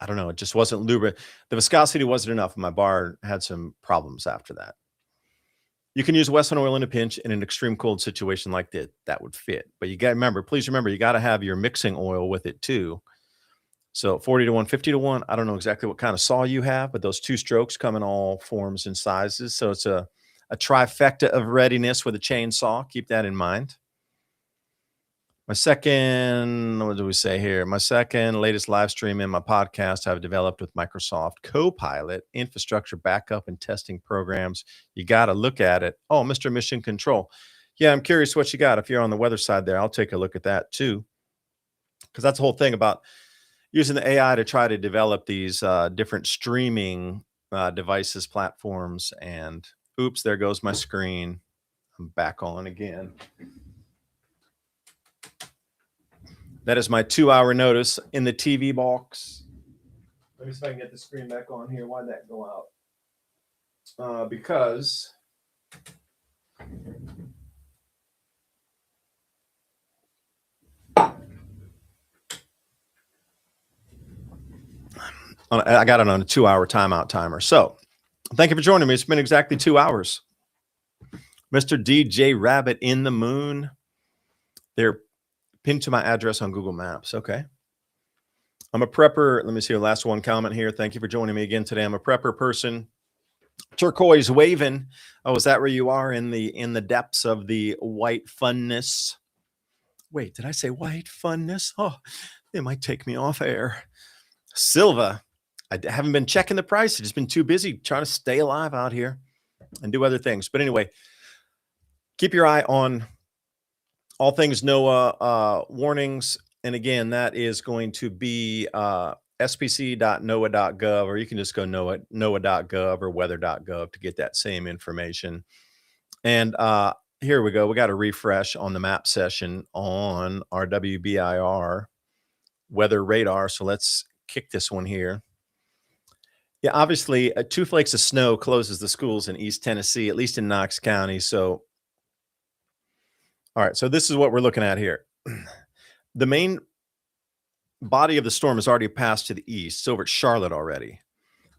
I don't know, it just wasn't lubricated. The viscosity wasn't enough. My bar had some problems after that. You can use Wesson oil in a pinch in an extreme cold situation like that. That would fit. But you got to remember, please remember, you got to have your mixing oil with it too. So 40 to 1, 50 to 1. I don't know exactly what kind of saw you have, but those 2 strokes come in all forms and sizes. So it's a trifecta of readiness with a chainsaw. Keep that in mind. My second, what do we say here? My second latest live stream in my podcast I've developed with Microsoft Copilot, infrastructure backup and testing programs. You got to look at it. Oh, Mr. Mission Control. Yeah, I'm curious what you got. If you're on the weather side there, I'll take a look at that too. Because that's the whole thing about using the AI to try to develop these different streaming devices, platforms, and oops, there goes my screen. I'm back on again. That is my 2-hour notice in the TV box. Let me see if I can get the screen back on here. Why'd that go out? Because I got it on a 2-hour timeout timer. So thank you for joining me. It's been exactly 2 hours. Mr. DJ Rabbit in the Moon. They're pinned to my address on Google Maps. Okay. I'm a prepper. Let me see the last one comment here. Thank you for joining me again today. I'm a prepper person. Turquoise waving. Oh, is that where you are in the depths of the white funness? Wait, did I say white funness? Oh, they might take me off air. Silva. I haven't been checking the price. I've just been too busy trying to stay alive out here and do other things. But anyway, keep your eye on all things NOAA warnings. And again, that is going to be spc.noaa.gov, or you can just go noaa.gov or weather.gov to get that same information. And here we go. We got a refresh on the map session on our WBIR weather radar. So let's kick this one here. Yeah, obviously, 2 flakes of snow closes the schools in East Tennessee, at least in Knox County. So, all right, so this is what we're looking at here. The main body of the storm has already passed to the east. It's over at Charlotte already.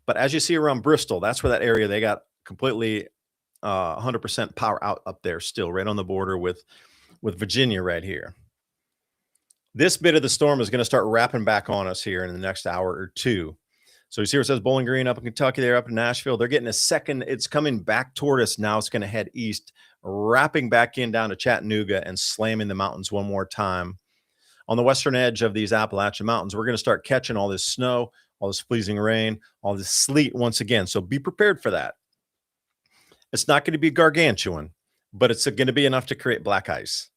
But as you see around Bristol, that's where that area, they got completely 100% power out up there still, right on the border with Virginia right here. This bit of the storm is going to start wrapping back on us here in the next hour or two. So you see where it says Bowling Green up in Kentucky, there up in Nashville. They're getting a second. It's coming back toward us now. It's going to head east, wrapping back in down to Chattanooga and slamming the mountains one more time. On the western edge of these Appalachian Mountains, we're going to start catching all this snow, all this freezing rain, all this sleet once again. So be prepared for that. It's not going to be gargantuan, but it's going to be enough to create black ice.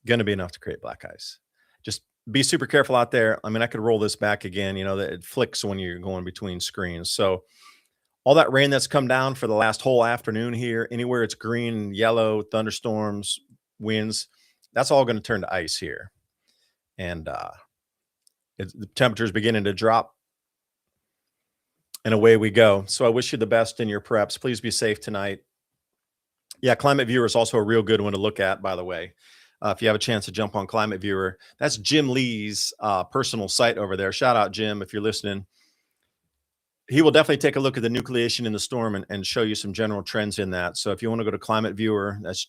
Going to be enough to create black ice. Just be super careful out there. I mean, I could roll this back again, you know, that it flicks when you're going between screens. So all that rain that's come down for the last whole afternoon here, anywhere it's green and yellow, thunderstorms, winds, that's all going to turn to ice here. And the temperature is beginning to drop. And away we go. So I wish you the best in your preps. Please be safe tonight. Yeah, Climate Viewer is also a real good one to look at, by the way. If you have a chance to jump on Climate Viewer, that's Jim Lee's personal site over there. Shout out, Jim, if you're listening. He will definitely take a look at the nucleation in the storm and show you some general trends in that. So if you want to go to Climate Viewer, that's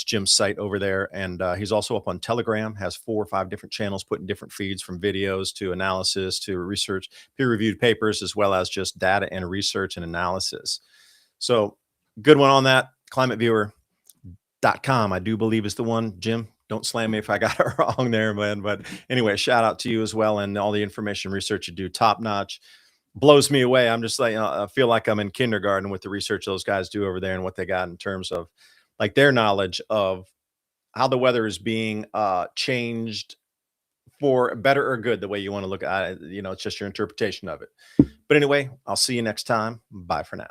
Jim's site over there. And he's also up on Telegram, has 4 or 5 different channels, putting different feeds from videos to analysis to research, peer-reviewed papers, as well as just data and research and analysis. So good one on that. ClimateViewer.com, I do believe, is the one. Jim, don't slam me if I got it wrong there, man. But anyway, shout out to you as well. And all the information research you do, top notch. Blows me away. I'm just like, I feel like I'm in kindergarten with the research those guys do over there and what they got in terms of like their knowledge of how the weather is being changed for better or good, the way you want to look at it. You know, it's just your interpretation of it. But anyway, I'll see you next time. Bye for now.